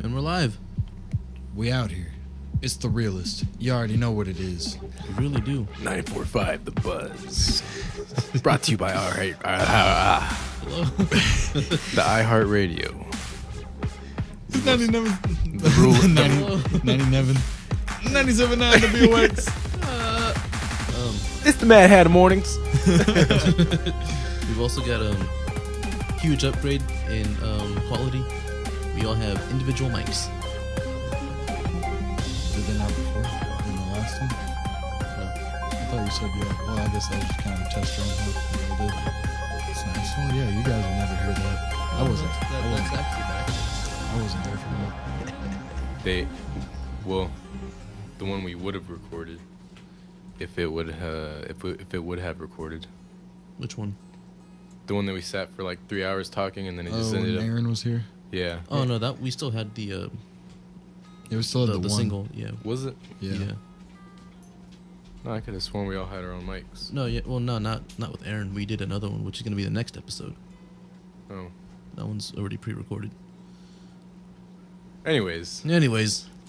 And we're live. We out here. It's the realest. You already know what it is. We really do. 945 The Buzz. Brought to you by Hello. the iHeartRadio. 99. The rule. 99. 97.9 WX. It's the Mad Hatter Mornings. We've also got a huge upgrade in quality. We all have individual mics. Did they not before? In the last one? No. I thought you said yeah. Well, I guess that was just kind of a test run. Huh? We did. It's nice. Oh yeah, you guys will never hear that. I wasn't. That's actually I wasn't there for that. The one we would have recorded, if it would have recorded. Which one? The one that we sat for like 3 hours talking, and then it just ended when up. Aaron was here. Yeah. Oh no, that we still had the It was still the one. single. Yeah. Was it? Yeah. No, I could have sworn we all had our own mics. No, yeah. Well, no, not with Aaron. We did another one, which is going to be the next episode. Oh. That one's already pre-recorded. Anyways,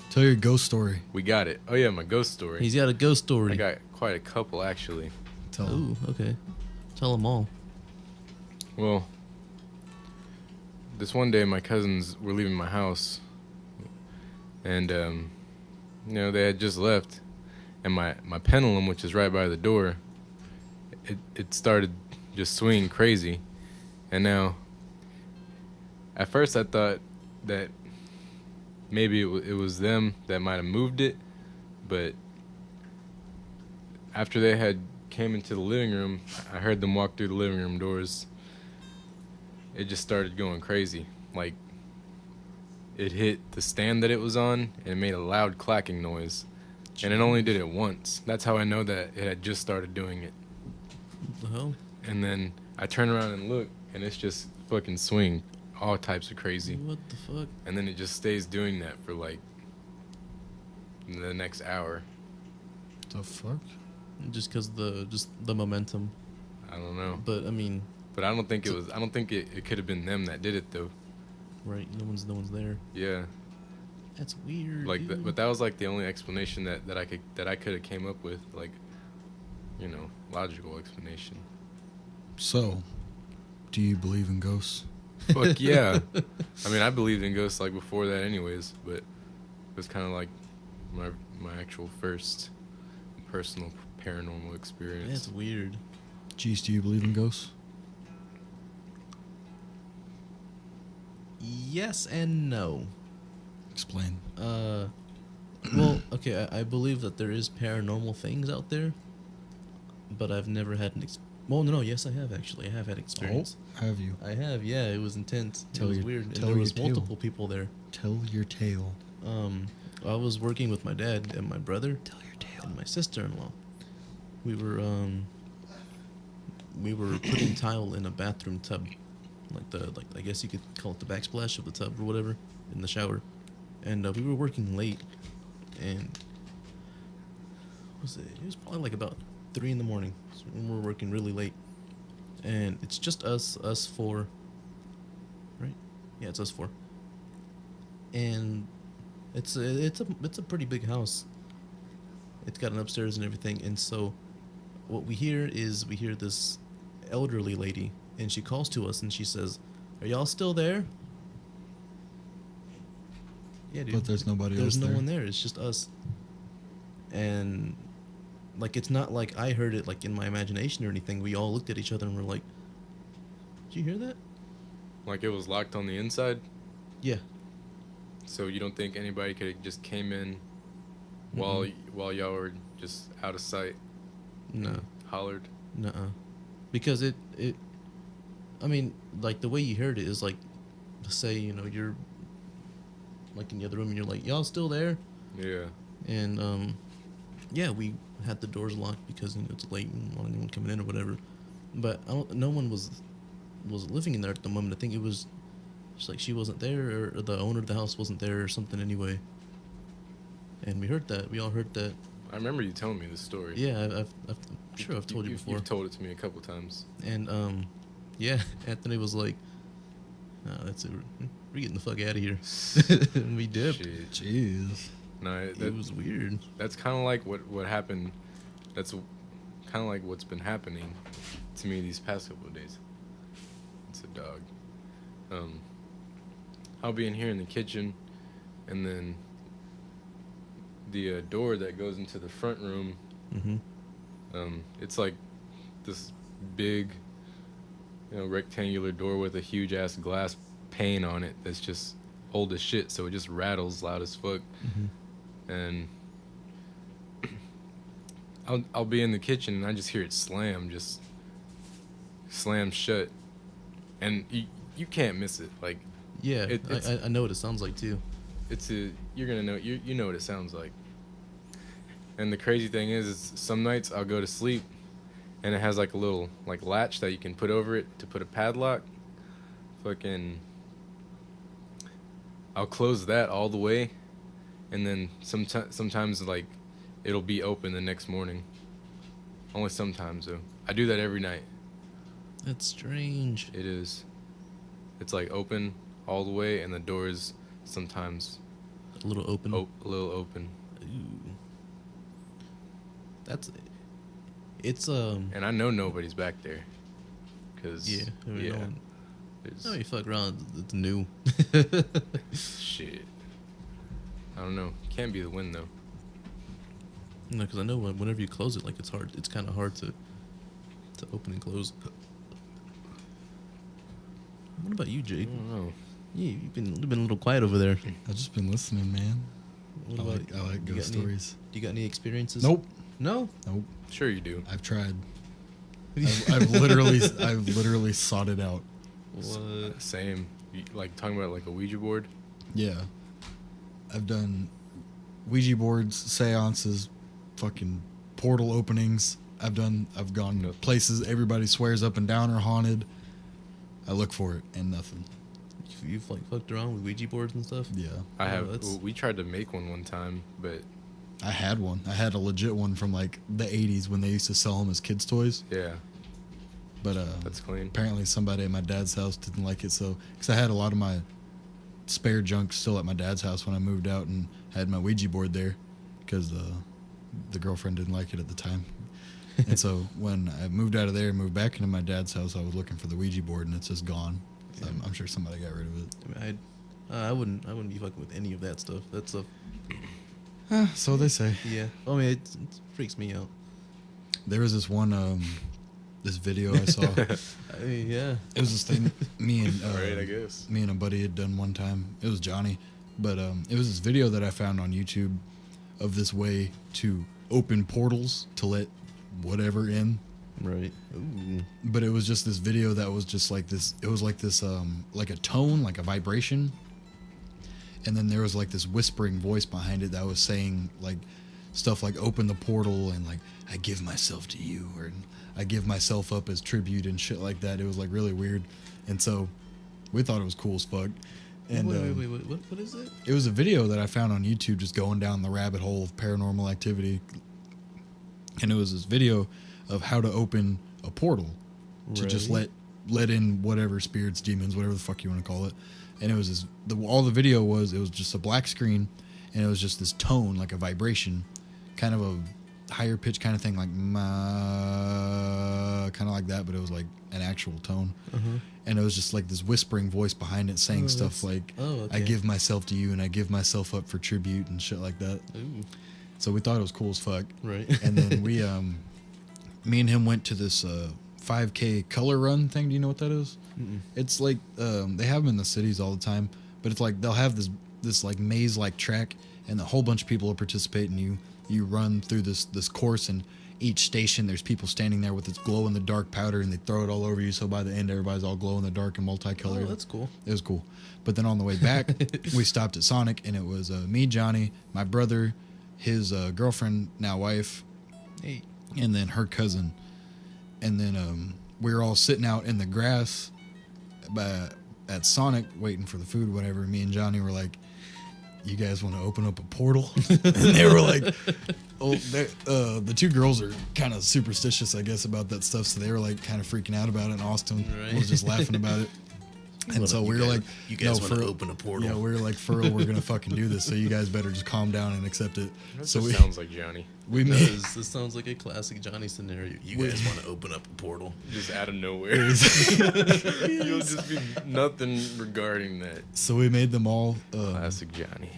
Tell your ghost story. we got it. Oh yeah, my ghost story. He's got a ghost story. I got quite a couple actually. Tell him. Ooh, okay. Tell them all. Well, this one day my cousins were leaving my house, and they had just left, and my pendulum, which is right by the door, it started just swinging crazy, and now at first I thought that maybe it was them that might have moved it, but after they had came into the living room, I heard them walk through the living room doors. It just started going crazy. Like, it hit the stand that it was on, and it made a loud clacking noise. And it only did it once. That's how I know that it had just started doing it. What the hell? And then I turn around and look, and it's just fucking swinging all types of crazy. What the fuck? And then it just stays doing that for like the next hour. The fuck? Just because the momentum. I don't know. But I mean, But I don't think it was. I don't think it could have been them that did it though. right? No one's there. Yeah. That's weird. Like, dude. but that was like the only explanation that I could have came up with, like, logical explanation. So, do you believe in ghosts? Fuck yeah. I mean, I believed in ghosts like before that, anyways. But it was kind of like my actual first personal paranormal experience. That's weird. Jeez, do you believe in ghosts? Yes and no. Explain. Well, okay, I believe that there is paranormal things out there, but I've never had yes, I have actually. I have had experience. Oh, have you? I have, yeah. It was intense. It was weird. And tell there your was tale. multiple people there. Tell your tale. I was working with my dad and my brother. Tell your tale. And my sister-in-law. We were putting tile in a bathroom tub, like I guess you could call it the backsplash of the tub or whatever, in the shower, and we were working late, and it was probably like about 3 a.m. So we were working really late, and it's just us four, right? Yeah, it's us four, and it's a pretty big house. It's got an upstairs and everything, and so what we hear this elderly lady, and she calls to us and she says, "Are y'all still there?" Yeah, dude. But there's nobody There's else no there. one there. It's just us. And like, it's not like I heard it like in my imagination or anything. We all looked at each other and were like, "Did you hear that?" Like it was locked on the inside. Yeah. So you don't think anybody could have just came in while y'all were just out of sight? No. Hollered. Nuh-uh. Because it I mean, like, the way you heard it is like, say, you're like in the other room and you're like, "Y'all still there?" Yeah. And yeah, we had the doors locked because it's late and not anyone coming in or whatever. But no one was living in there at the moment. I think it was just like she wasn't there, or the owner of the house wasn't there or something anyway. And we heard that. We all heard that. I remember you telling me this story. Yeah, I'm sure I've told you before. You've told it to me a couple times. And yeah, Anthony was like, No, that's it. We're getting the fuck out of here. We dipped. Shit. Jeez. No, It was weird. that's kind of like what happened. That's kind of like what's been happening to me these past couple of days. It's a dog. I'll be in here in the kitchen, and then the door that goes into the front room. Mm-hmm. It's like this big, rectangular door with a huge ass glass pane on it that's just old as shit, so it just rattles loud as fuck. Mm-hmm. And I'll be in the kitchen and I just hear it slam shut, and you can't miss it. Like, Yeah, I know what it sounds like too. you're gonna know, you know what it sounds like. And the crazy thing is some nights I'll go to sleep and it has like a little like latch that you can put over it to put a padlock. Fucking, I'll close that all the way, and then sometimes like it'll be open the next morning. Only sometimes though. I do that every night. That's strange. It is. It's like open all the way, and the doors sometimes A little open. a little open. Ooh. It's And I know nobody's back there, cause yeah. I mean, yeah, no one- there's no, you fuck around. It's new. shit. I don't know. Can't be the wind though. No, because I know whenever you close it, like it's hard. It's kind of hard to open and close. What about you, I Jake? don't know. Yeah, you've been a little quiet over there. I've just been listening, man. What I about like you ghost got any- stories. Do you got any experiences? Nope. No. Nope. Sure you do. I've tried. I've literally sought it out. What? Same. Like talking about like a Ouija board. Yeah. I've done Ouija boards, seances, fucking portal openings. I've gone Nothing. places everybody swears up and down are haunted. I look for it and nothing. You've like fucked around with Ouija boards and stuff. Yeah. I have. that's- We tried to make one time, but I had one. I had a legit one from like the 80s when they used to sell them as kids' toys. yeah, But that's clean. apparently somebody at my dad's house didn't like it, so because I had a lot of my spare junk still at my dad's house when I moved out and had my Ouija board there because the girlfriend didn't like it at the time. And so when I moved out of there and moved back into my dad's house, I was looking for the Ouija board and it's just gone. So I'm sure somebody got rid of it. I mean, I wouldn't be fucking with any of that stuff. That stuff. So they say. Yeah. I mean, it freaks me out. There was this one this video I saw. I mean, yeah. It was this thing me and Alright, I guess. me and a buddy had done one time. It was Johnny, but it was this video that I found on YouTube of this way to open portals to let whatever in. Right. Ooh. But it was just this video that was just like this. It was like this like a tone, like a vibration, and then there was like this whispering voice behind it that was saying like stuff like open the portal and like I give myself to you, or I give myself up as tribute and shit like that. It was like really weird, and so we thought it was cool as fuck. And Wait. What is it? it was a video that I found on YouTube just going down the rabbit hole of paranormal activity, and it was this video of how to open a portal to just Right. let in whatever spirits, demons, whatever the fuck you want to call it. And it was this, all the video was, it was just a black screen, and it was just this tone, like a vibration, kind of a higher pitch kind of thing, like ma, kind of like that, but it was like an actual tone. Uh-huh. And it was just like this whispering voice behind it saying stuff that's- like, okay. I give myself to you and I give myself up for tribute and shit like that. Ooh. So we thought it was cool as fuck. Right. And then we, me and him went to this 5K color run thing. Do you know what that is? Mm-mm. It's like they have them in the cities all the time, but it's like they'll have this like maze like track, and a whole bunch of people will participate, and you run through this course, and each station there's people standing there with this glow in the dark powder, and they throw it all over you. So by the end, everybody's all glow in the dark and multicolored. Oh, that's cool. It was cool. But then on the way back, we stopped at Sonic, and it was me, Johnny, my brother, his girlfriend, now wife, Hey. and then her cousin. And then we were all sitting out in the grass at Sonic waiting for the food, whatever. Me and Johnny were like, you guys want to open up a portal? And they were like, oh, the two girls are kind of superstitious, I guess, about that stuff. So they were like kind of freaking out about it. And Austin Right. was just laughing about it. And so we were like, you guys no, want to open a portal? Yeah, we were like, for real, we're gonna fucking do this. So you guys better just calm down and accept it. That So just sounds like Johnny. we made. This sounds like a classic Johnny scenario. You guys want to open up a portal? Just out of nowhere. You'll just be nothing regarding that. So we made them all. Classic Johnny.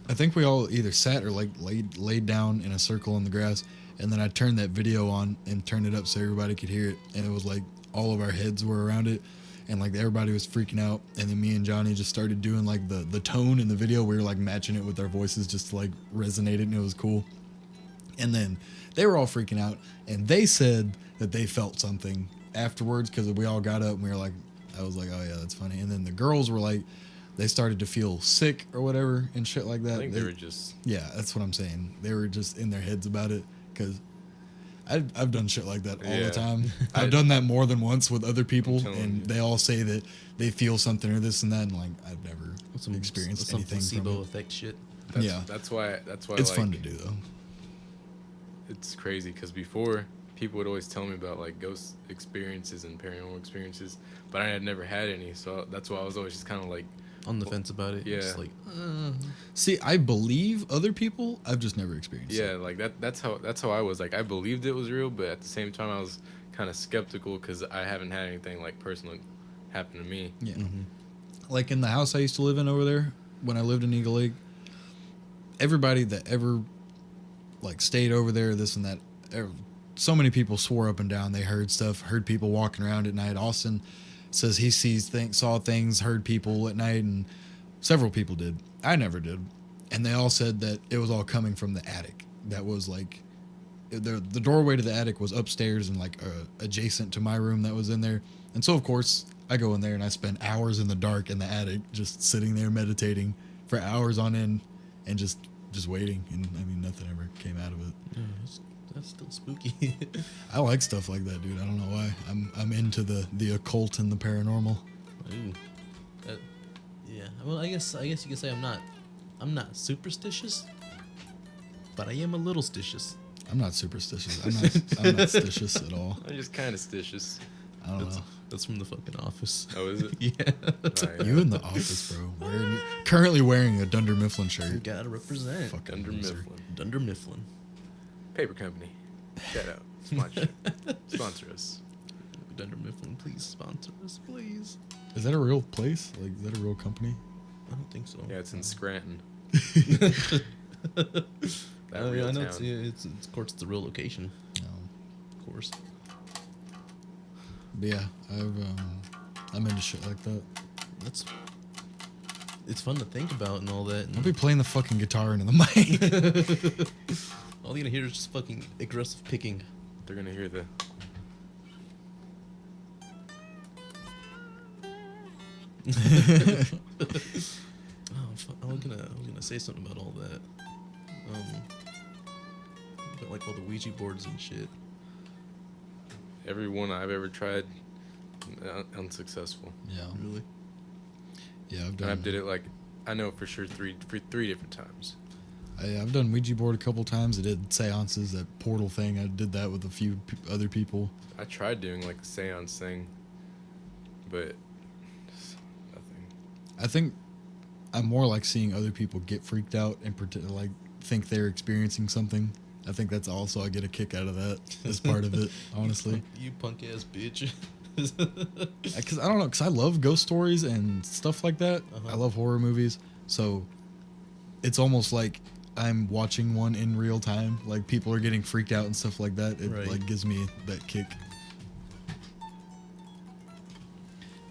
I think we all either sat or like laid down in a circle in the grass, and then I turned that video on and turned it up so everybody could hear it, and it was like all of our heads were around it, and like everybody was freaking out, and then me and Johnny just started doing like the tone in the video. We were like matching it with our voices just to like resonate it, and it was cool. And then they were all freaking out, and they said that they felt something afterwards because we all got up and we were like, I was like, oh yeah, that's funny. And then the girls were like, they started to feel sick or whatever and shit like that. I think they were just... Yeah, that's what I'm saying. They were just in their heads about it because I've done shit like that all the time. I've done that more than once with other people, and they all say that they feel something or this and that, and like I've never experienced anything placebo from it. effect shit. That's why It's fun to do though. It's crazy because before people would always tell me about like ghost experiences and paranormal experiences, but I had never had any, so that's why I was always just kind of like On the fence about it. Yeah. Just like, See, I believe other people. I've just never experienced it. yeah, like that's how I was. Like I believed it was real, but at the same time I was kind of skeptical because I haven't had anything like personal happen to me. Yeah. Like in the house I used to live in over there when I lived in Eagle Lake, everybody that ever like stayed over there, this and that, so many people swore up and down they heard stuff, heard people walking around at night. Austin says he saw things, heard people at night, and several people did. I never did. And they all said that it was all coming from the attic. That was like the doorway to the attic was upstairs and like adjacent to my room that was in there. And so of course I go in there and I spend hours in the dark in the attic just sitting there meditating for hours on end and just waiting, and I mean nothing ever came out of it. yeah, that's still spooky. I like stuff like that, dude. I don't know why. I'm into the occult and the paranormal. Ooh. Yeah. Well, I guess you could say I'm not superstitious, but I am a little stitious. I'm not superstitious. I'm not stitious at all. I'm just kind of stitious. I don't know. That's from the fucking Office. Oh, is it? Yeah. Right. You in the office, bro. Currently wearing a Dunder Mifflin You shirt. gotta represent. Fucking Dunder loser. Mifflin. Dunder Mifflin. Paper company. Shout out. Sponsor us. Dunder Mifflin, please sponsor us, please. Is that a real place? Like, is that a real company? I don't think so. Yeah, it's in Scranton. That Oh, real yeah, I know. town. It's of course, it's the real location. No. Of course. But yeah, I'm into shit like that. It's fun to think about and all that. I'll be playing the fucking guitar into the mic. All you're gonna hear is just fucking aggressive picking. They're gonna hear the... I was gonna say something about all that. About like all the Ouija boards and shit. Every one I've ever tried, unsuccessful. Yeah. Really? Yeah, I've And done. I did it like, I know for sure three different times. I've done Ouija board a couple times. I did seances, that portal thing. I did that with a few other people. I tried doing like a seance thing, but just nothing. I think I'm more like seeing other people get freaked out and like think they're experiencing something. I think that's also I get a kick out of that as part of it, honestly. You punk ass bitch. Because I don't know, because I love ghost stories and stuff like that. Uh-huh. I love horror movies, so it's almost like I'm watching one in real time. Like people are getting freaked out and stuff like that. It Right. like gives me that kick.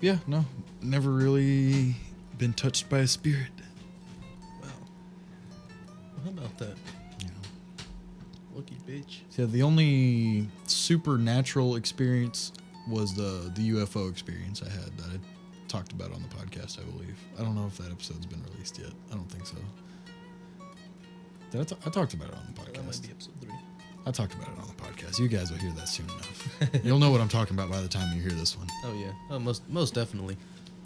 Yeah, no, never really been touched by a spirit. Wow. Well, how about that? You know. Lucky bitch. Yeah, the only supernatural experience was the UFO experience I had that I talked about on the podcast, I believe. I don't know if that episode's been released yet. I don't think so. Did I talked about it on the That might podcast. be episode 3. I talked about it on the podcast. You guys will hear that soon enough. You'll know what I'm talking about by the time you hear this one. Oh yeah. Oh, most definitely.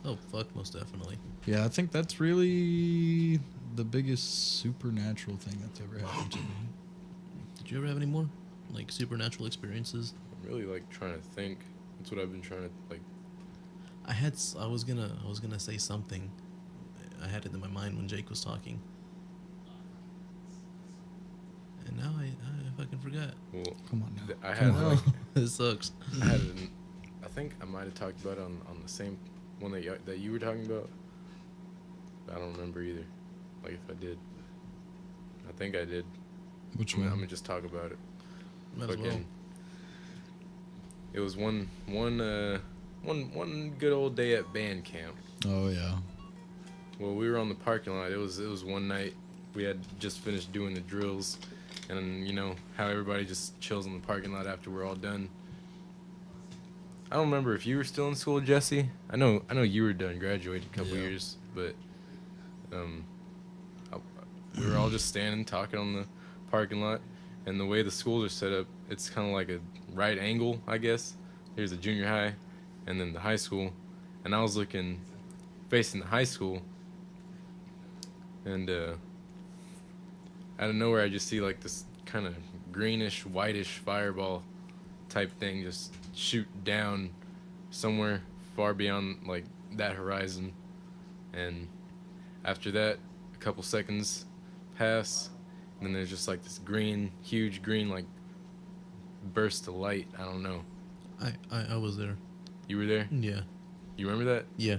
Oh fuck, most definitely. Yeah, I think that's really the biggest supernatural thing that's ever happened to me. Did you ever have any more like supernatural experiences? I'm really like trying to think. That's what I've been trying to like. I was gonna say something. I had it in my mind when Jake was talking, and now I fucking forgot. Well, Come on now. I Come had on. like It sucks. I had an, I think I might have talked about it on the same one that you were talking about. But I don't remember either. Like if I did, I think I did. Which I'm one? gonna just talk about it. Might as well. Fucking- It was one good old day at band camp. Oh yeah. Well, we were on the parking lot. It was one night. We had just finished doing the drills, and you know how everybody just chills in the parking lot after we're all done. I don't remember if you were still in school, Jesse. I know you were done, graduated a couple Yeah. years, but we were all just standing talking on the parking lot, and the way the schools are set up, it's kind of like a right angle, I guess. Here's the junior high, and then the high school, and I was looking facing the high school. And out of nowhere, I just see like this kind of greenish, whitish fireball type thing just shoot down somewhere far beyond like that horizon. And after that, a couple seconds pass, and then there's just like this green, huge green like burst of light. I don't know. I was there. You were there? Yeah. You remember that? Yeah.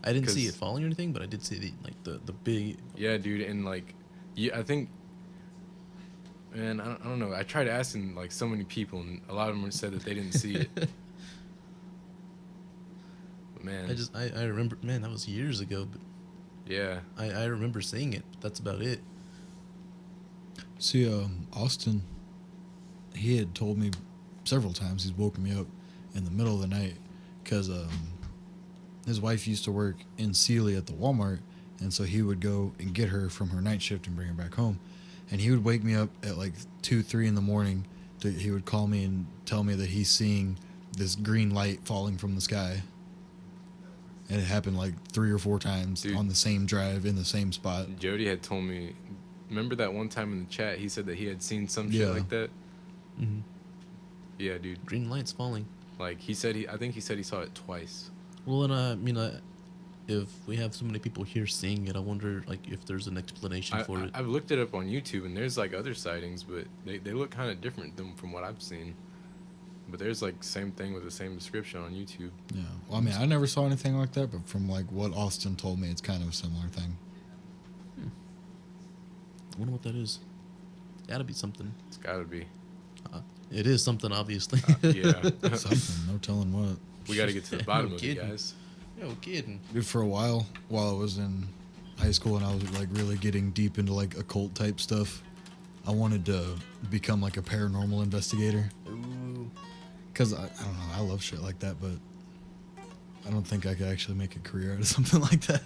I didn't see 'Cause- it falling or anything, but I did see the big. Yeah, dude, and like, yeah, I think, man, I don't know. I tried asking like so many people, and a lot of them said that they didn't see it. But man, I remember, man, that was years ago, but yeah, I remember seeing it, but that's about it. See, Austin, he had told me several times, he's woken me up in the middle of the night because his wife used to work in Sealy at the Walmart, and so he would go and get her from her night shift and bring her back home. And he would wake me up at like 2, 3 in the morning. He would call me and tell me that he's seeing this green light falling from the sky. And it happened like 3 or 4 times Dude. on the same drive in the same spot. Jody had told me. Remember that one time in the chat, he said that he had seen some shit Yeah. like that. Mm-hmm. Yeah, dude. Green lights falling. Like he said, I think he said he saw it twice. Well, and I mean, if we have so many people here seeing it, I wonder like if there's an explanation for it. I've looked it up on YouTube, and there's like other sightings, but they look kind of different than from what I've seen. But there's like same thing with the same description on YouTube. Yeah. Well, I mean, I never saw anything like that, but from like what Austin told me, it's kind of a similar thing. I wonder what that is. Gotta be something. It's gotta be. It is something, obviously. Yeah. Something, no telling what. We got to get to the bottom No of it, kidding. guys. No kidding. Dude, for a while I was in high school and I was like really getting deep into like occult type stuff, I wanted to become like a paranormal investigator. Ooh. Because I don't know, I love shit like that, but I don't think I could actually make a career out of something like that.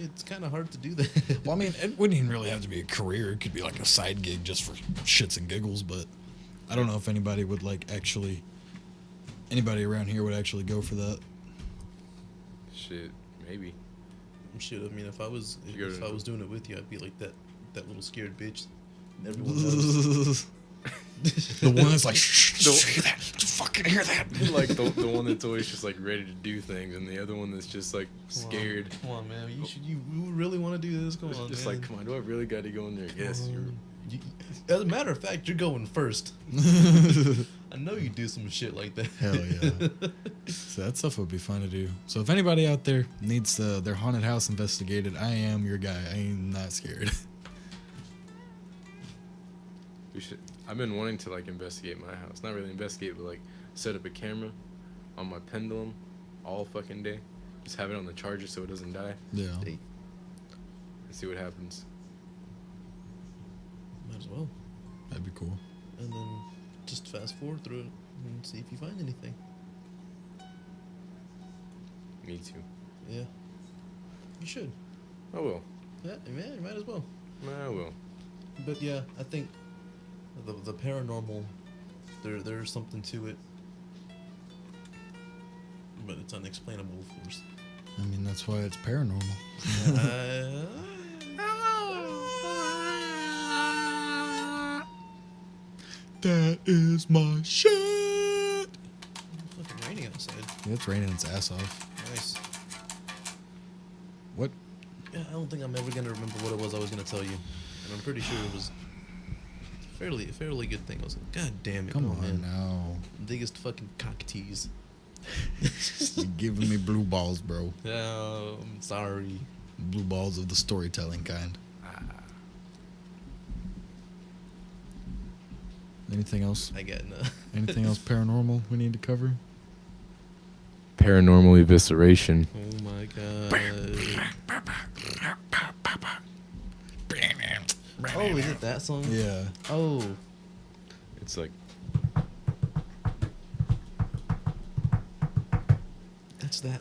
It's kind of hard to do that. Well, I mean, it wouldn't even really have to be a career. It could be like a side gig just for shits and giggles, but I don't know if anybody would like actually, anybody around here would actually go for that. Shit, maybe. Shit, I mean, if I was doing it with you, I'd be like that little scared bitch. Everyone The knows. one that's like, shh, hear that? Fucking hear that? Like the one that's always just like ready to do things, and the other one that's just like scared. Come on, man. You really want to do this? Come on, Just man. like, come on, do I really got to go in there? Yes, you're. As a matter of fact, you're going first. I know you do some shit like that. Hell yeah. So that stuff would be fun to do. So if anybody out there needs their haunted house investigated, I am your guy. I am not scared. We should. I've been wanting to like investigate my house. Not really investigate, but like set up a camera on my pendulum all fucking day. Just have it on the charger so it doesn't die. Yeah. Hey, And see what happens. might as well. That'd be cool. And then just fast forward through it and see if you find anything. Me too. Yeah. You should. I will. Yeah, you might as well. I will. But yeah, I think the paranormal, there's something to it. But it's unexplainable, of course. I mean, that's why it's paranormal. That is my shit. It's fucking raining outside. Yeah, it's raining its ass off. Nice. don't think I'm ever gonna remember what it was I was gonna tell you, and I'm pretty sure it was a fairly good thing. I was like, God damn it, Come oh, on man. now. Biggest fucking cock tease. You're giving me blue balls, bro. I'm sorry. Blue balls of the storytelling kind. Anything else? I got no. Anything else paranormal we need to cover? Paranormal evisceration. Oh my god. Oh, is it that song? Yeah. Oh. It's like That's that.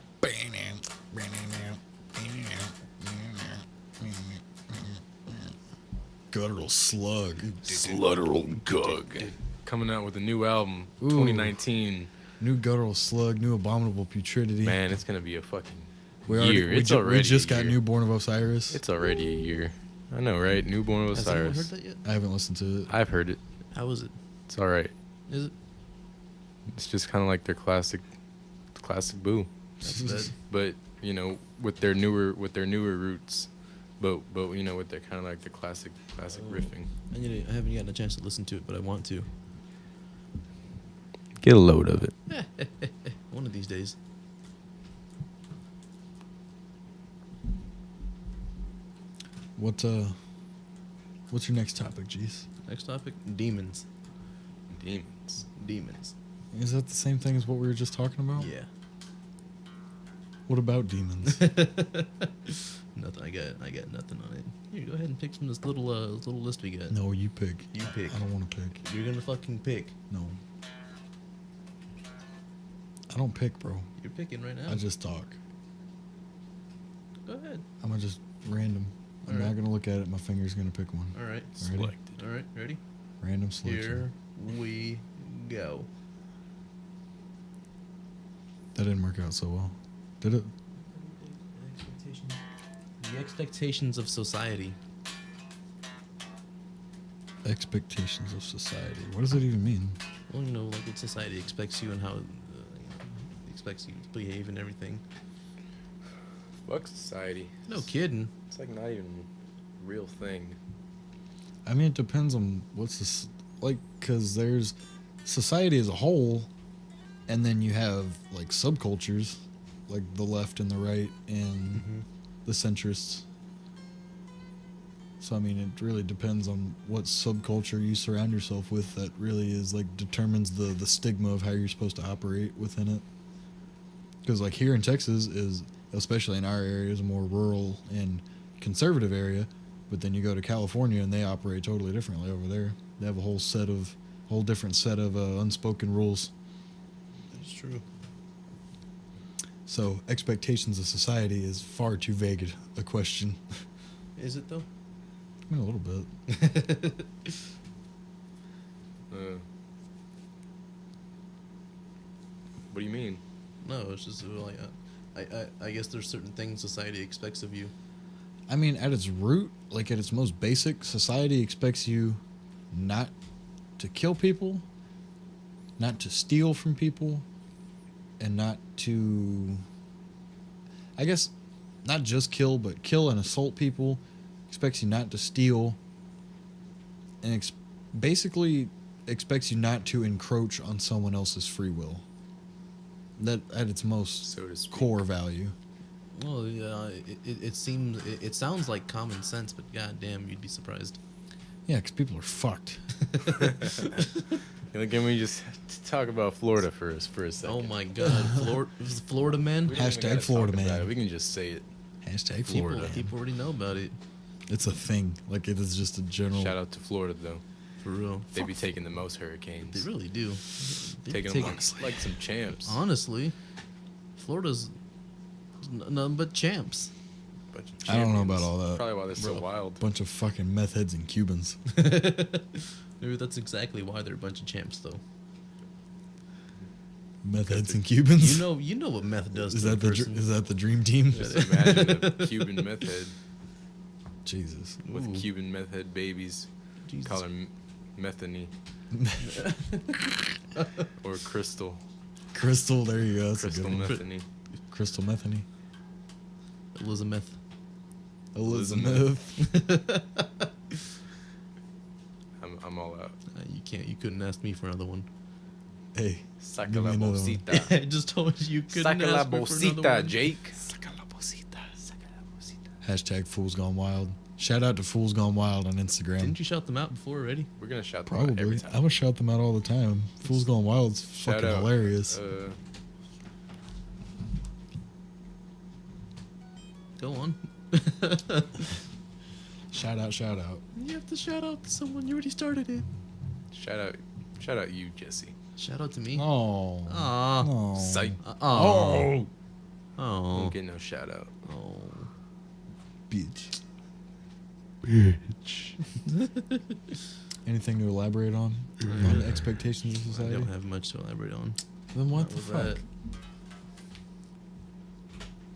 Guttural slug. Slutteral Gug. Coming out with a new album, Ooh. 2019. New guttural slug, new abominable putridity. Man, it's gonna be a fucking we year. we just a got year. Newborn of Osiris. It's already a year. I know, right? Newborn of Has anyone heard Osiris. that yet? I haven't listened to it. I've heard it. How is it? It's all right. Is it? It's just kind of like their classic boo, That's bad. but you know, with their newer roots, but you know, with their kind of like the classic riffing. I haven't gotten a chance to listen to it, but I want to. Get a load of it. One of these days. What's your next topic, Jeez? Next topic: demons. Demons. Demons. Is that the same thing as what we were just talking about? Yeah. What about demons? Nothing. I got nothing on it. Here, go ahead and pick from this little list we got. No, you pick. You pick. I don't want to pick. You're gonna fucking pick. No. I don't pick, bro. You're picking right now. I just talk. Go ahead. I'm gonna just random. I'm Alright. not gonna look at it. My finger's gonna pick one. All right. Selected. All right. Ready? Random selection. Here we go. That didn't work out so well. Did it? The expectations of society. Expectations of society. What does it even mean? Well, you know, like what society expects you and how expects you to behave and everything. Fuck society. No kidding. It's like not even a real thing. I mean, it depends on what's this like, because there's society as a whole, and then you have like subcultures, like the left and the right and the centrists. So I mean, it really depends on what subculture you surround yourself with. That really is like determines the stigma of how you're supposed to operate within it. Because like here in Texas is, especially in our area, is a more rural and conservative area. But then you go to California and they operate totally differently over there. They have a whole different set of unspoken rules. That's true. So expectations of society is far too vague a question. Is it though? I mean, a little bit. What do you mean? No, it's just like I guess there's certain things society expects of you. I mean, at its root, like at its most basic, society expects you not to kill people, not to steal from people, and not to, I guess, not just kill, but kill and assault people. Expects you not to steal, and basically expects you not to encroach on someone else's free will. That at its most So to speak. core value. Well, yeah, it seems it sounds like common sense, but goddamn, you'd be surprised. Yeah, because people are fucked. Can we just talk about Florida for a second? Oh my God, Florida man. We don't even Hashtag gotta Florida talk about man. it. We can just say it. Hashtag Florida. People already know about it. It's a thing. Like it is just a general. Shout out to Florida though. For real. They be taking the most hurricanes. They really do. They Taking take- them like some champs. Honestly, Florida's none but champs. Bunch of I don't know champions. about all that. Probably why they're so Bro. wild. Bunch of fucking meth heads and Cubans. Maybe that's exactly why they're a bunch of champs, though. Meth heads and Cubans. You know what meth does is to a that the person. is that the dream team? Just imagine a Cuban meth head Jesus. with Ooh. Cuban meth head babies. Jesus. Call her Methany. Or Crystal. Crystal. There you go. That's Crystal a good one. Methany. Crystal Methany. Elizabeth. Elizabeth. I'm all out. You couldn't ask me for another one. Hey, Saca give la me another one. bolsita. I just told you couldn't Saca la ask me for another bolsita, one. Jake. Hashtag Fools Gone Wild. Shout out to Fools Gone Wild on Instagram. Didn't you shout them out before already? We're gonna shout them out every Probably. time. I would shout them out all the time. Fools Gone Wild's Shout fucking out, hilarious. Go on. Shout out. You have to shout out to someone. You already started it. shout out you, Jesse. Shout out to me. Oh. Aw. Oh. Psych. Oh. Don't Oh. get no shout out. Oh. Bitch. Bitch. Anything to elaborate on the expectations of I society? don't have much to elaborate on. Then what That the was fuck? that.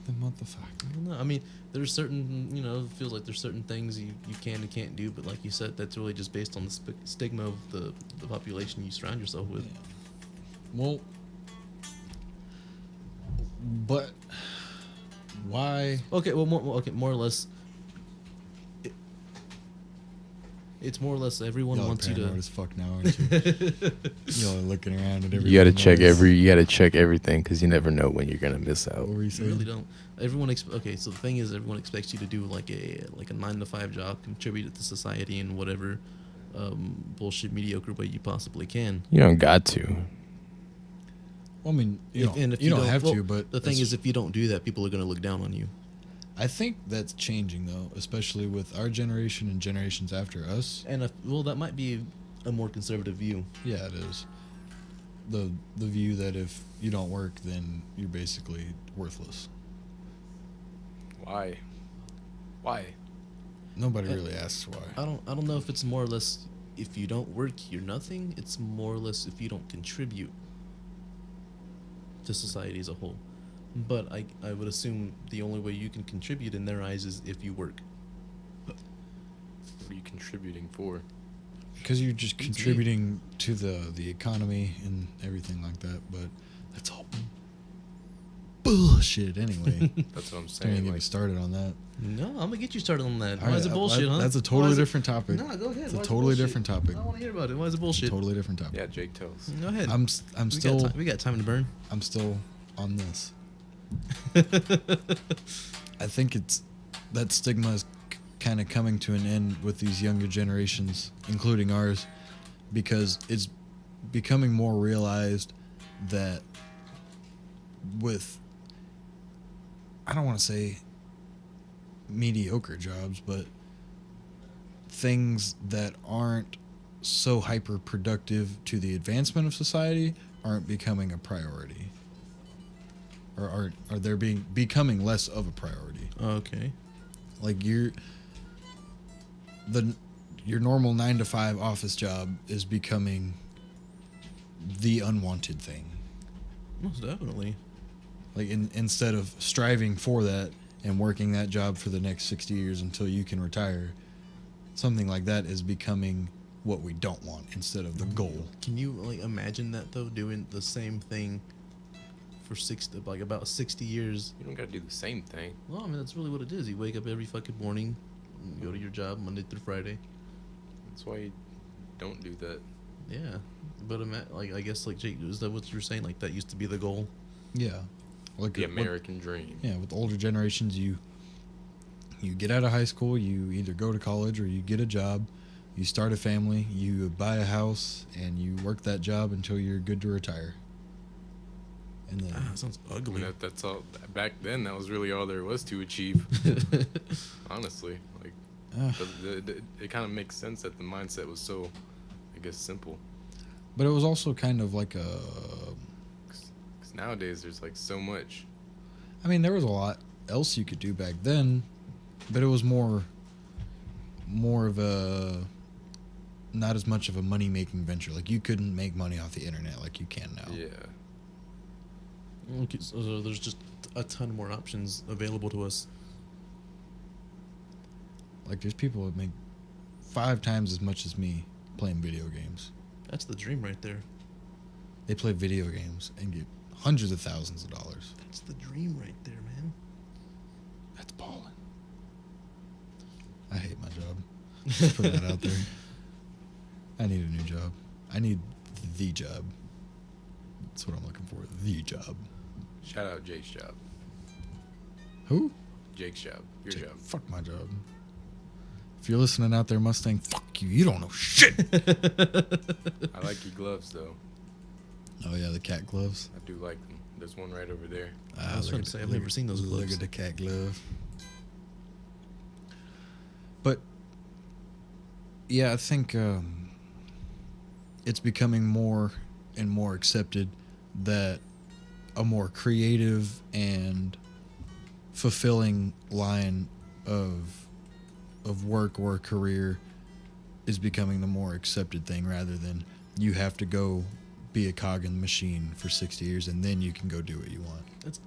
Then what the fuck? I don't know. I mean, there's certain, it feels like there's certain things you can and can't do, but like you said, that's really just based on the stigma of the population you surround yourself with. Well, but why? Okay, well, more or less, it's more or less everyone Y'all wants you paranoid to. as fuck now, aren't you? Y'all are looking around at everything. You gotta check else. you gotta check everything because you never know when you're gonna miss out. What were you You saying? really don't. Okay, so the thing is, everyone expects you to do like a 9-to-5 job, contribute to society in whatever bullshit mediocre way you possibly can. You don't got to. Well, I mean, you don't have to, but the thing that's- is, if you don't do that, people are going to look down on you. I think that's changing though, especially with our generation and generations after us. And that might be a more conservative view. Yeah, it is. The view that if you don't work, then you're basically worthless. Why? Nobody really asks why. I don't know if it's more or less if you don't work, you're nothing. It's more or less if you don't contribute to society as a whole. But I would assume the only way you can contribute in their eyes is if you work. What are you contributing for? Because you're just Beats me. contributing to the economy and everything like that. But that's all bullshit anyway. That's what I'm Don't even saying. get me Like, started on that. No, I'm gonna get you started on that. All Why is right, it bullshit, huh? That's a Why totally is it- different topic. No, go ahead. It's a Why is it totally bullshit? different topic. I want to hear about it. Why is it bullshit? Totally different topic. yeah, Jake tells. Go ahead. I'm still we got time to burn. I'm still on this. I think it's that stigma is kind of coming to an end with these younger generations, including ours, because it's becoming more realized that with, I don't want to say mediocre jobs, but things that aren't so hyper productive to the advancement of society aren't becoming a priority, or are they're becoming less of a priority. Okay. Like your normal 9-to-5 office job is becoming the unwanted thing. Most definitely. Like instead of striving for that and working that job for the next 60 years until you can retire, something like that is becoming what we don't want instead of the goal. Can you imagine that though, doing the same thing for about 60 years? You don't gotta do the same thing. Well, I mean, that's really what it is. You wake up every fucking morning, and go to your job Monday through Friday. That's why you don't do that. Yeah, but I guess Jake, is that what you're saying? Like that used to be the goal. Yeah. Like The American dream. Yeah, with older generations, you get out of high school, you either go to college or you get a job, you start a family, you buy a house, and you work that job until you're good to retire. And then Sounds I ugly. mean, that's all. Back then, that was really all there was to achieve. Honestly, like it kind of makes sense that the mindset was so, I guess, simple. but it was also kind of like a, Because nowadays, there's like so much. I mean, there was a lot else you could do back then, but it was more of a, not as much of a money-making venture. Like, you couldn't make money off the internet like you can now. Yeah. Okay, so there's just a ton more options available to us. Like, there's people that make 5 times as much as me playing video games. That's the dream right there. They play video games and get hundreds of thousands of dollars. That's the dream right there, man. That's balling. Just put that out there. I need a new job. I need the job. That's what I'm looking for. The job. Shout out Jake's job. Who? Jake's job. Your Jake, job. Fuck my job. If you're listening out there, Mustang, fuck you. You don't know shit. I like your gloves though. Oh yeah, the cat gloves. I do like them. There's one right over there. I was trying to say, I've never seen those Look gloves. at the cat glove. But yeah, I think it's becoming more and more accepted that a more creative and fulfilling line of work or a career is becoming the more accepted thing, rather than you have to go be a cog in the machine for 60 years and then you can go do what you want. That's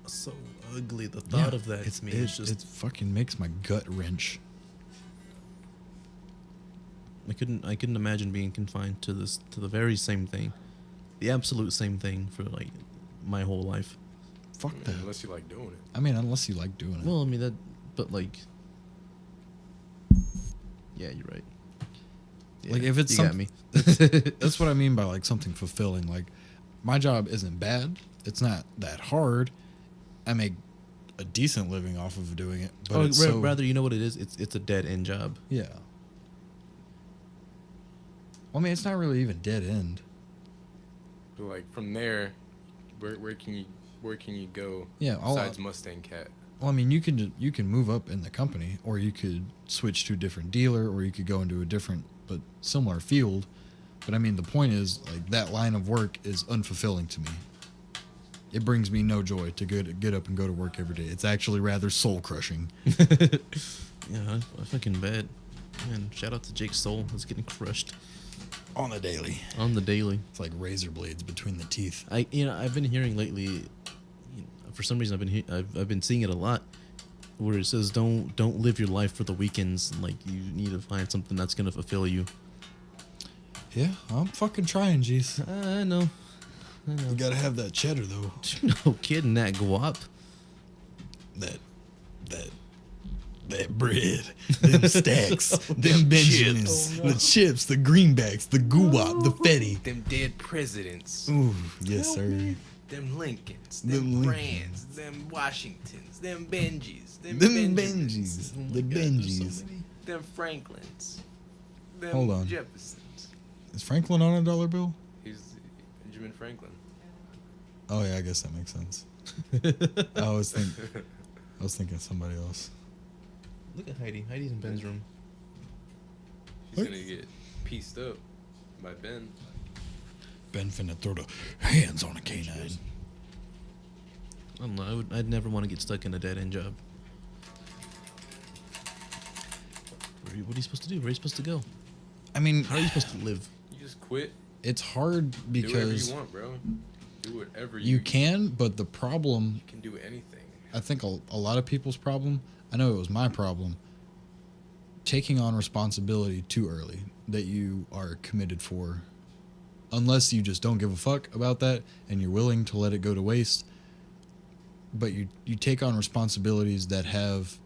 so ugly. The thought of that to me is just. It fucking makes my gut wrench. I couldn't imagine being confined to the very same thing, the absolute same thing for like my whole life. Fuck that. Unless you like doing it. I mean, unless you like doing it. Well, I mean that, but like, yeah, you're right. Yeah, Like if it's you got me. that's what I mean by like something fulfilling. Like my job isn't bad. It's not that hard. I make a decent living off of doing it. But Oh, it's so, rather, you know what it is? It's a dead end job. yeah. Well, I mean, it's not really even dead end. But like from there, where can you go? Yeah. Besides Mustang Cat. Well, I mean, you can move up in the company, or you could switch to a different dealer, or you could go into a different but similar field. But I mean, the point is, like, that line of work is unfulfilling to me. It brings me no joy to get up and go to work every day. It's actually rather soul crushing. Yeah, I fucking bet. Man, shout out to Jake's soul. It's getting crushed On the daily. on the daily. It's like razor blades between the teeth. I've been hearing lately. For some reason, I've been seeing it a lot, where it says don't live your life for the weekends. Like, you need to find something that's gonna fulfill you. Yeah, I'm fucking trying, jeez. I know. You gotta have that cheddar, though. No kidding, that guap. That bread, them stacks, them Benjamins, the chips, the greenbacks, the guwap, the fetty. Them dead presidents. Ooh, yes, sir. Them Lincolns. Them Them Lincolns. Brands. Them Washingtons. Them Benjis. Them Benjamins, Benjis, the Benjis. Them Franklins. Them Hold on. Jeffersons. Is Franklin on a dollar bill? He's Benjamin Franklin. Oh yeah, I guess that makes sense. I was thinking of somebody else. Look at Heidi. Heidi's in Ben's room. He's gonna get pieced up by Ben. Ben finna throw the hands on a canine. I don't know. I'd never want to get stuck in a dead end job. What are you supposed to do? Where are you supposed to go? I mean, How are you supposed to live? You just quit. it's hard Do whatever because you want, bro. Do whatever you can, but the problem, You can do anything. I think a lot of people's problem, I know it was my problem, taking on responsibility too early that you are committed for. Unless you just don't give a fuck about that and you're willing to let it go to waste. But you take on responsibilities that have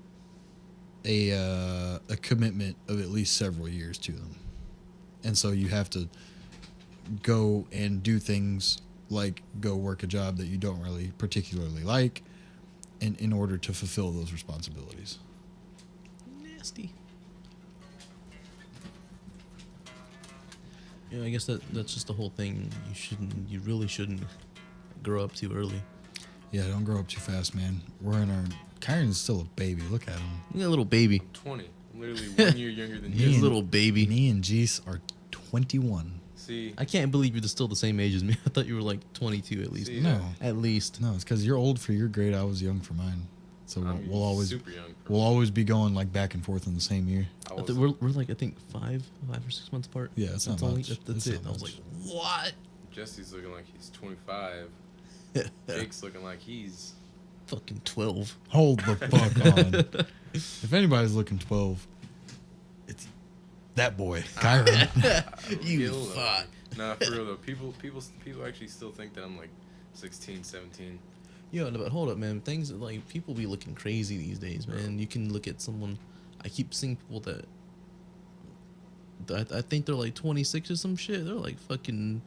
a commitment of at least several years to them. And so you have to go and do things like go work a job that you don't really particularly like in order to fulfill those responsibilities. Nasty. Yeah, I guess that's just the whole thing. You really shouldn't grow up too early. Yeah, don't grow up too fast, man. Kyron's still a baby. Look at him. Look at that little baby. 20. I'm literally 1 year younger than Here's you. a little baby. Me and Jeese are 21. See, I can't believe you're still the same age as me. I thought you were like 22 at least. See, No. At least. No, it's because you're old for your grade. I was young for mine. So I'm we'll always super young. we'll always be going like back and forth in the same year. I was, We're like, I think 5 or 6 months apart. Yeah, it's not only, much. That's It's it. not I was much. like, what? Jesse's looking like he's 25. Jake's looking like he's Fucking 12. Hold the fuck on. If anybody's looking 12, it's that boy, Kyron. You Gil, fuck. Nah, for real though. People actually still think that I'm like 16, 17. Yo, no, but hold up, man. Things like people be looking crazy these days, man. You can look at someone. I keep seeing people that I think they're like 26 or some shit. They're like fucking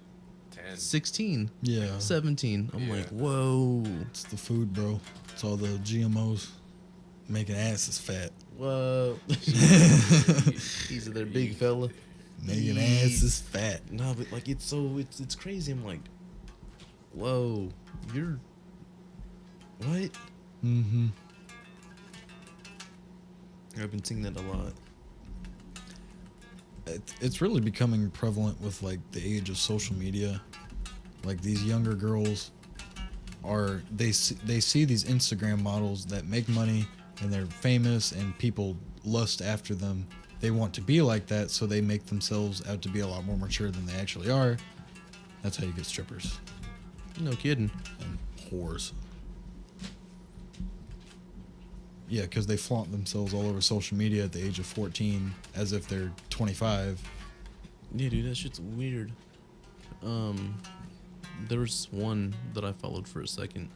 10. 16, Yeah. 17. I'm Yeah. like, whoa, It's the food, bro. It's all the GMOs making asses fat. whoa. These are their big fella. Making asses fat. No, but like it's crazy. I'm like, whoa, you're what? Mm-hmm. I've been seeing that a lot. It's really becoming prevalent with like the age of social media. Like these younger girls they see these Instagram models that make money and they're famous and people lust after them. They want to be like that, so they make themselves out to be a lot more mature than they actually are. That's how you get strippers No kidding. and whores. Yeah, because they flaunt themselves all over social media at the age of 14 as if they're 25. Yeah, dude, that shit's weird. There was one that I followed for a second.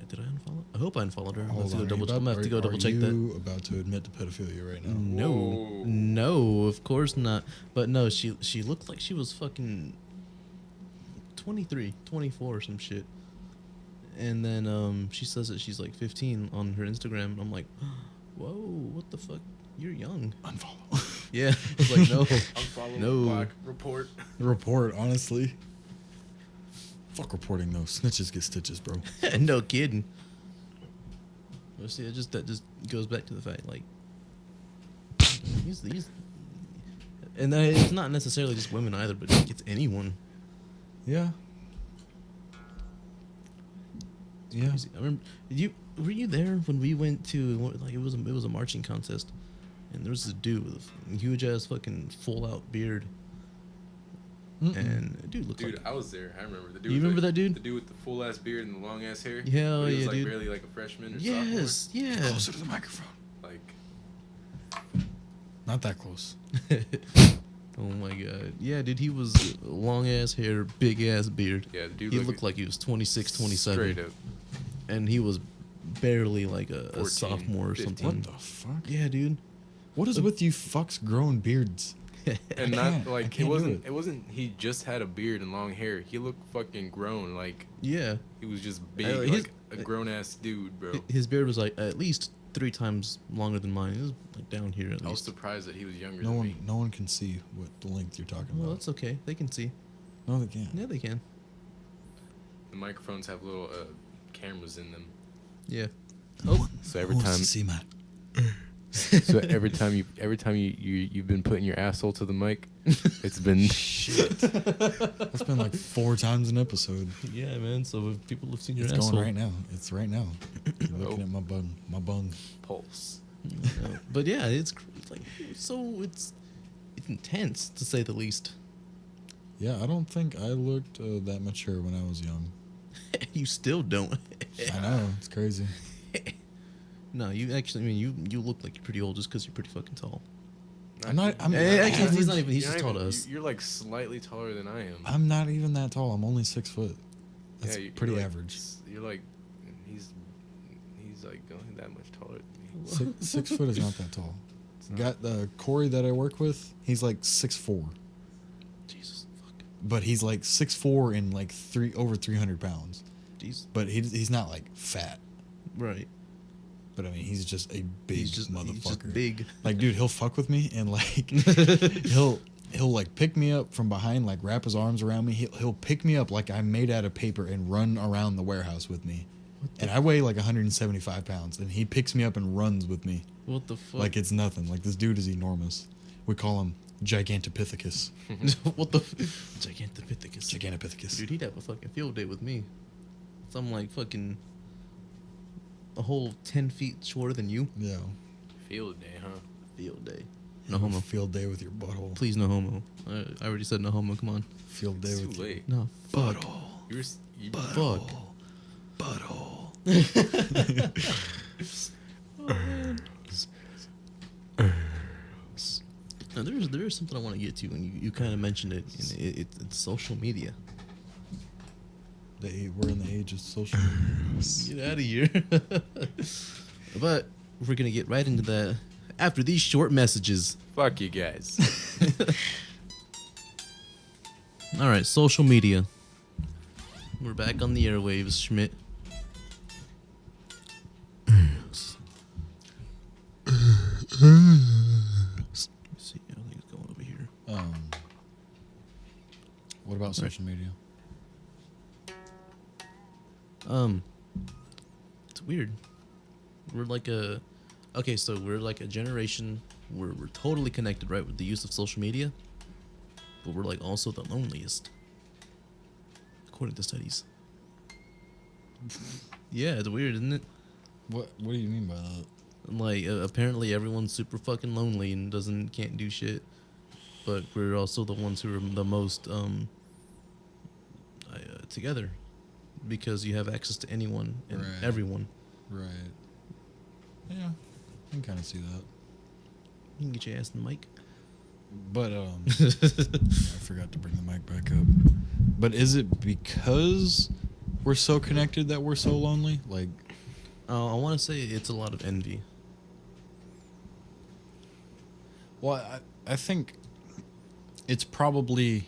Did I unfollow? I hope I unfollowed her. Hold I'm on, gonna have to go double check Are that. you about to admit to pedophilia right now? No, Whoa. no, of course not. But no, she looked like she was fucking 23, 24 or some shit. And then she says that she's like 15 on her Instagram. I'm like, whoa, what the fuck? You're young. Unfollow. Yeah, I was like, no, Unfollow, no. block, report. Report, honestly. Fuck reporting though. Snitches get stitches, bro. No kidding. Well, see, that just goes back to the fact, like, these, and it's not necessarily just women either, but it's anyone. Yeah. Yeah. Crazy. I remember, were you there when we went to, like, it was a marching contest, and there was this dude with a huge ass fucking full out beard, and dude looked Dude, like, I was there. I remember the dude. You with remember the, that dude? The dude with the full ass beard and the long ass hair. Hell But he was yeah, like dude. barely like a freshman or yes, yeah. Closer to the microphone. sophomore. Like, Not that close. Oh my god, yeah, dude, he was long ass hair, big ass beard. yeah, the dude He looked like he was 26, 27. straight up. And he was barely like a 14, sophomore or 15. something. What the fuck? Yeah, dude. What is with you fucks growing beards? And I not like can't do it wasn't he just had a beard and long hair. He looked fucking grown. Like Yeah. he was just big, his- like a grown ass dude, bro. His beard was like at least 3 times longer than mine. It was like down here at I was least. surprised that he was younger No than one, me. no one can see what the length you're talking Well, about. that's okay. They can see. No, they can't. Yeah, they can. The microphones have little cameras in them. Yeah. Oh, So every who wants time, to see my so every time you've been putting your asshole to the mic, it's been shit. That's been like 4 times an episode. Yeah, man. So if people have seen your It's asshole. going right now. It's right now. You're looking Oh. at my bun. My bung. pulse. But yeah, it's like it's intense to say the least. Yeah, I don't think I looked that mature when I was young. You still don't. I know. It's crazy. No, you actually. I mean, you look like you're pretty old just because you're pretty fucking tall. I'm not. I'm, Actually, he's not average. even. He's You're just not tall to even- us. You're like slightly taller than I am. I'm not even that tall. I'm only 6 foot. That's You're pretty like- average. You're like, he's like only that much taller than me. 6 foot is not that tall. not. Got the Corey that I work with. He's like 6'4", Jesus, fuck. but he's like 6'4" and like over 300 pounds. Jeez. But he's not like fat. Right. But I mean, he's just a big He's just motherfucker. big. Like, dude, he'll fuck with me and like he'll like pick me up from behind, like wrap his arms around me. He'll pick me up like I'm made out of paper and run around the warehouse with me. And I weigh like 175 pounds, and he picks me up and runs with me What the fuck? like it's nothing. Like, this dude is enormous. We call him Gigantopithecus. What the Gigantopithecus. Gigantopithecus. Dude, he'd have a fucking field day with me. So I'm like fucking a whole 10 feet shorter than you. Yeah. Field day, huh? Field day. No Have a homo. Field day with your butthole. Please, no homo. I already said no homo. Come on. Field day It's with too your late. No. Fuck. butthole. You Fuck. Butthole. Oh, man. Now, there is something I want to get to, and you kind of mentioned it. And it's social media. We're in the age of social media. Get out of here. But we're gonna get right into that after these short messages. Fuck you guys. All right, social media. We're back on the airwaves, Schmidt. Let's see, I think it's going over here. What about social media? It's weird. We're like a generation where we're totally connected, right, with the use of social media, but we're like also the loneliest, according to studies. Yeah, it's weird, isn't it? What do you mean by that? Like apparently everyone's super fucking lonely and can't do shit, but we're also the ones who are the most together, because you have access to anyone and Right. everyone. Right. Yeah, I can kind of see that. You can get your ass in the mic. But I forgot to bring the mic back up. But is it because we're so connected that we're so lonely? Like, I want to say it's a lot of envy. well, I think it's probably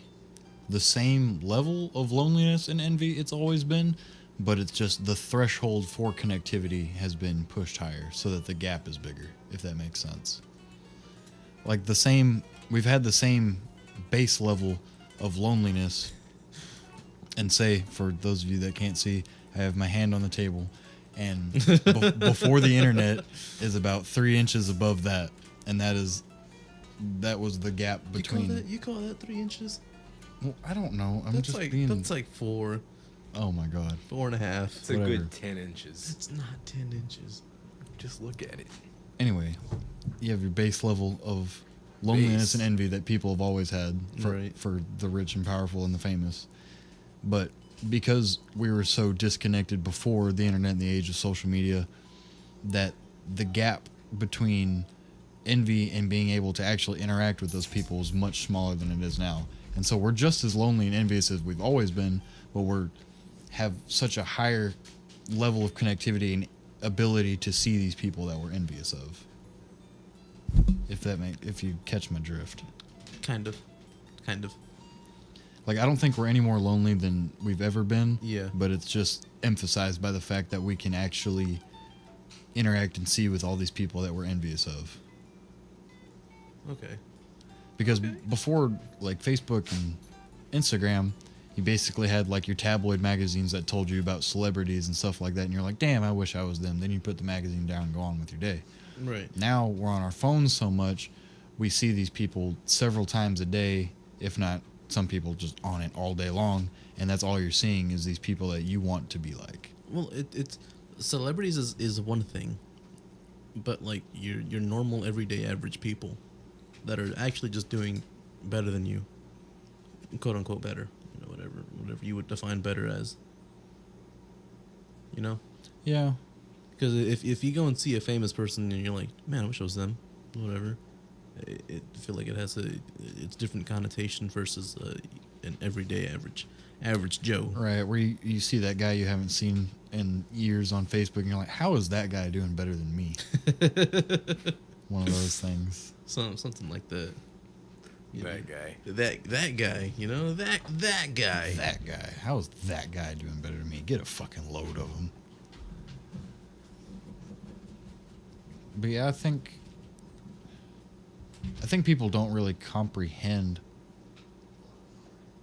the same level of loneliness and envy it's always been, but it's just the threshold for connectivity has been pushed higher so that the gap is bigger, if that makes sense. Like we've had the same base level of loneliness, and say, for those of you that can't see, I have my hand on the table, and before the internet is about 3 inches above that, and that was the gap between. You call that 3 inches? Well, I don't know. That's like 4, Oh my god. 4.5. It's a Whatever. good 10 inches. It's not 10 inches. Just look at it. Anyway, you have your base level of loneliness Base. and envy that people have always had Right. for the rich and powerful and the famous. But because we were so disconnected before the internet and the age of social media, that the gap between envy and being able to actually interact with those people is much smaller than it is now. And so we're just as lonely and envious as we've always been, but have such a higher level of connectivity and ability to see these people that we're envious of. If you catch my drift. Kind of. Like, I don't think we're any more lonely than we've ever been. Yeah. But it's just emphasized by the fact that we can actually interact and see with all these people that we're envious of. Okay. Because before, like, Facebook and Instagram, you basically had, like, your tabloid magazines that told you about celebrities and stuff like that, and you're like, damn, I wish I was them. Then you put the magazine down and go on with your day. Right. Now we're on our phones so much, we see these people several times a day, if not some people just on it all day long, and that's all you're seeing is these people that you want to be like. Well, it's celebrities is one thing, but like your normal everyday average people that are actually just doing better than you, quote unquote better, whatever you would define better as. Yeah. Because if you go and see a famous person and you're like, man, I wish I was them, whatever, I feel like it has it's different connotation versus an everyday average Joe. Right, where you see that guy you haven't seen in years on Facebook, and you're like, how is that guy doing better than me? One of those things. Something like that. That guy. That guy, that guy. That guy. How is that guy doing better than me? Get a fucking load of him. But yeah, I think people don't really comprehend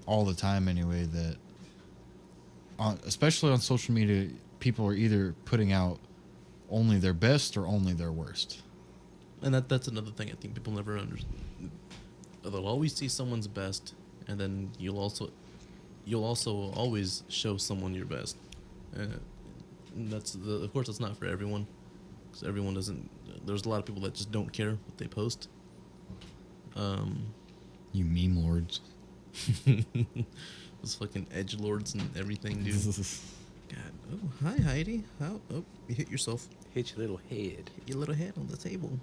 all the time anyway that especially on social media, people are either putting out only their best or only their worst. And that's another thing I think people never understand. They'll always see someone's best, and then you'll also always show someone your best. Of course, that's not for everyone, because everyone doesn't. There's a lot of people that just don't care what they post. You meme lords. Those fucking edgelords and everything, dude. God. Oh, hi Heidi. Oh, you hit yourself. Hit your little head. Hit your little head on the table.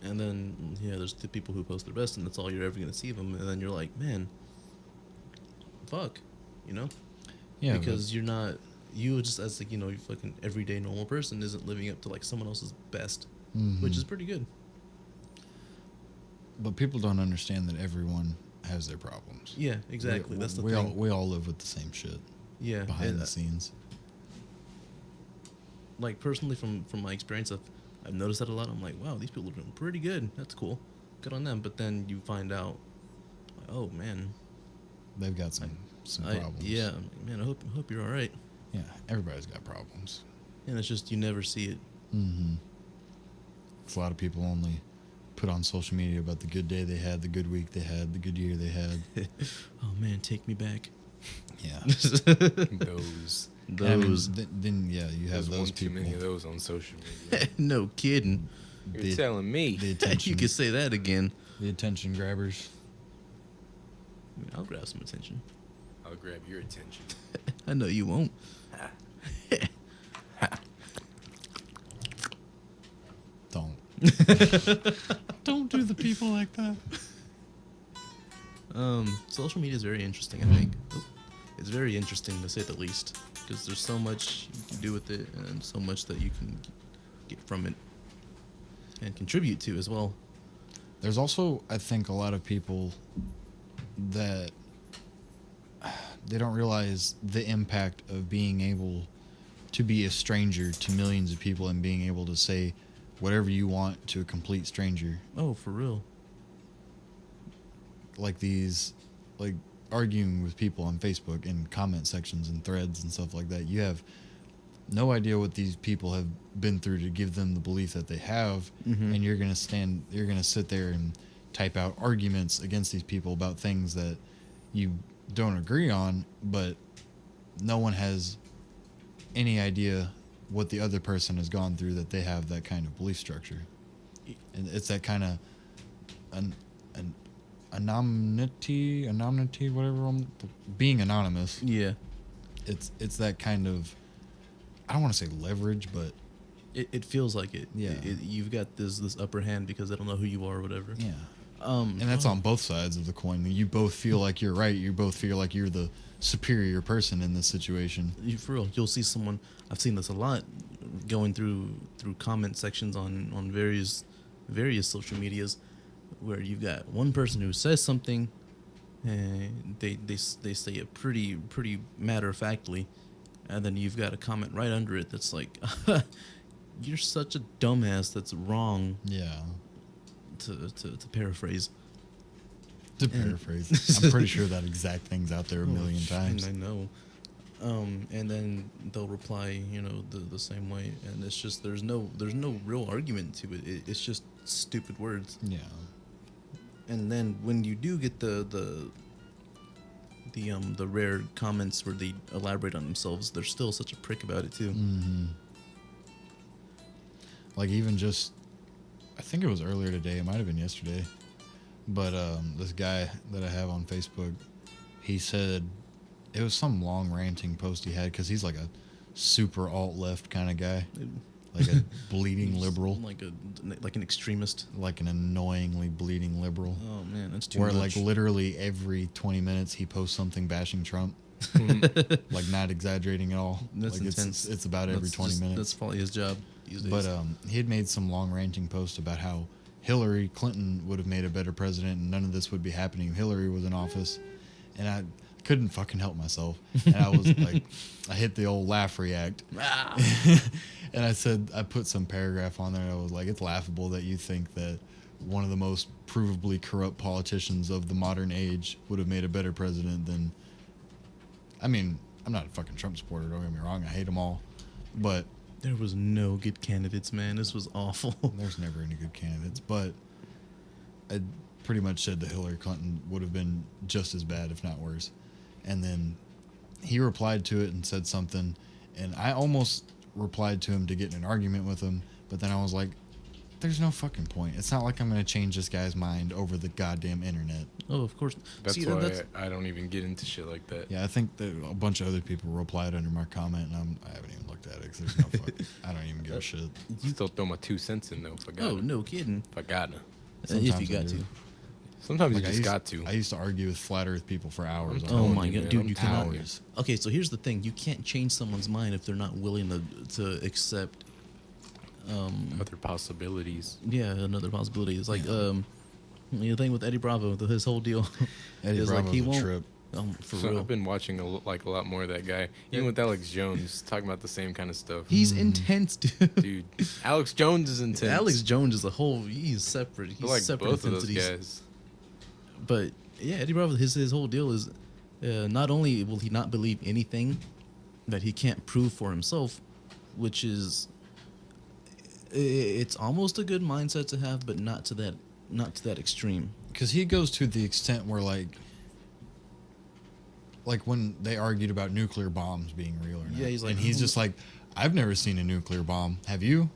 And then there's the people who post their best, and that's all you're ever gonna see of them. And then you're like, man, fuck, Yeah, because you just as like you fucking everyday normal person isn't living up to like someone else's best. which is pretty good. But people don't understand that everyone has their problems. Yeah, exactly. That's the we thing. We all live with the same shit Yeah, behind the scenes. Like personally, from my experience, I've noticed that a lot. I'm like, wow, these people are doing pretty good. That's cool. Good on them. But then you find out, oh man, they've got some problems. Yeah, I'm like, man, I hope you're all right. Yeah, everybody's got problems. And it's just you never see it. Mm-hmm. A lot of people only put on social media about the good day they had, the good week they had, the good year they had. Oh man, take me back. Yeah. Those. I mean, then you have There's those one people. too many of those on social media. No kidding. You're telling me. The attention, You could say that again. the attention grabbers. I mean, I'll grab some attention. I'll grab your attention. I know you won't. Don't. Don't do the people like that. Social media is very interesting, I think. It's very interesting to say the least, because there's so much you can do with it and so much that you can get from it and contribute to as well. There's also, I think, a lot of people that they don't realize the impact of being able to be a stranger to millions of people and being able to say whatever you want to a complete stranger. Oh, for real? Like arguing with people on Facebook in comment sections and threads and stuff like that. You have no idea what these people have been through to give them the belief that they have, and you're gonna sit there and type out arguments against these people about things that you don't agree on, but no one has any idea what the other person has gone through that they have that kind of belief structure. And it's that kind of an anonymity, whatever, being anonymous. Yeah. It's that kind of, I don't want to say leverage, but It feels like it. Yeah. You've got this upper hand because they don't know who you are or whatever. yeah. And that's on both sides of the coin. You both feel like you're right. You both feel like you're the superior person in this situation. For real, you'll see someone. I've seen this a lot, going through comment sections on various social medias, where you've got one person who says something, and they say it pretty matter of factly, and then you've got a comment right under it that's like, "You're such a dumbass. That's wrong." Yeah. To paraphrase. I'm pretty sure that exact thing's out there a million times. I know. And then they'll reply, the same way, and it's just there's no real argument to it. It's just stupid words. Yeah. And then when you do get the rare comments where they elaborate on themselves, they're still such a prick about it too. Mm-hmm. Like even just, I think it was earlier today. It might have been yesterday. But this guy that I have on Facebook, he said, it was some long ranting post he had, because he's like a super alt-left kind of guy. Like a bleeding liberal. Like an extremist. Like an annoyingly bleeding liberal. Oh, man, that's too Where, much. like, literally every 20 minutes he posts something bashing Trump. Like, not exaggerating at all. That's like intense. It's about every 20 minutes. That's probably his job these days. But he had made some long ranting post about how Hillary Clinton would have made a better president and none of this would be happening if Hillary was in office. And I couldn't fucking help myself. And I was like, I hit the old laugh react. And I put some paragraph on there and I was like, it's laughable that you think that one of the most provably corrupt politicians of the modern age would have made a better president than, I mean, I'm not a fucking Trump supporter, don't get me wrong, I hate them all, but there was no good candidates, man. This was awful. There's never any good candidates, but I pretty much said that Hillary Clinton would have been just as bad, if not worse. And then he replied to it and said something, and I almost replied to him to get in an argument with him, but then I was like, there's no fucking point. It's not like I'm going to change this guy's mind over the goddamn internet. Oh, of course. That's why I don't even get into shit like that. Yeah, I think that a bunch of other people replied under my comment, and I haven't even looked at it, because there's no fuck. I don't even give a shit. You still throw my 2 cents in, though, if I got Oh, no kidding. If I got to. If you got to. Sometimes Like, you just got to. I used to argue with flat earth people for hours. Oh my god, dude, you cannot. Hours. Okay, so here's the thing: you can't change someone's mind if they're not willing to accept Other possibilities. Yeah, another possibility is like Yeah. the thing with Eddie Bravo, his whole deal Eddie is like Bravo's he a won't. trip. For So real, I've been watching a lot more of that guy. Yeah. Even with Alex Jones, talking about the same kind of stuff. he's intense, dude. Dude, Alex Jones is intense. Alex Jones is a whole. He's separate. I He's like separate both of those entities. guys. But yeah, Eddie Bravo, his whole deal is not only will he not believe anything that he can't prove for himself, which is it's almost a good mindset to have, but not to that extreme. Because he goes to the extent where like when they argued about nuclear bombs being real or not. Yeah, he's like, and he's just like, I've never seen a nuclear bomb. Have you?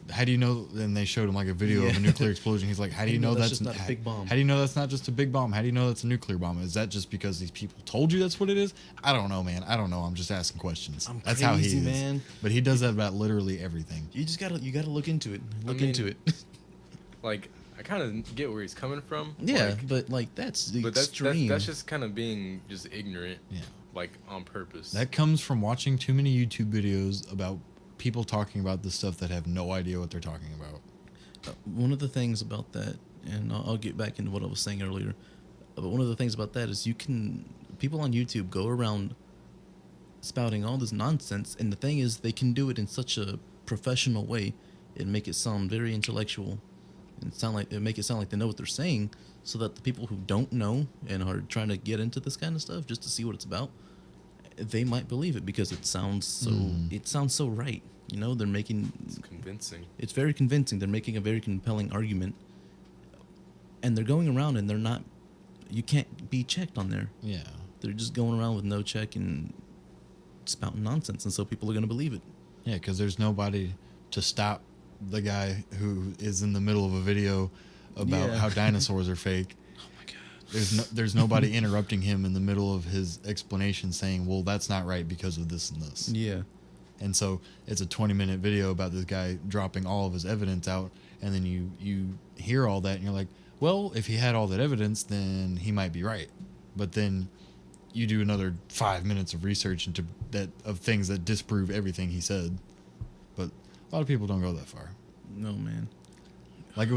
How do you know? Then they showed him like a video of Yeah. a nuclear explosion. He's like, how do you know that's just not a big bomb? How do you know that's not just a big bomb? How do you know that's a nuclear bomb? Is that just because these people told you that's what it is? I don't know, man. I don't know. I'm just asking questions. I'm That's how he crazy, is. man. But he does that about literally everything. You gotta look into it. Look mean, into it. Like, I kind of get where he's coming from. Yeah, like, but like that's the but that's extreme. that's just kind of being just ignorant. Yeah. Like on purpose. That comes from watching too many YouTube videos about people talking about the stuff that have no idea what they're talking about. One of the things about that, and I'll get back into what I was saying earlier, but one of the things about that is people on YouTube go around spouting all this nonsense, and the thing is they can do it in such a professional way and make it sound very intellectual and make it sound like they know what they're saying, so that the people who don't know and are trying to get into this kind of stuff just to see what it's about, they might believe it because it sounds so right. You know, It's convincing. it's very convincing. They're making a very compelling argument, and they're going around and they're not. You can't be checked on there. Yeah. They're just going around with no check and spouting nonsense, and so people are going to believe it. Yeah, because there's nobody to stop the guy who is in the middle of a video about Yeah. how dinosaurs are fake. Oh my god. There's nobody interrupting him in the middle of his explanation saying, well, that's not right because of this and this. Yeah. And so it's a 20-minute video about this guy dropping all of his evidence out, and then you hear all that and you're like, well, if he had all that evidence, then he might be right. But then you do another 5 minutes of research of things that disprove everything he said. But a lot of people don't go that far. No, man. Like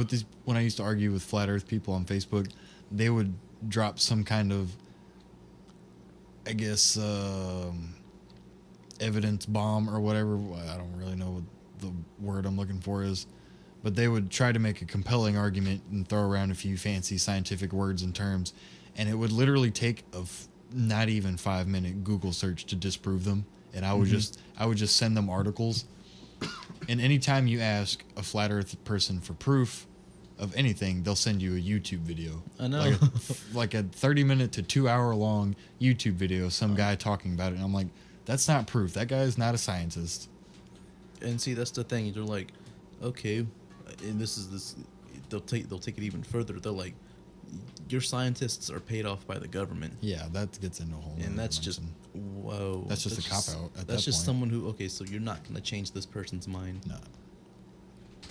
when I used to argue with flat earth people on Facebook, they would drop some kind of, I guess, evidence bomb or whatever. I don't really know what the word I'm looking for is. But they would try to make a compelling argument and throw around a few fancy scientific words and terms. And it would literally take not even 5-minute Google search to disprove them. And I would just send them articles. And anytime you ask a flat earth person for proof of anything, they'll send you a YouTube video. I know. Like a 30-minute to 2-hour long YouTube video of some guy talking about it. And I'm like, that's not proof. That guy is not a scientist. And see, that's the thing. They're like, okay, and this. They'll take it even further. They're like, your scientists are paid off by the government. Yeah, that gets into a whole And nother that's just dimension. whoa. That's just a cop-out at That's that just point. someone who so you're not gonna change this person's mind. No.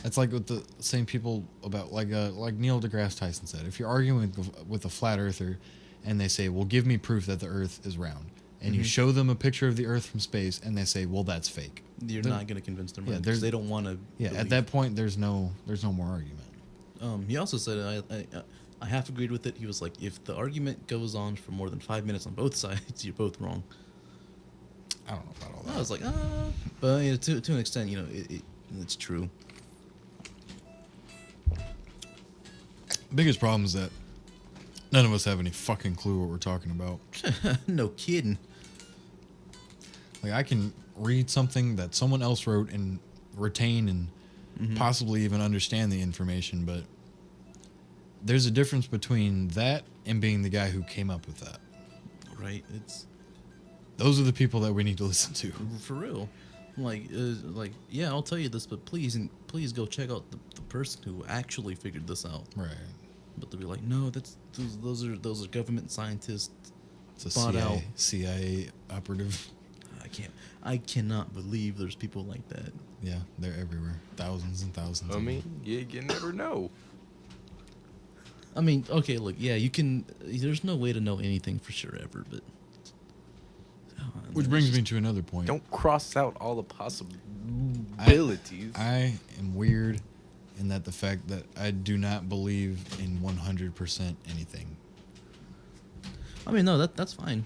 It's like with the same people about like Neil deGrasse Tyson said. If you're arguing with a flat earther, and they say, "Well, give me proof that the Earth is round," and you show them a picture of the Earth from space, and they say, "Well, that's fake." You're not gonna convince them. Yeah, Right? 'Cause they don't want to. Yeah, at that point, there's no more argument. He also said, I half agreed with it. He was like, if the argument goes on for more than 5 minutes on both sides, you're both wrong. I don't know about all that. I was like, but you know, to an extent, you know, it's true. Biggest problem is that none of us have any fucking clue what we're talking about. No kidding. Like, I can read something that someone else wrote and retain and possibly even understand the information, but there's a difference between that and being the guy who came up with that. Right? Those are the people that we need to listen to. For real. Like, yeah, I'll tell you this, but please go check out the person who actually figured this out. Right. But they'll be like, no, those are government scientists. It's a Bought out. CIA operative. I cannot believe there's people like that. Yeah, they're everywhere. Thousands and thousands. I of mean, them. you never know. I mean, okay, look, yeah, you can. There's no way to know anything for sure ever, but Which brings me to another point. Don't cross out all the possibilities. I am weird in that the fact that I do not believe in 100% anything. I mean, no, that's fine.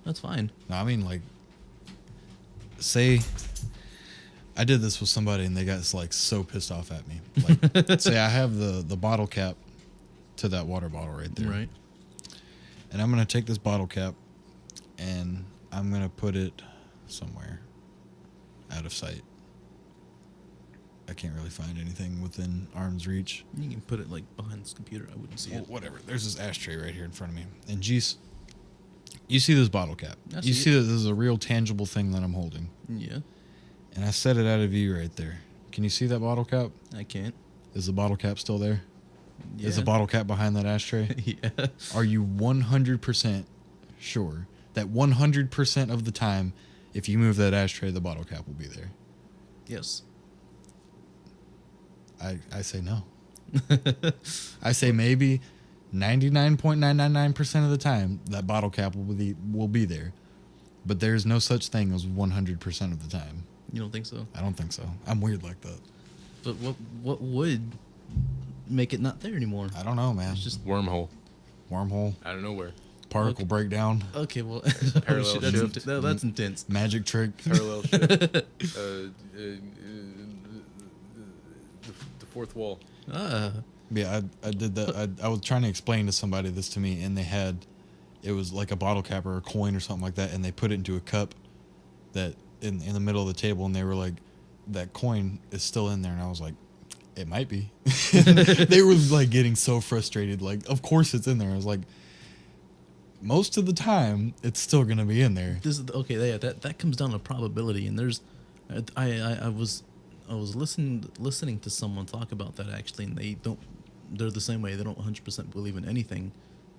That's fine. No, I mean, like, say I did this with somebody and they got like so pissed off at me. Like, say I have the bottle cap to that water bottle right there. Right. And I'm going to take this bottle cap and I'm going to put it somewhere out of sight. I can't really find anything within arm's reach. You can put it like behind this computer. I wouldn't see Well, it. whatever. There's this ashtray right here in front of me. And geez, you see this bottle cap. I You see see that this is a real tangible thing that I'm holding. Yeah. And I set it out of view right there. Can you see that bottle cap? I can't. Is the bottle cap still there? Yeah. Is the bottle cap behind that ashtray? Yeah. Are you 100% sure that 100% of the time, if you move that ashtray, the bottle cap will be there? Yes. I say no. I say maybe 99.999% of the time that bottle cap will be there. But there's no such thing as 100% of the time. You don't think so? I don't think so. I'm weird like that. But what would make it not there anymore? I don't know, man. It's just Wormhole Wormhole, out of nowhere. particle breakdown, okay. Well, Parallel shift. That's intense. magic trick. Parallel shift. The fourth wall. Yeah, I did that. I was trying to explain to somebody this to me, and it was like a bottle cap or a coin or something like that, and they put it into a cup that in the middle of the table, and they were like, that coin is still in there, and I was like, it might be. They were like getting so frustrated, like, of course it's in there. I was like, most of the time it's still gonna be in there. This is okay. Yeah, that comes down to probability, and there's, I was listening to someone talk about that actually, and they're the same way. They don't 100% believe in anything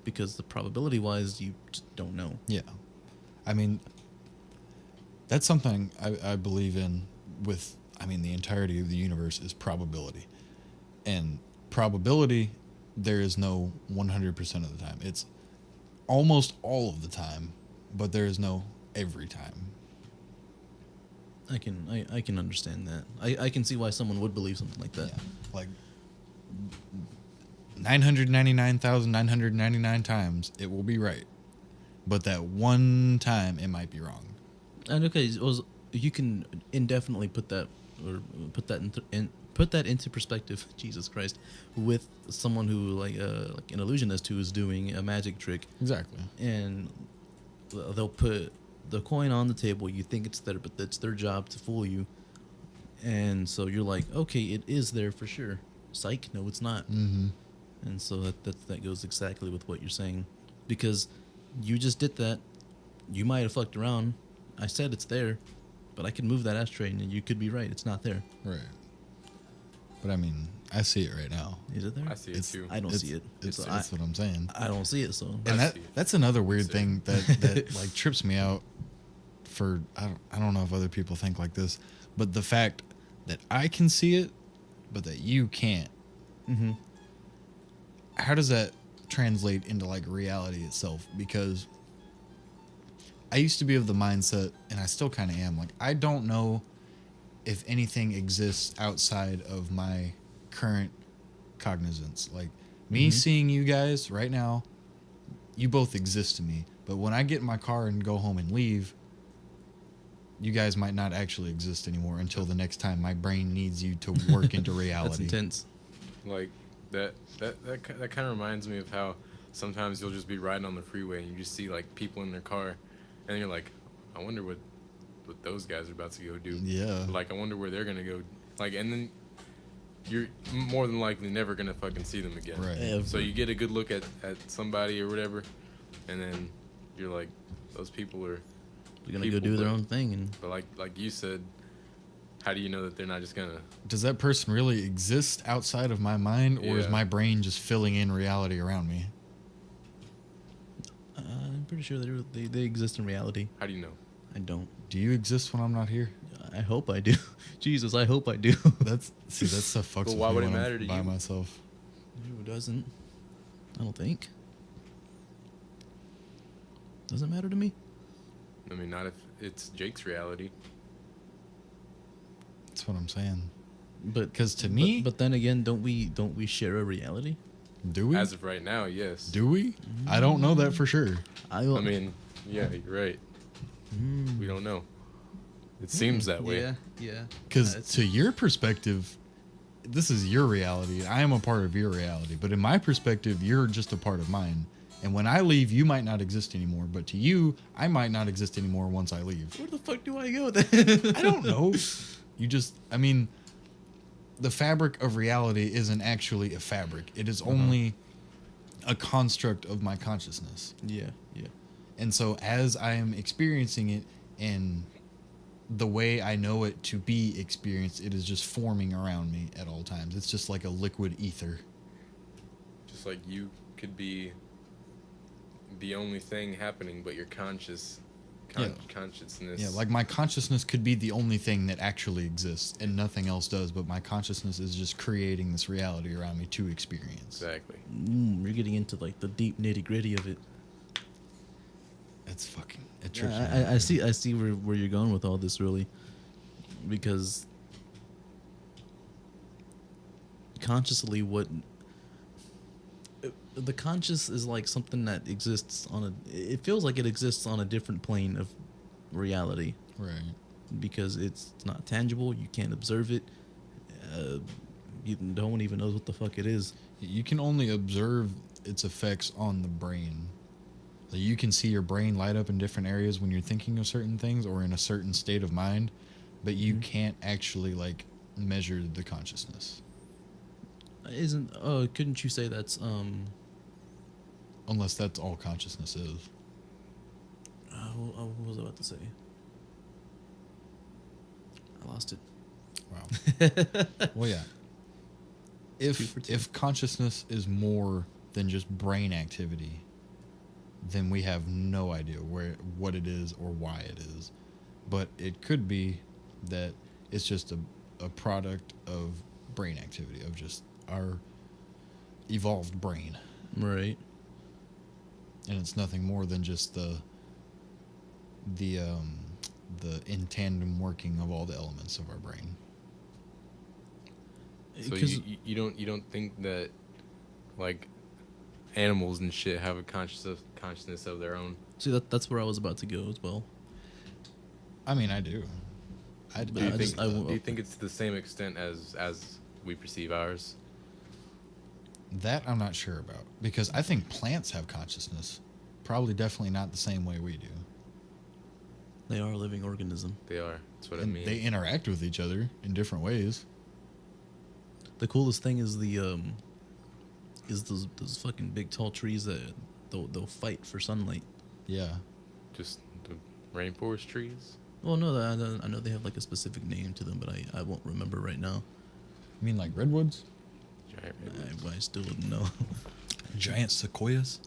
because the probability wise, you just don't know. Yeah, I mean, that's something I believe in with. I mean, the entirety of the universe is probability, and probability, there is no 100% of the time. It's almost all of the time, but there is no every time. I can understand that. I can see why someone would believe something like that. Yeah. Like 999,999 times it will be right, but that one time it might be wrong. And okay, you can indefinitely put that into perspective. Jesus Christ, with someone who like an illusionist who is doing a magic trick, Exactly. and they'll put the coin on the table. You think it's there, but it's their job to fool you. And so you're like, okay, it is there for sure. Psych, no, it's not. Mm-hmm. And so that goes exactly with what you're saying, because you just did that. You might have fucked around. I said it's there, but I can move that ashtray, and you could be right. It's not there. Right. But I mean, I see it right now. Is it there? I see it too. I don't see it. It's, So that's what I'm saying. I don't see it. So And I see it. that's another weird See thing that like trips me out. For I don't know if other people think like this, but the fact that I can see it, but that you can't. mm-hmm. How does that translate into like reality itself? Because I used to be of the mindset, and I still kind of am, like, I don't know if anything exists outside of my current cognizance. Like, me seeing you guys right now, you both exist to me. But when I get in my car and go home and leave, you guys might not actually exist anymore until the next time my brain needs you to work into reality. That's intense. Like that kind of reminds me of how sometimes you'll just be riding on the freeway and you just see like people in their car, and you're like, I wonder what those guys are about to go do. Yeah. Like, I wonder where they're gonna go. Like, and then you're more than likely never gonna fucking see them again. Right. Ever. So you get a good look at somebody or whatever, and then you're like, those people are. They're gonna go people, do their but- own thing, and But like you said, how do you know that they're not just gonna? Does that person really exist outside of my mind, or is Yeah. my brain just filling in reality around me? I'm pretty sure they exist in reality. How do you know? I don't. Do you exist when I'm not here? I hope I do. Jesus, I hope I do. That stuff fucks But with why me would it when I'm matter to by you? myself. Who doesn't? I don't think. Doesn't matter to me. I mean, not if it's Jake's reality. That's what I'm saying. But Because to me, but then again, don't we share a reality? do we? As of right now, yes. Do we? I don't know that for sure. I mean, yeah, you're right. We don't know. It seems that way. Yeah. Because That's- to your perspective, this is your reality. I am a part of your reality. But in my perspective, you're just a part of mine. And when I leave, you might not exist anymore. But to you, I might not exist anymore once I leave. where the fuck do I go then? I don't know. You just, I mean, the fabric of reality isn't actually a fabric. It is only a construct of my consciousness. Yeah. And so as I am experiencing it and the way I know it to be experienced, it is just forming around me at all times. It's just like a liquid ether. Just like you could be the only thing happening, but your consciousness. Yeah, like my consciousness could be the only thing that actually exists and nothing else does, but my consciousness is just creating this reality around me to experience. Exactly. You're getting into like the deep nitty gritty of it. That's fucking... It Yeah, trips me out. I see where you're going with all this, really, because consciously, what the conscious is like something that exists on a. It feels like it exists on a different plane of reality Right. because it's not tangible. You can't observe it. You don't even know what the fuck it is. You can only observe its effects on the brain. Like you can see your brain light up in different areas when you're thinking of certain things or in a certain state of mind, but you can't actually like measure the consciousness. Isn't? Couldn't you say that's Unless that's all consciousness is. what was I about to say? I lost it. Wow. Well, yeah. Two for two. If consciousness is more than just brain activity, then we have no idea what it is or why it is. But it could be that it's just a product of brain activity, of just our evolved brain. Right. And it's nothing more than just the in tandem working of all the elements of our brain. So you don't think that like animals and shit have a consciousness of their own? See, that's where I was about to go as well. I mean, I do. Do you think it's to the same extent as we perceive ours? That I'm not sure about, because I think plants have consciousness. Probably definitely not the same way we do. They are a living organism. They are. That's what I And mean. they interact with each other in different ways. The coolest thing is those fucking big tall trees that they'll fight for sunlight. Yeah. Just the rainforest trees. Well, no, I know they have like a specific name to them, but I won't remember right now. You mean like redwoods? Giant redwoods. I still wouldn't know. Giant sequoias?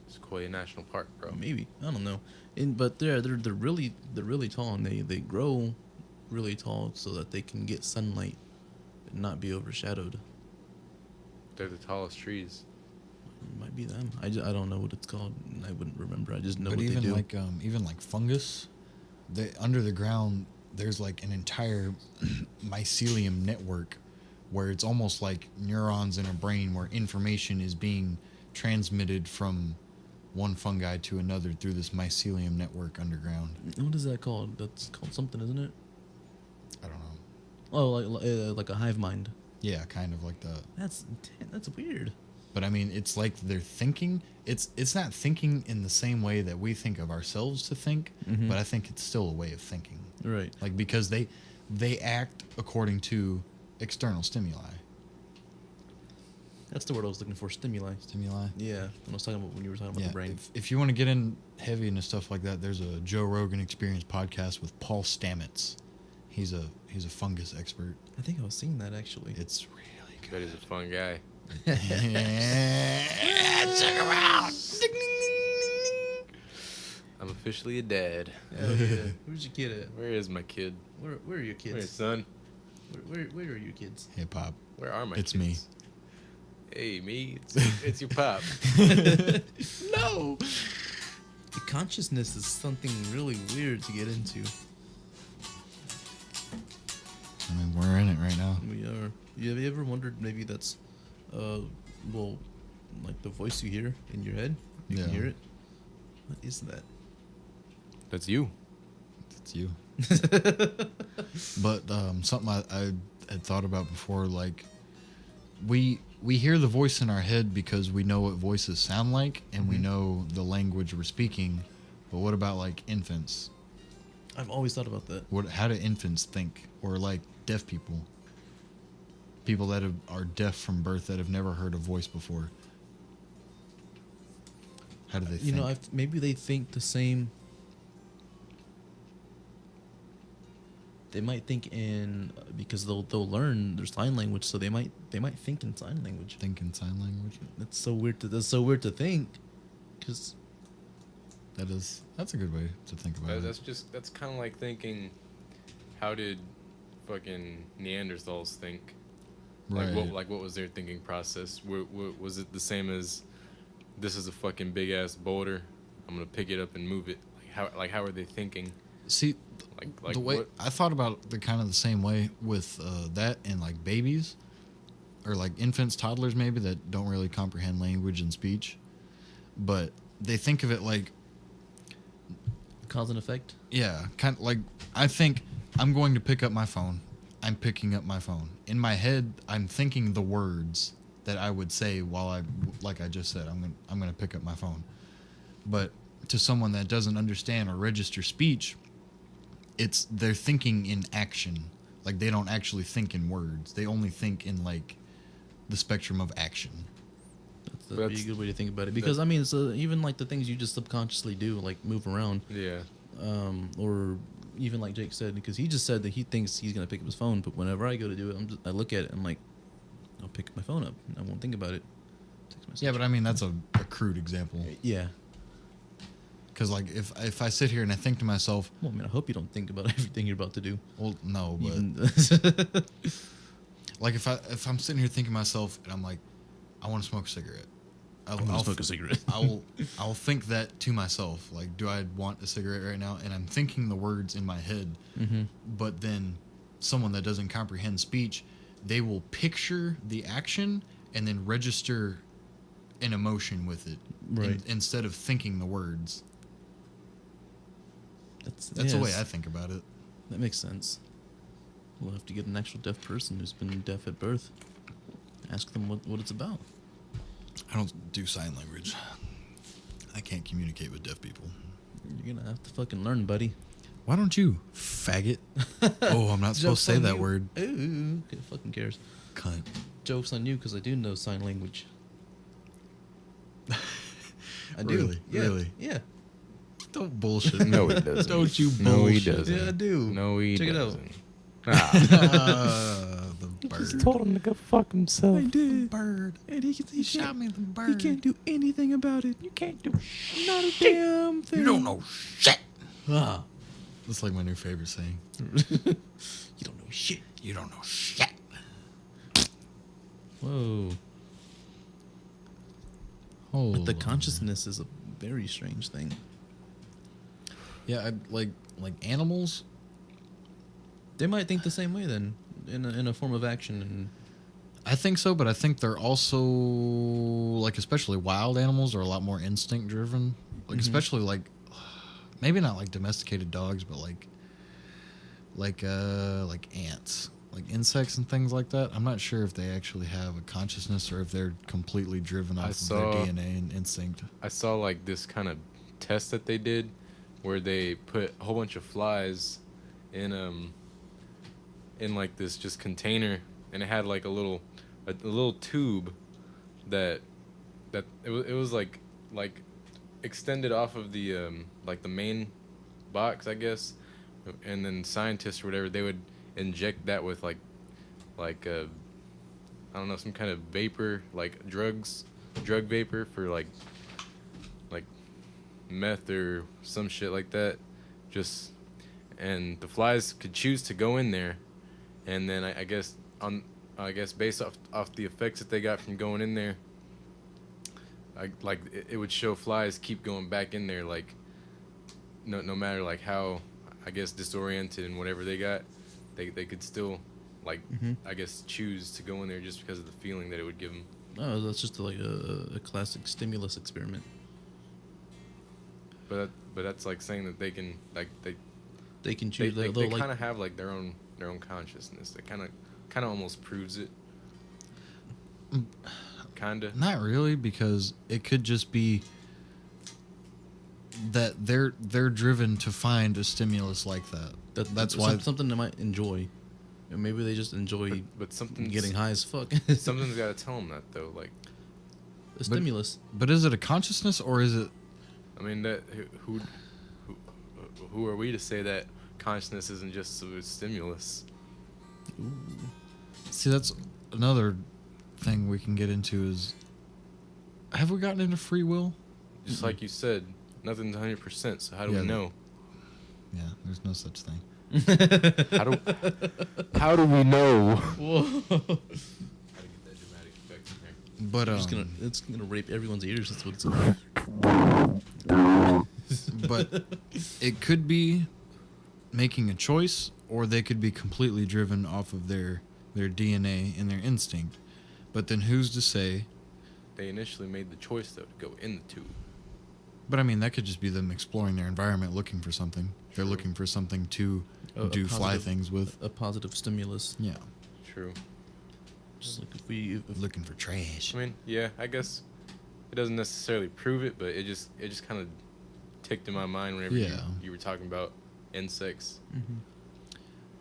Sequoia National Park, bro. Maybe, I don't know. But they're really tall, and they grow really tall so that they can get sunlight and not be overshadowed. They're the tallest trees. It might be them. I don't know what it's called. And I wouldn't remember. I just know But what they do. even like fungus, under the ground there's like an entire mycelium network where it's almost like neurons in a brain where information is being transmitted from one fungi to another through this mycelium network underground. What is that called? That's called something, isn't it? I don't know. Oh, like a hive mind. Yeah, kind of like that. That's weird. But I mean, it's like they're thinking. It's not thinking in the same way that we think of ourselves to think, Mhm. but I think it's still a way of thinking. Right. Like because they act according to external stimuli. That's the word I was looking for. Stimuli. Stimuli. Yeah. When I was talking about when you were talking about Yeah. the brain. If you want to get in heavy into stuff like that, there's a Joe Rogan Experience podcast with Paul Stamets. He's a fungus expert. I think I was seeing that actually. It's really That good. is a fun guy. Check him out. I'm officially a dad. Hell yeah. Where's your kid at? Where is my kid? Where are your Hey, kids? son. Where are your kids? Hip hop. Where are my It's kids? me. Hey, me. It's your pop. No. The consciousness is something really weird to get into. I mean, we're in it right now. We are. Have you ever wondered maybe that's, well, like the voice you hear in your head? You can Yeah. hear it. What is that? That's you. It's you. But something I had thought about before, like we hear the voice in our head because we know what voices sound like and we know the language we're speaking. But what about like infants? I've always thought about that. How do infants think? Or like deaf people? People that are deaf from birth that have never heard a voice before. How do they think? You know, maybe they think the same. They might think in because they'll learn their sign language, so they might think in sign language. Think in sign language? That's so weird to think, because That's a good way to think about it. That's kind of like thinking, how did fucking Neanderthals think? Right. What was their thinking process? Was it the same as, this is a fucking big ass boulder, I'm gonna pick it up and move it? How are they thinking? See, Like the way what? I thought about the kind of the same way with that and like babies or like infants, toddlers maybe that don't really comprehend language and speech, but they think of it like, cause and effect. yeah, kind of like I think I'm going to pick up my phone. I'm picking up my phone. In my head, I'm thinking the words that I would say while like I just said, I'm going to pick up my phone. But to someone that doesn't understand or register speech, they're thinking in action. Like they don't actually think in words. They only think in like the spectrum of action. That's a pretty good way to think about it. Because I mean, it's even like the things you just subconsciously do, like move around. Yeah. Or even like Jake said, because he just said that he thinks he's gonna pick up his phone, but whenever I go to do it, I look at it, I'm like, I'll pick my phone up. I won't think about it. Text message. Yeah, but I mean that's a crude example. Yeah. Because like if I sit here and I think to myself, Well, I mean, I hope you don't think about everything you're about to do. well, no, but Even like if I'm sitting here thinking to myself and I'm like, I want to smoke a cigarette. I'll smoke a cigarette. I'll think that to myself. Like, do I want a cigarette right now? And I'm thinking the words in my head. Mm-hmm. But then someone that doesn't comprehend speech, they will picture the action and then register an emotion with it, Right. instead of thinking the words. That's the way I think about it. That makes sense. We'll have to get an actual deaf person who's been deaf at birth. Ask them what it's about. I don't do sign language. I can't communicate with deaf people. You're gonna have to fucking learn, buddy. Why don't you, faggot? Oh, I'm not supposed to say that word. Ooh, who fucking cares? Cunt. Joke's on you because I do know sign language. I do. Really? Yeah. Really? Yeah. Don't bullshit. No, he doesn't. Don't you bullshit. No, he doesn't. Yeah, I do. No, he Check doesn't. it out. Ah. The bird. told him to go fuck himself. I did. Bird. And he He shot me the bird. He can't do anything about it. You can't do Not a damn thing. You don't know shit. Ah. That's like my new favorite saying. You don't know shit. You don't know shit. Whoa. Oh, But the consciousness is a very strange thing. Yeah, like animals. They might think the same way then, in a form of action. And I think so, but I think they're also like, especially wild animals are a lot more instinct driven. Like especially like, maybe not like domesticated dogs, but like ants, like insects and things like that. I'm not sure if they actually have a consciousness or if they're completely driven off of their DNA and instinct. I saw like this kind of test that they did where they put a whole bunch of flies in like this just container, and it had like a little tube that it was like extended off of the like the main box, I guess, and then scientists or whatever, they would inject that with like I don't know, some kind of vapor, like drug vapor for like meth or some shit like that, just, and the flies could choose to go in there, and then I guess based off the effects that they got from going in there, it would show flies keep going back in there, like no matter like how, I guess, disoriented and whatever they got, they could still like I guess choose to go in there just because of the feeling that it would give them. Oh, that's just like a classic stimulus experiment. But that's like saying that they can like They can they choose. They'll kind like. of have like their own consciousness. That kind of almost proves it. Kinda. Not really, because it could just be that they're driven to find a stimulus like that. That's why Something they might enjoy. Or maybe they just enjoy But something's getting high as fuck. Something's got to tell them that though. Like, A stimulus. But is it a consciousness or is it? I mean, that who are we to say that consciousness isn't just a stimulus? Ooh. See, that's another thing we can get into is, have we gotten into free will? Just like you said, nothing's 100%. So how do Yeah, we know? Yeah, there's no such thing. How do we know? Whoa. How to get that dramatic effect in here? But It's gonna rape everyone's ears. That's what it's gonna. but it could be making a choice, or they could be completely driven off of their DNA and their instinct. But then who's to say? They initially made the choice though to go in the tube. But I mean, that could just be them exploring their environment, looking for something. They're True. looking for something to do fly positive- things with. A positive stimulus. Yeah, True. Just like if looking for trash. I mean, yeah, I guess it doesn't necessarily prove it, but it just kind of ticked in my mind whenever Yeah. you were talking about insects.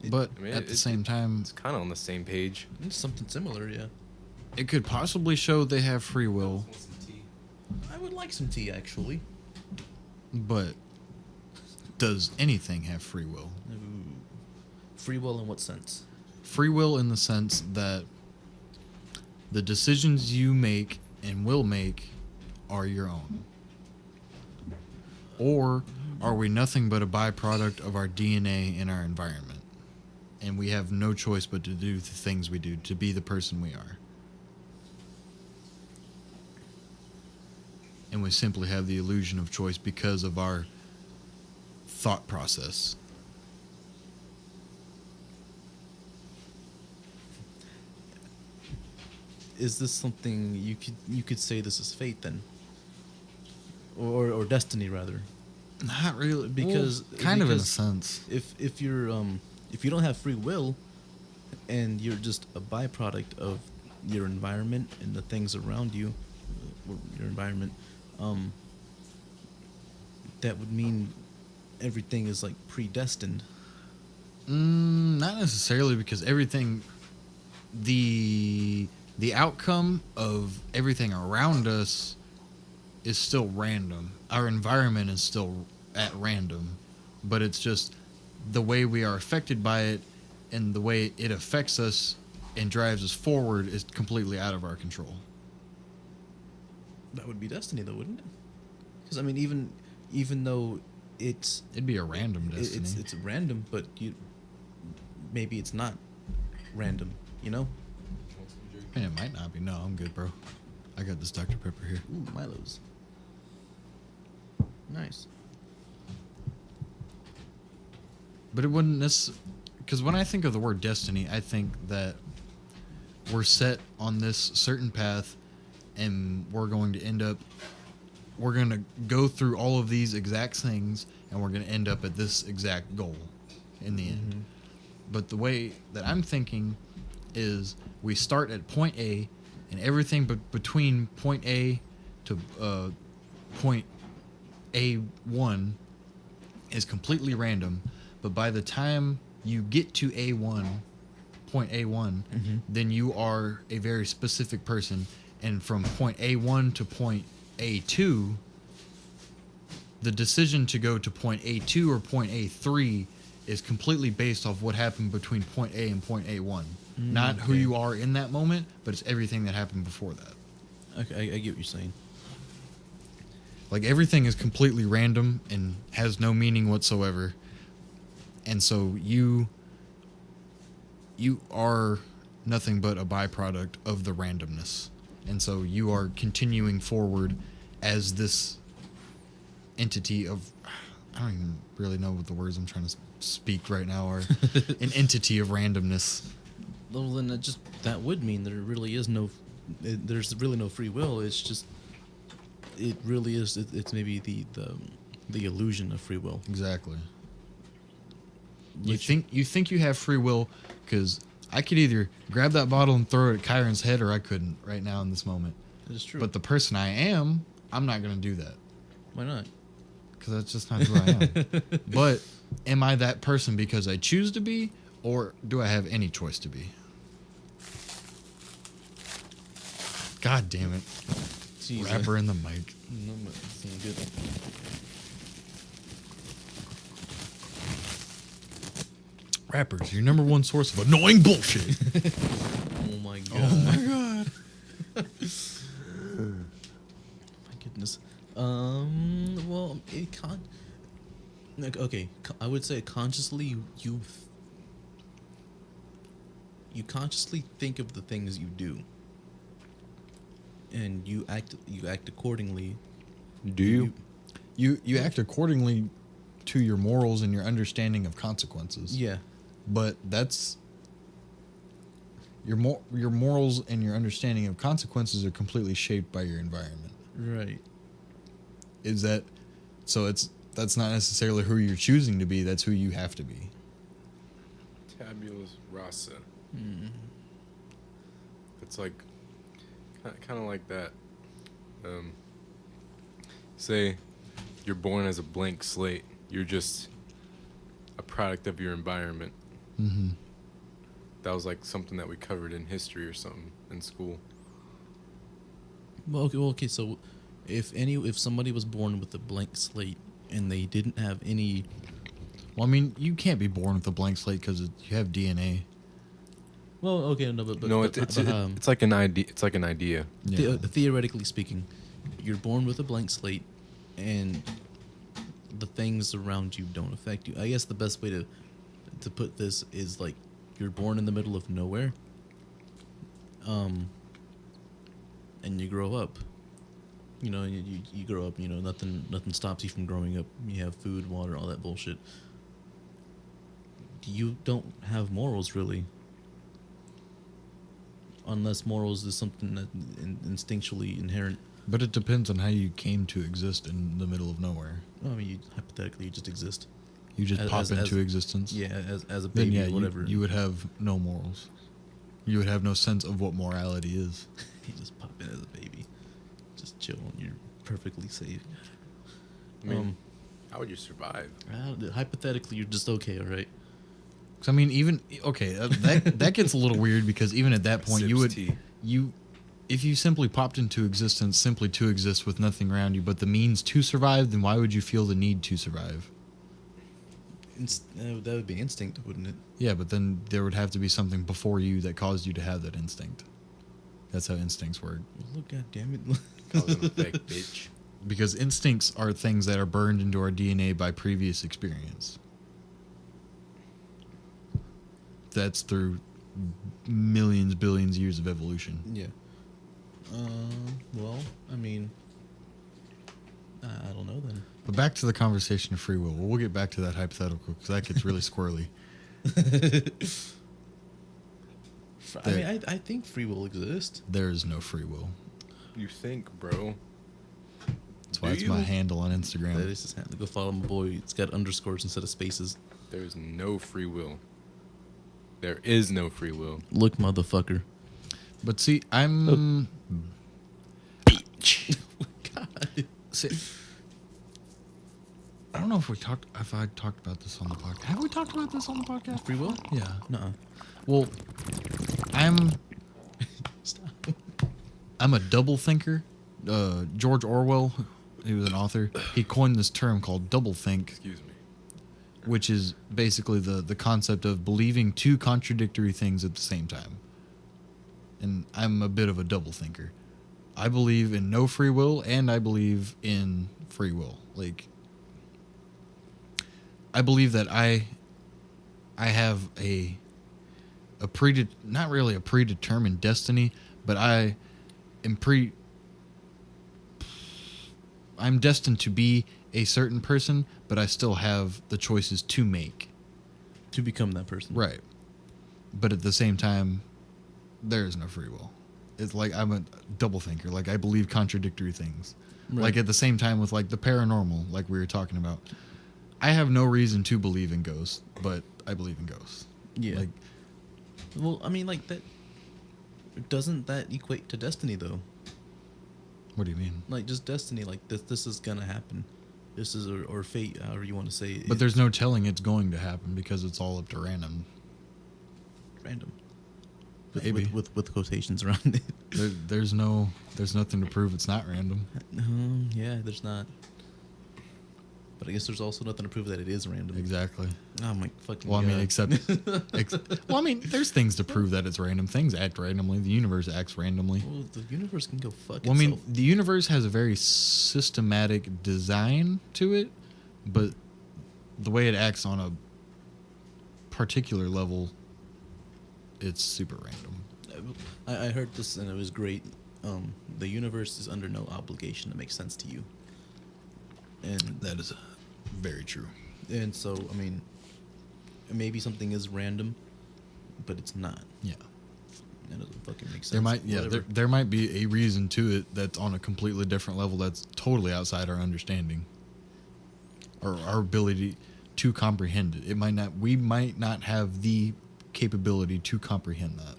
But I mean, at the same time, It's kind of on the same page. it's something similar, yeah. it could possibly show they have free will. I would like some tea, actually. But does anything have free will? Ooh. Free will in what sense? Free will in the sense that the decisions you make and will make are your own. Or are we nothing but a byproduct of our DNA and our environment? And we have no choice but to do the things we do, to be the person we are. And we simply have the illusion of choice because of our thought process. Is this something you could say this is fate then? Or destiny rather? Not really, Because kind of in a because sense. If you don't have free will and you're just a byproduct of your environment and the things around you, your environment, that would mean everything is like predestined. Not necessarily, because everything, the outcome of everything around us is still random. Our environment is still at random, but it's just the way we are affected by it and the way it affects us and drives us forward is completely out of our control. That would be destiny, though, wouldn't it? Because I mean, even though It'd be a random destiny. it's random, but maybe it's not random. You know? And it might not be. No, I'm good, bro. I got this Dr. Pepper here. Ooh, Milo's. Nice. But it wouldn't necessarily... Because when I think of the word destiny, I think that we're set on this certain path and we're going to end up... We're going to go through all of these exact things and we're going to end up at this exact goal in the end. But the way that I'm thinking is we start at point A and everything between point A to point A1 is completely random. But by the time you get to A1, point A1, then you are a very specific person. And from point A1 to point A2, the decision to go to point A2 or point A3 is completely based off what happened between point A and point A1. Not who you are in that moment, but it's everything that happened before that. Okay, I get what you're saying. Like, everything is completely random and has no meaning whatsoever. And so you are nothing but a byproduct of the randomness. And so you are continuing forward as this entity of... I don't even really know what the words I'm trying to speak right now are. An entity of randomness. Well, then that would mean there really is there's really no free will. It's just, it really is. It's maybe the illusion of free will. Exactly. You think you have free will because I could either grab that bottle and throw it at Kieran's head, or I couldn't right now in this moment. That is true. But the person I am, I'm not going to do that. Why not? Because that's just not who I am. But am I that person because I choose to be, or do I have any choice to be? God damn it. Jeez, Rapper in the mic. No, but it's not good. Rappers, your number one source of annoying bullshit. Oh my god. Oh my god. My goodness. Well, it can't. Okay, I would say consciously you consciously think of the things you do, and you act accordingly. Do you? You act accordingly to your morals and your understanding of consequences. Yeah. But that's your morals and your understanding of consequences are completely shaped by your environment. Right. Is that so? That's not necessarily who you're choosing to be. That's who you have to be. Tabula rasa. Mm. It's like kind of like that. Say you're born as a blank slate. You're just a product of your environment. Mm-hmm. That was like something that we covered in history or something in school. Well, okay. So, if somebody was born with a blank slate and they didn't have any, Well, I mean, you can't be born with a blank slate because you have DNA. well, okay, no, but No, it's like an idea. It's like an idea. Yeah. Theoretically speaking, you're born with a blank slate, and the things around you don't affect you. I guess the best way to put this is like you're born in the middle of nowhere, and you grow up. You know, you grow up. You know, nothing stops you from growing up. You have food, water, all that bullshit. You don't have morals really, unless morals is something that instinctually inherent. But it depends on how you came to exist in the middle of nowhere. I mean, hypothetically, you just exist. You just pop into existence. Yeah, as a Then baby, yeah, or whatever. you would have no morals. You would have no sense of what morality is. You just pop in as a baby, just chill, and you're perfectly safe. I mean, how would you survive? Hypothetically, you're just okay, all right? 'Cause I mean, even okay, that gets a little weird because even at that point, Sips tea. if you simply popped into existence simply to exist with nothing around you, but the means to survive, then why would you feel the need to survive? That would be instinct, wouldn't it? Yeah, but then there would have to be something before you that caused you to have that instinct. That's how instincts work. Well, look, goddammit. Cause and effect, bitch. Because instincts are things that are burned into our DNA by previous experience. That's through millions, billions of years of evolution. Yeah. Well, I mean, I don't know then. But back to the conversation of free will. Well, we'll get back to that hypothetical because that gets really squirrely. I mean, I think free will exists. There is no free will. You think, bro? That's why it's my handle on Instagram. That is his hand. Go follow my boy. It's got underscores instead of spaces. There's no free will. There is no free will. Look, motherfucker. But see, I'm... Bitch. God. See, I don't know if I talked about this on the podcast. Have we talked about this on the podcast? Free will? Yeah. Nuh-uh. Well, I'm Stop. a double thinker. George Orwell, he was an author. He coined this term called doublethink, Excuse me. which is basically the concept of believing two contradictory things at the same time. And I'm a bit of a double thinker. I believe in no free will, and I believe in free will. Like, I believe that I have not really a predetermined destiny, but I'm destined to be a certain person, but I still have the choices to make. To become that person. Right. But at the same time, there is no free will. It's like I'm a double thinker. Like I believe contradictory things. Right. Like at the same time with like the paranormal, like we were talking about. I have no reason to believe in ghosts, but I believe in ghosts. Yeah. Like, well, I mean, like that. Doesn't that equate to destiny, though? what do you mean? Like just destiny. Like this is gonna happen. This is or fate, however you want to say it. But there's no telling it's going to happen because it's all up to random. Random. Maybe. With quotations around it. There's nothing to prove it's not random. Yeah, there's not. But I guess there's also nothing to prove that it is random. Exactly. Oh my fucking Well, I god. mean, there's things to prove that it's random. Things act randomly. The universe acts randomly. Well, the universe can go fuck Well, I mean, itself. the universe has a very systematic design to it, but the way it acts on a particular level, it's super random. I heard this and it was great. The universe is under no obligation to make sense to you. And That is very true. and so I mean, maybe something is random, but it's not. Yeah. That doesn't fucking make sense. There Whatever. there might be a reason to it that's on a completely different level that's totally outside our understanding or our ability to comprehend it. We might not have the capability to comprehend that.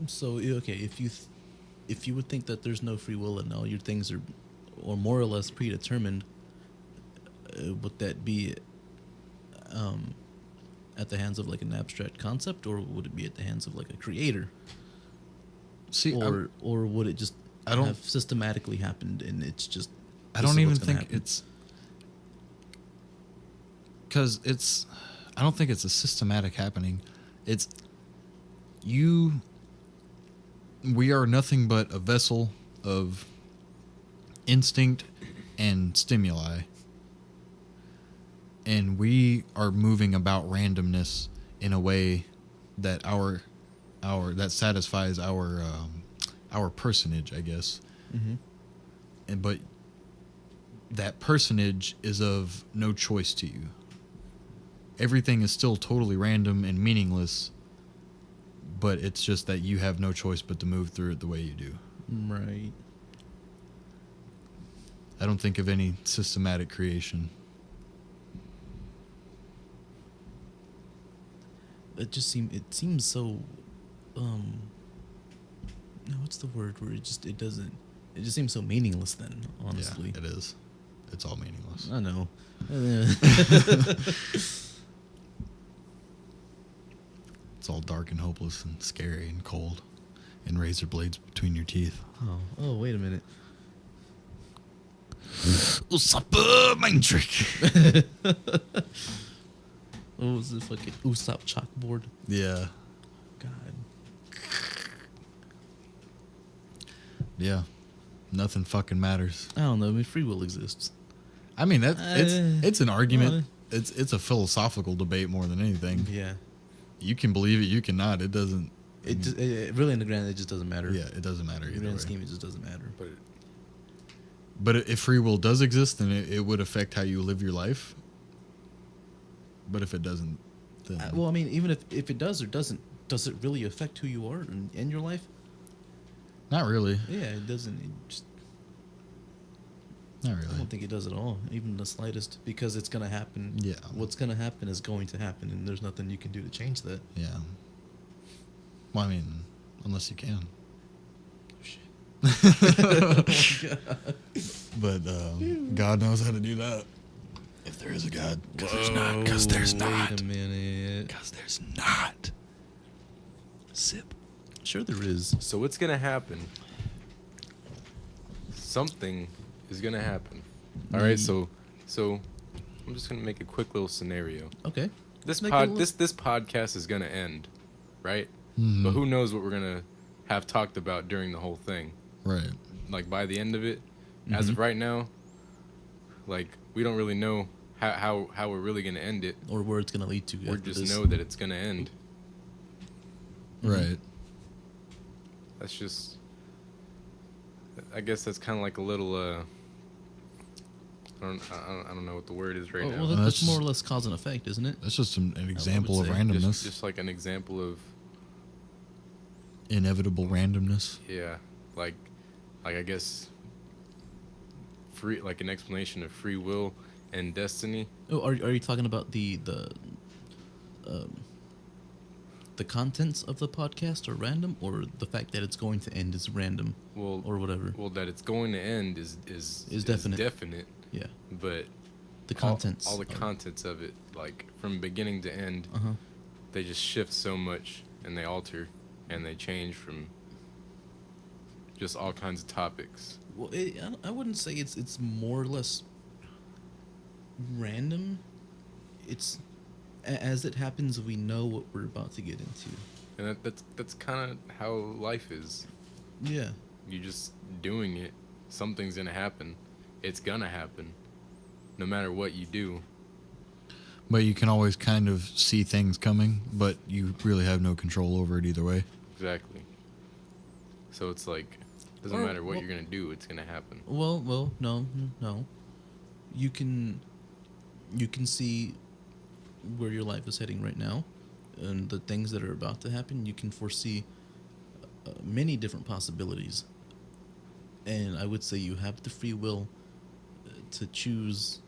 So okay, if you would think that there's no free will and all your things are, or more or less predetermined, would that be at the hands of like an abstract concept, or would it be at the hands of like a creator, See, or would it just I don't- have systematically happened and it's just I this don't is even what's gonna think happen? it's because I don't think it's a systematic happening. It's we are nothing but a vessel of instinct and stimuli, and we are moving about randomness in a way that that satisfies our personage, I guess. Mm-hmm. But that personage is of no choice to you. Everything is still totally random and meaningless, but it's just that you have no choice but to move through it the way you do. Right. I don't think of any systematic creation. It seems so no, what's the word where it just seems so meaningless then, honestly. Yeah, it is. It's all meaningless. I know. It's all dark and hopeless and scary and cold and razor blades between your teeth. Oh, wait a minute. Usurper mind trick. What was it, fucking Usopp chalkboard? Yeah. God. Yeah. Nothing fucking matters. I don't know. I mean, free will exists. I mean, it's an argument. well, It's a philosophical debate more than anything. Yeah. You can believe it, you cannot. It doesn't. It really, in the grand, it just doesn't matter. Yeah, it doesn't matter In the either grand way. scheme, it just doesn't matter. But if free will does exist, then it would affect how you live your life. But if it doesn't, then Well, I mean, even if it does or doesn't, does it really affect who you are in your life? not really. Yeah, it doesn't. It just, Not I really. don't think it does at all, even the slightest, because it's gonna happen. Yeah. What's gonna happen is going to happen, and there's nothing you can do to change that. Yeah. Well, I mean, unless you can. Oh, God. But God knows how to do that. If there is a God, because there's not. Because there's not. Wait a minute. Because there's not. Sip. Sure, there is. So what's gonna happen? Something is gonna happen. All right, so I'm just gonna make a quick little scenario. Okay. This Make it this podcast is gonna end, right? Mhm. But who knows what we're gonna have talked about during the whole thing? Right. Like by the end of it, as of right now, like we don't really know how we're really gonna end it. Or where it's gonna lead to. We after just this. know that it's gonna end. Right. That's just. I guess that's kind of like a little I don't know what the word is right Oh, now. well, No, that's that's more or just- less cause and effect, isn't it? That's just an example of say. randomness. Just like an example of Inevitable randomness. yeah, like I guess free, like an explanation of free will and destiny. Oh, are you talking about the contents of the podcast are random, or the fact that it's going to end is random, Well, or whatever? Well, that it's going to end is definite. definite, Yeah, but the contents. all the contents of it, like from beginning to end, Uh huh. they just shift so much and they alter and they change from just all kinds of topics. Well, I wouldn't say it's more or less random. It's as it happens, we know what we're about to get into. And that's kind of how life is. Yeah. You're just doing it. Something's gonna happen. It's gonna happen, no matter what you do. But you can always kind of see things coming, but you really have no control over it either way. Exactly. So it's like, doesn't matter what you're gonna do. It's gonna happen. Well, no. You can see where your life is heading right now, and the things that are about to happen. You can foresee many different possibilities, and I would say you have the free will to choose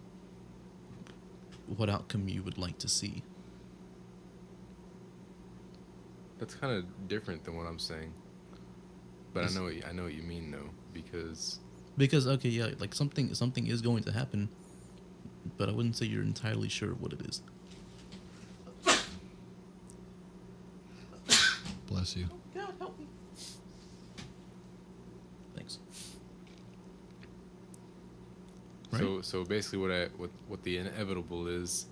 what outcome you would like to see. That's kind of different than what I'm saying. But I know what you mean though, because Okay, yeah, like something is going to happen, but I wouldn't say you're entirely sure what it is. Bless you. God help me. Thanks. Right? so basically what the inevitable is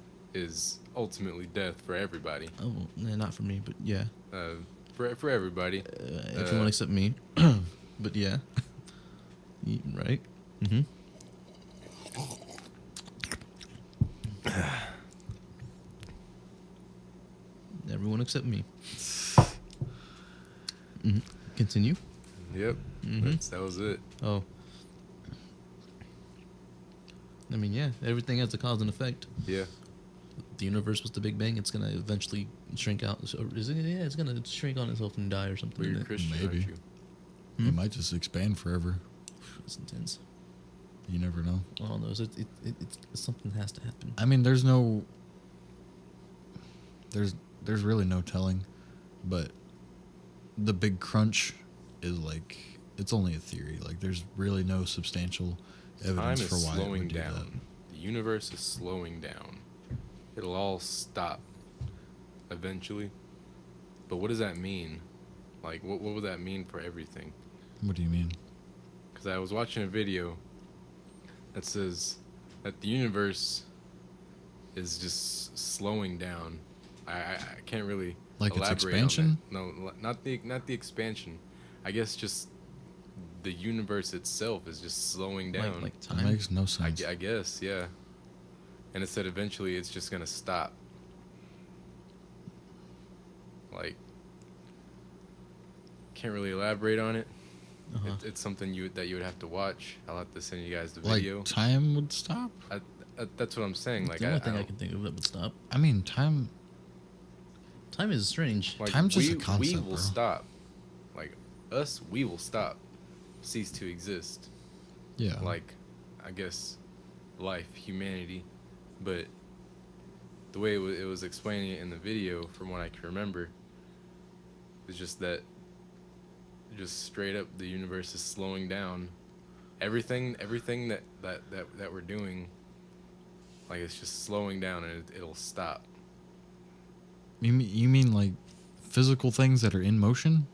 ultimately death for everybody. Oh, nah, not for me, but yeah. For everybody. Everyone except me. But yeah. Right? Mm-hmm. Everyone except me. Mm-hmm. Continue. Yep. Mm-hmm. That was it. Oh. I mean, yeah, everything has a cause and effect. Yeah. The universe was the Big Bang. It's gonna eventually shrink out. Is it? Yeah, it's gonna shrink on itself and die or something. But you're isn't it? Christian, Maybe. aren't you? It might just expand forever. It's intense. You never know. All those. It's something has to happen. I mean, there's really no telling, but the big crunch is like, it's only a theory. Like, there's really no substantial evidence Time for is why it would slowing do down. The universe is slowing down. It'll all stop eventually. But what does that mean? Like, what would that mean for everything? that. What do you mean? Because I was watching a video that says that the universe is just slowing down. I can't really Like its elaborate expansion? on that. No, not the expansion. I guess just the universe itself is just slowing down. Like That time. makes no sense. I guess, yeah. And it said eventually it's just gonna stop. Like, can't really elaborate on it. Uh-huh. It's something that you would have to watch. I'll have to send you guys the Like, video. time would stop? That's what I'm saying. Like, the only thing I don't- can think of that would stop. I mean, time... Time is strange. like, Time's just a we concept, will bro. stop. Like, us, we will stop. Cease to exist. Yeah. Like, I guess, life, humanity. But the way it was explaining it in the video, from what I can remember, is just that, just straight up, the universe is slowing down. Everything that we're doing, like, it's just slowing down, and it'll stop. You mean like physical things that are in motion?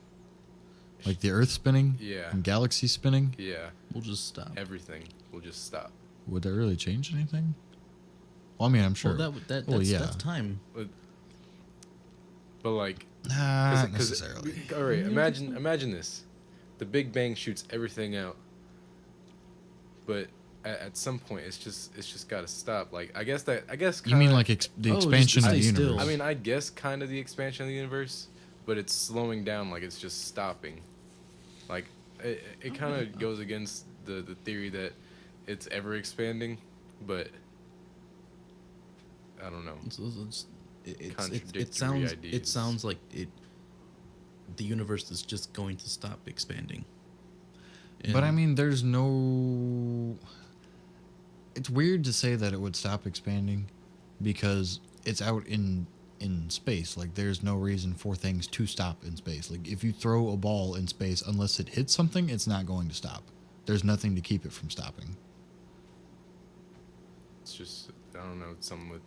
Like the Earth spinning? Yeah. And galaxies spinning? Yeah, We'll just stop. everything will just stop. Would that really change anything? Well, I mean, I'm sure. Well, that's time. But like, Nah, not 'cause- necessarily. all right, imagine this: the Big Bang shoots everything out, but at some point, it's just got to stop. Like, I guess You mean kinda- like the just expansion to of the stay universe? still. I mean, I guess kind of the expansion of the universe, but it's slowing down. Like, it's just stopping. Like, it kind of goes against the theory that it's ever expanding, but I don't know. It sounds like the universe is just going to stop expanding. But I mean, there's no. It's weird to say that it would stop expanding because it's out in space. Like, there's no reason for things to stop in space. Like, if you throw a ball in space, unless it hits something, it's not going to stop. There's nothing to keep it from stopping. It's just, I don't know, it's something with.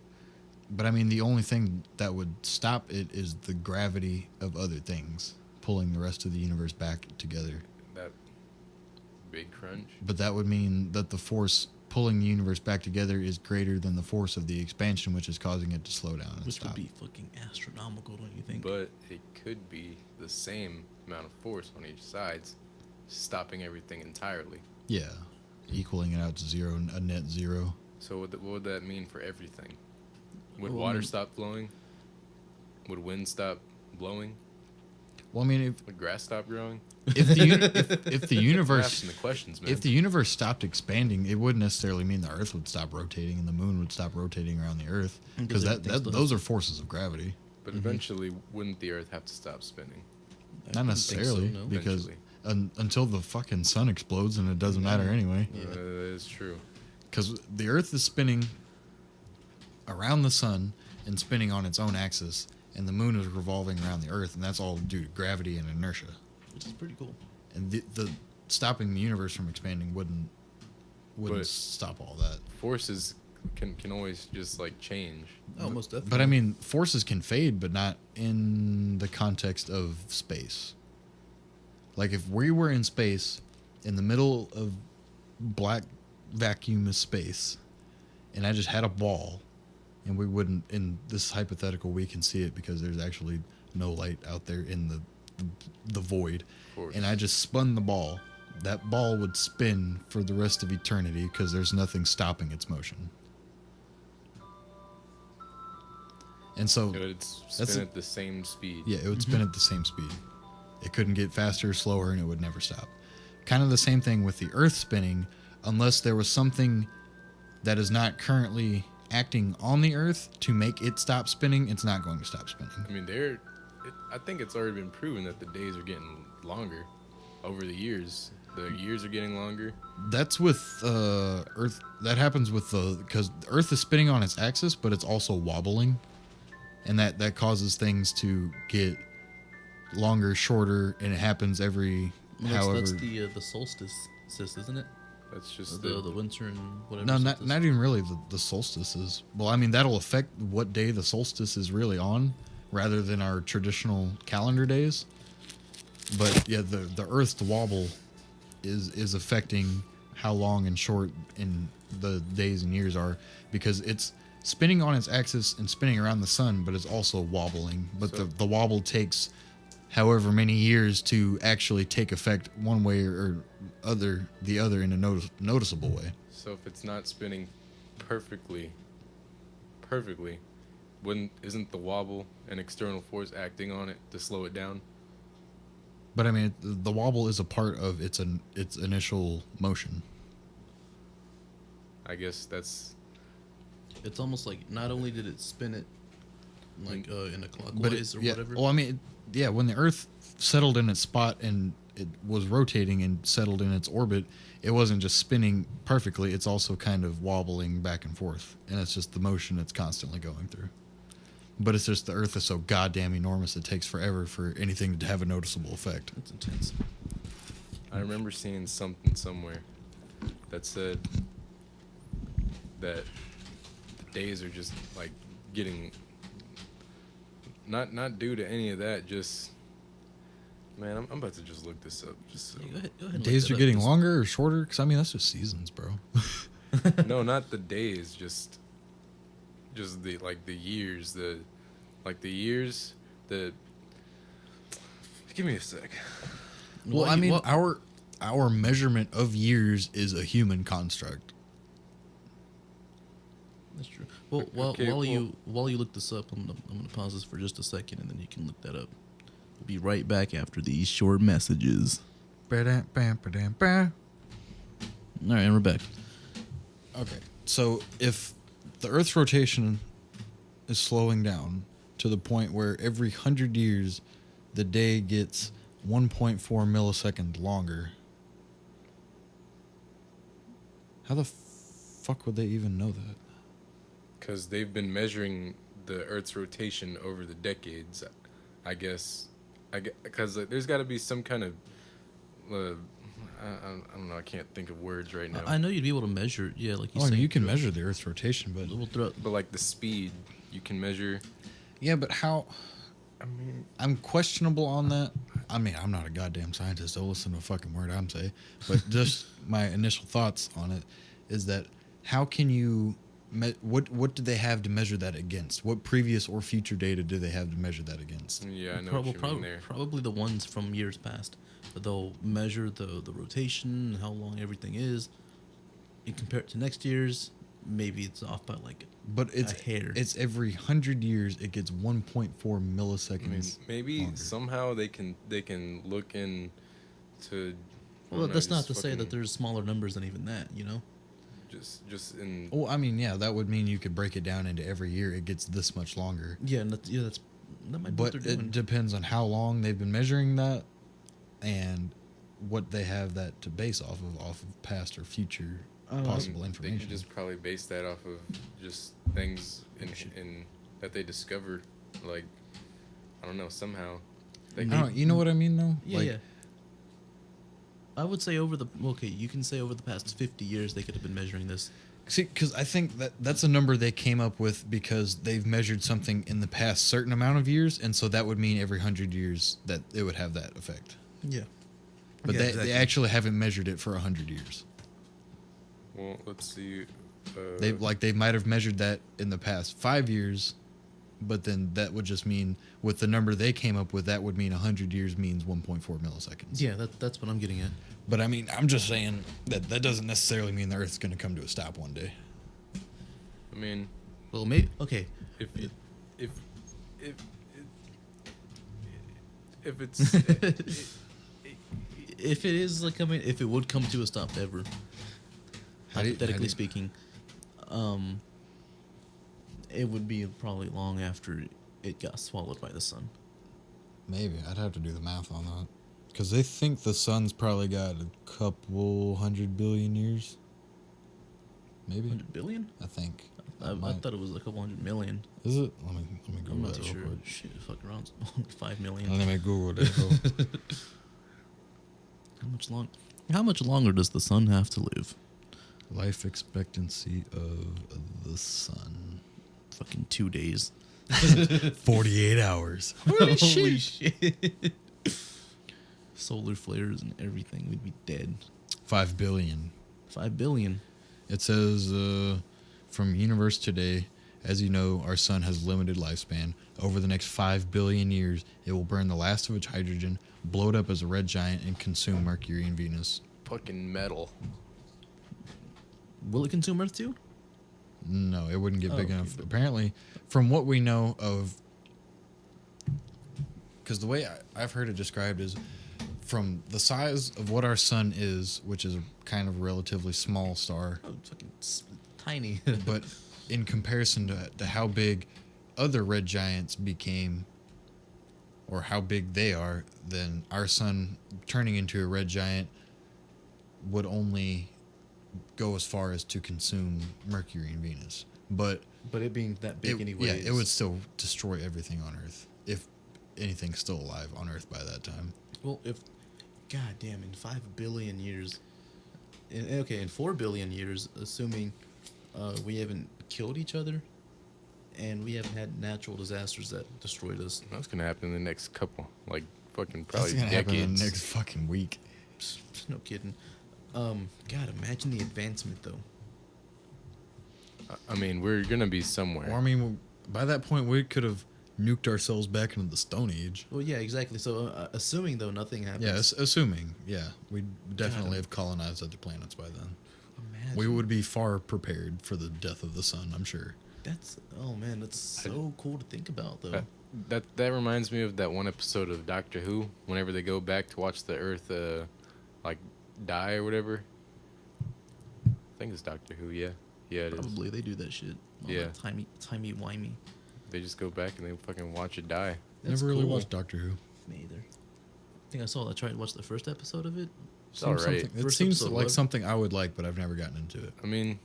But I mean, the only thing that would stop it is the gravity of other things pulling the rest of the universe back together. That big crunch. But that would mean that the force pulling the universe back together is greater than the force of the expansion, which is causing it to slow down and which stop. would be fucking astronomical, don't you think? But it could be the same amount of force on each side, stopping everything entirely. Yeah, equaling it out to zero, a net zero. So what would that mean for everything? Would Well, water stop flowing? Would wind stop blowing? Well, I mean, Would grass stop growing? if the We're universe asking the questions, man. if the universe stopped expanding, it wouldn't necessarily mean the Earth would stop rotating and the Moon would stop rotating around the Earth, because those are forces of gravity. But eventually, wouldn't the Earth have to stop spinning? Not necessarily, no. because Eventually. until the fucking sun explodes, and it doesn't matter anyway. Yeah. That is true. Because the Earth is spinning around the sun and spinning on its own axis, and the Moon is revolving around the Earth, and that's all due to gravity and inertia. Which is pretty cool. And the stopping the universe from expanding wouldn't But- stop all that. Forces can always just like change. Oh, most definitely. But I mean, forces can fade, but not in the context of space. Like, if we were in space, in the middle of black vacuum space, and I just had a ball, and we wouldn't, in this hypothetical, we can see it because there's actually no light out there in the void. Of course. And I just spun the ball, that ball would spin for the rest of eternity because there's nothing stopping its motion. And so It would spin at the same speed. yeah, it would spin at the same speed. It couldn't get faster or slower, and it would never stop. Kind of the same thing with the Earth spinning, unless there was something that is not currently acting on the Earth to make it stop spinning, it's not going to stop spinning. I mean, I think it's already been proven that the days are getting longer over the years. The years are getting longer. That's with Earth. That happens with because the Earth is spinning on its axis, but it's also wobbling, and that causes things to get longer, shorter, and it happens every however. That's the solstice, isn't it? That's just The winter and whatever. No, solstice. not even really the solstices. Well, I mean, that'll affect what day the solstice is really on, rather than our traditional calendar days. But yeah, the Earth's wobble is affecting how long and short in the days and years are, because it's spinning on its axis and spinning around the sun, but it's also wobbling. But So- the wobble takes however many years to actually take effect one way or the other in a noticeable way. So if it's not spinning perfectly, isn't the wobble an external force acting on it to slow it down? But I mean, the wobble is a part of its initial motion. I guess that's It's almost like not only did it spin it like in a But clockwise or yeah, whatever. well, I mean, yeah, when the Earth settled in its spot and it was rotating and settled in its orbit, it wasn't just spinning perfectly. It's also kind of wobbling back and forth, and it's just the motion it's constantly going through. But it's just the Earth is so goddamn enormous, it takes forever for anything to have a noticeable effect. That's intense. I remember seeing something somewhere that said that the days are just like getting not due to any of that. Just man, I'm about to just look this up. Just so. Yeah, go ahead and look Days that are up, getting 'cause- longer or shorter? Because, I mean, that's just seasons, bro. No, not the days. Just the like the years. The years. Give me a sec. Well, I mean, our measurement of years is a human construct. That's true. Well, Okay, while you look this up, I'm gonna pause this for just a second, and then you can look that up. We'll be right back after these short messages. Ba-dam, bam, ba-dam, ba. All right, and we're back. Okay. So if the Earth's rotation is slowing down to the point where every 100 years the day gets 1.4 milliseconds longer, how the fuck would they even know that? Because they've been measuring the Earth's rotation over the decades, I guess. Because there's got to be some kind of, I don't know. I can't think of words right now. I know you'd be able to measure. Yeah, like you Oh, I say. mean, you can measure the Earth's rotation, but Little throughout. But like the speed, you can measure. yeah, but how? I mean, I'm questionable on that. I mean, I'm not a goddamn scientist. Don't listen to a fucking word I'm saying. But just my initial thoughts on it is that how can you? What do they have to measure that against? What previous or future data do they have to measure that against? yeah, I know what you mean there. Probably the ones from years past. But they'll measure the rotation and how long everything is. And compare it to next year's. Maybe it's off by like But it's a hair. It's every 100 years it gets 1.4 milliseconds. I mean, maybe longer. somehow they can look into. Well, that's not to say that there's smaller numbers than even that, you know? just in. Well, I mean, yeah, that would mean you could break it down into every year it gets this much longer. Yeah, and that might be what But they're doing. it depends on how long they've been measuring that and what they have that to base off of past or future possible They information. could just probably base that off of just things in that they discovered, like I don't know, somehow. I don't, you know what I mean, though? Yeah, like, yeah. I would say you can say over the past 50 years they could have been measuring this. See, because I think that's a number they came up with because they've measured something in the past certain amount of years, and so that would mean every 100 years that it would have that effect. Yeah. But Yeah, they actually haven't measured it for 100 years. Well, let's see. They might have measured that in the past 5 years, but then that would just mean with the number they came up with, that would mean 100 years means 1.4 milliseconds. Yeah, that's what I'm getting at. But I mean, I'm just saying that doesn't necessarily mean the Earth's going to come to a stop one day. I mean, Well, maybe okay. if it's If it is like if it would come to a stop ever, How do you- hypothetically speaking, it would be probably long after it got swallowed by the sun. Maybe. I'd have to do the math on that. Because they think the sun's probably got a couple 100 billion years. Maybe. 100 billion? I think. I thought it was a couple 100 million. Is it? Let me Google I'm not that too real sure. quick. Shit, fuck around. 5 million. Let me Google that. How much longer does the sun have to live? Life expectancy of the sun. Fucking 2 days. 48 hours. Holy shit. Solar flares and everything. We'd be dead. 5 billion. 5 billion. It says from Universe Today, as you know, our sun has limited lifespan. Over the next 5 billion years, it will burn the last of its hydrogen, blow it up as a red giant, and consume Mercury and Venus. fucking metal. Will it consume Earth too? No, it wouldn't get Oh, big okay, enough. but- Apparently, from what we know of, because the way I've heard it described is from the size of what our sun is, which is a kind of relatively small star, Oh, it's fucking tiny. but in comparison to how big other red giants became, or how big they are, then our sun turning into a red giant would only go as far as to consume Mercury and Venus. But But it being that big anyway. yeah, it would still destroy everything on Earth if anything's still alive on Earth by that time. Well, if, god damn, in 5 billion years, in 4 billion years, assuming we haven't killed each other, and we haven't had natural disasters that destroyed us. That's gonna happen in the next couple, like fucking That's probably gonna happen in decades. the next fucking week. No kidding. God, imagine the advancement though. I mean, we're gonna be somewhere. Or I mean, by that point, we could have nuked ourselves back into the Stone Age. Well, yeah, exactly. So, assuming though nothing happens. Yeah, assuming. Yeah, we'd definitely have colonized other planets by then. Imagine. We would be far prepared for the death of the sun, I'm sure. That's that's so cool to think about though. That reminds me of that one episode of Doctor Who. Whenever they go back to watch the Earth, like die or whatever. I think it's Doctor Who. Yeah. Yeah, it is. Probably they do that shit. All Yeah. that timey-wimey. They just go back and they fucking watch it die. That's Never really cool. watched Doctor Who. Me either. I think I saw. I tried to watch the first episode of it. It's all right. It First seems episode, like what? something I would like, but I've never gotten into it. I mean,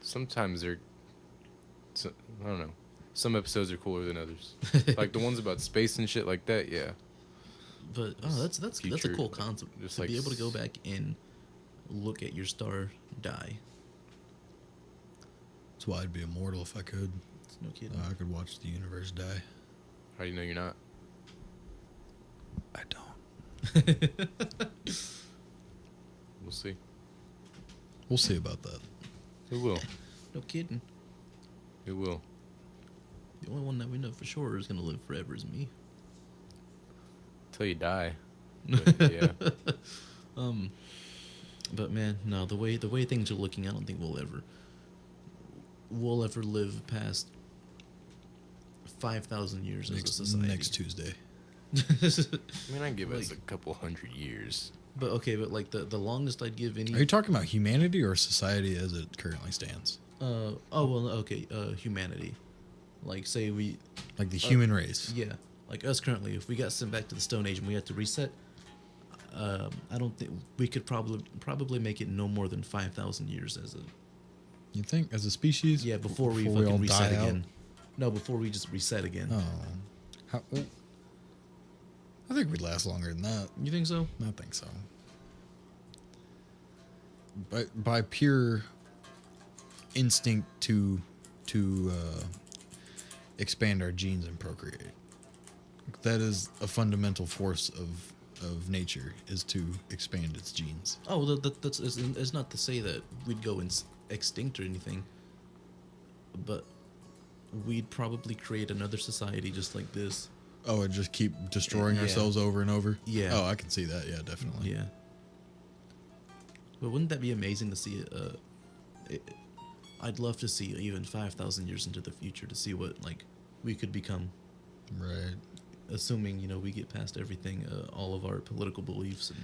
sometimes I don't know. Some episodes are cooler than others. Like the ones about space and shit like that. Yeah. But that's a Future, cool concept. just To like be able to go back and look at your star die. That's why I'd be immortal if I could. It's no kidding. I could watch the universe die. How do you know you're not? I don't. We'll see. We'll see about that. It will. No kidding. It will. The only one that we know for sure is gonna live forever is me. Till you die. But, yeah. But man, no. The way things are looking, I don't think we'll ever live past 5,000 years as a society. Next Tuesday. I mean, I give us a Like- couple hundred years. But okay, but like the longest I'd give any. Are you talking about humanity or society as it currently stands? Humanity. Like say we, Like the human race. yeah, like us currently, if we got sent back to the Stone Age and we had to reset, I don't think we could probably make it no more than 5,000 years as a You think as a species? yeah before we all fucking reset die out? again. No, before we just reset again. Oh. Well, I think we'd last longer than that. You think so? I think so. By pure instinct to expand our genes and procreate. That is a fundamental force of nature, is to expand its genes. Oh, that's it's not to say that we'd go extinct or anything, but we'd probably create another society just like this. Oh, and just keep destroying Yeah. ourselves over and over? Yeah. Oh, I can see that. Yeah, definitely. Yeah. But wouldn't that be amazing to see? I'd love to see even 5,000 years into the future to see what like we could become, Right. assuming we get past everything, all of our political beliefs and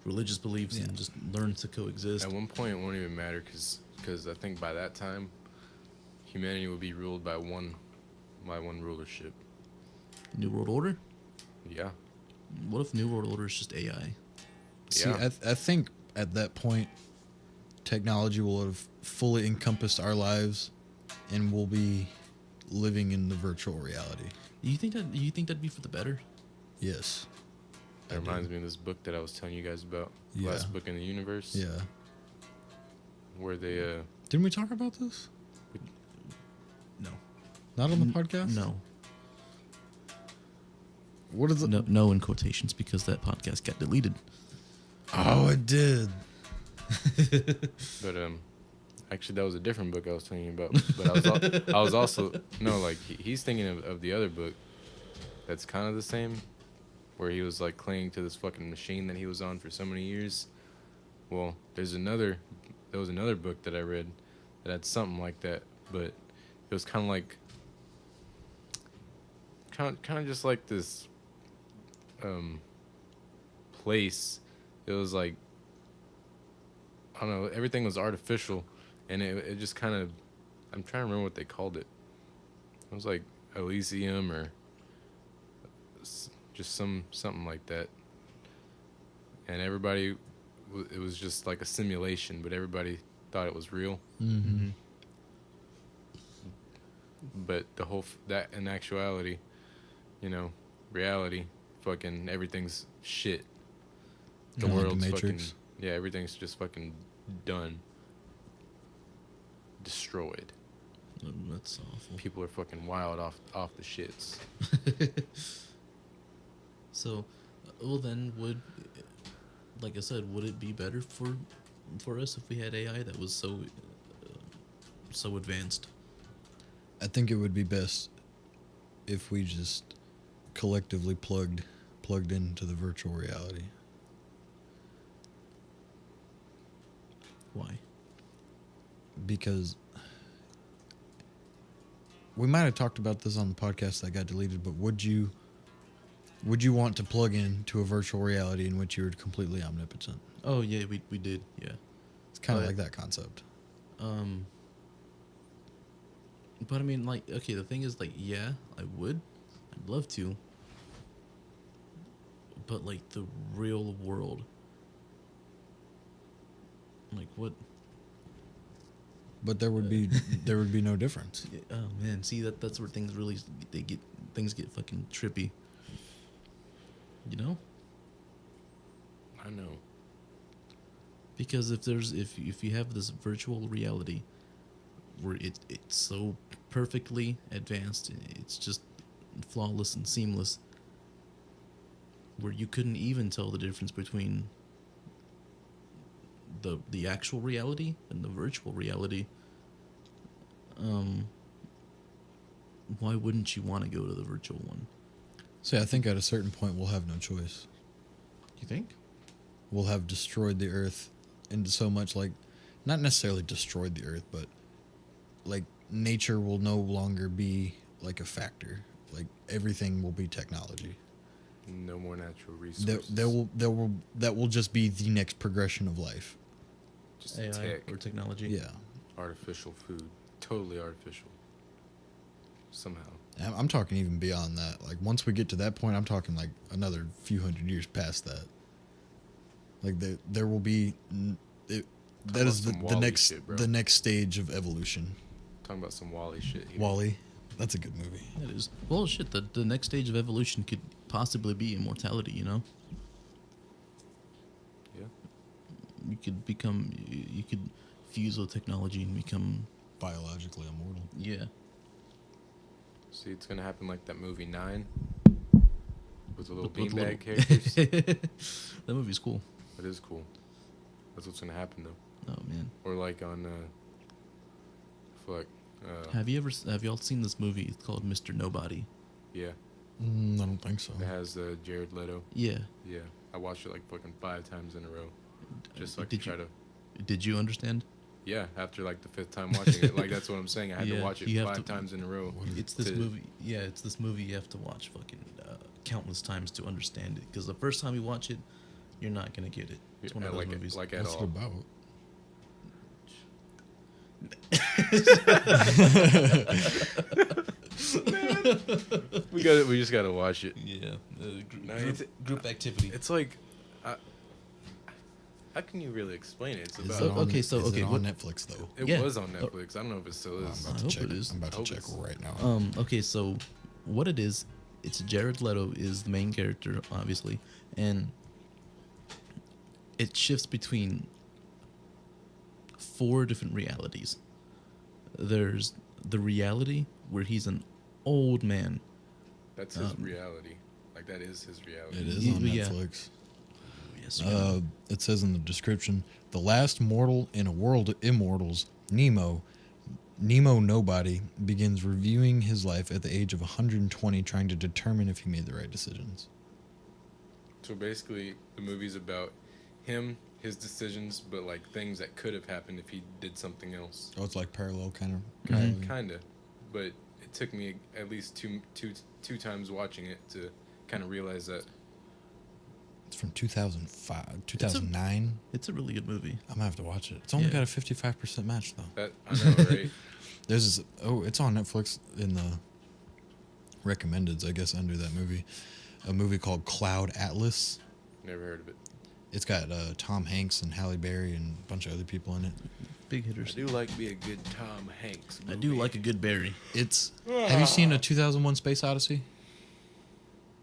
religious beliefs, Yeah. and just learn to coexist. At one point, it won't even matter because I think by that time, humanity will be ruled by one rulership. New World Order? Yeah. What if New World Order is just AI? See, Yeah. I think at that point, technology will have fully encompassed our lives, and we'll be living in the virtual reality. You think that'd be for the better? Yes. That reminds me of this book that I was telling you guys about. Yeah. Last book in the universe. Yeah. Where they Didn't we talk about this? No. Not on the podcast? No. What is it? No in quotations, because that podcast got deleted. Oh, it did. But actually that was a different book I was telling you about. But I was also no, like he's thinking of the other book that's kind of the same, where he was like clinging to this fucking machine that he was on for so many years. Well, there was another book that I read that had something like that, but it was kind of just like this place. It was like, I don't know, everything was artificial, and it just kind of, I'm trying to remember what they called it. It was like Elysium or just something like that. And everybody, it was just like a simulation, but everybody thought it was real. Mm-hmm. But that in actuality, reality, fucking everything's shit. The Kinda like the world's fucking, Matrix. yeah, everything's just fucking done. Destroyed. That's awful. People are fucking wild off the shits. So, well then, like I said, would it be better for us if we had AI that was so advanced? I think it would be best if we just collectively plugged into the virtual reality. Why? Because we might have talked about this on the podcast that got deleted, but would you want to plug in to a virtual reality in which you were completely omnipotent? Oh yeah, we did, yeah. It's kind of But- like that concept. But I mean, like, okay, the thing is, like, yeah, I would. I'd love to. But, like, the real world. Like, what? But there would be no difference. Oh, man. See, that's where things really, things get fucking trippy. You know? I know. Because if you have this virtual reality where it's so perfectly advanced, it's just flawless and seamless, where you couldn't even tell the difference between the actual reality and the virtual reality, why wouldn't you want to go to the virtual one? So I think at a certain point we'll have no choice. You think? We'll have destroyed the Earth into so much, like, not necessarily destroyed the Earth, but like nature will no longer be like a factor. Like everything will be technology. No more natural resources. That will just be the next progression of life. Just AI tech. or technology? Yeah. Artificial food. Totally artificial. Somehow. I'm talking even beyond that. Like once we get to that point, I'm talking like another few hundred years past that. Like there will be that is the next stage of evolution. Talking about some Wall-E shit here. Wall-E, that's a good movie. It is. Well, shit. The next stage of evolution could possibly be immortality. You know. Yeah. You could become. You could fuse with technology and become Biologically immortal. Yeah. See, it's gonna happen like that movie 9 with the little With beanbag characters. That movie's cool. It is cool. That's what's gonna happen though. Oh man. Or like on Have y'all seen this movie? It's called Mr. Nobody. Yeah. I don't think so. It has Jared Leto. Yeah. Yeah. I watched it like fucking 5 times in a row. Just like Did to try you- to. Did you understand? Yeah, after like the 5th time watching it, like that's what I'm saying. I had Yeah, to watch it you have 5 to- times in a row. It's this movie. Yeah, it's this movie you have to watch fucking countless times to understand it. Because the first time you watch it, you're not gonna get it. It's one of those movies. Like at What's it all. about? We just gotta watch it. Yeah. No, it's- Group activity. It's like, how can you really explain it? It's Is about. it on, okay, so, is okay, it on what- Netflix though? It Yeah. was on Netflix. I don't know if it still is. I'm about I to hope check. it is. I'm about I hope to check it's- right now. Okay, so what it is, it's Jared Leto is the main character, obviously, and it shifts between 4 different realities. There's the reality where he's an old man. That's his reality. Like that is his reality. It is on Yeah. Netflix. Yes, It says in the description, the last mortal in a world of immortals, Nemo Nobody, begins reviewing his life at the age of 120, trying to determine if he made the right decisions. So basically, the movie's about him, his decisions, but like things that could have happened if he did something else. Oh, it's like parallel kind of. Mhm. Kinda, but it took me at least two times watching it to kind of realize that. It's from 2005, 2009. it's a really good movie. I'm gonna have to watch it. It's only Yeah. got a 55% match though. That I know, right? There's this. Oh, it's on Netflix in the recommendeds, I guess, under that movie. A movie called Cloud Atlas. Never heard of it. It's got Tom Hanks and Halle Berry and a bunch of other people in it. Big hitters. like me a good Tom Hanks. I do like a good berry. It's. Have you seen a 2001: Space Odyssey?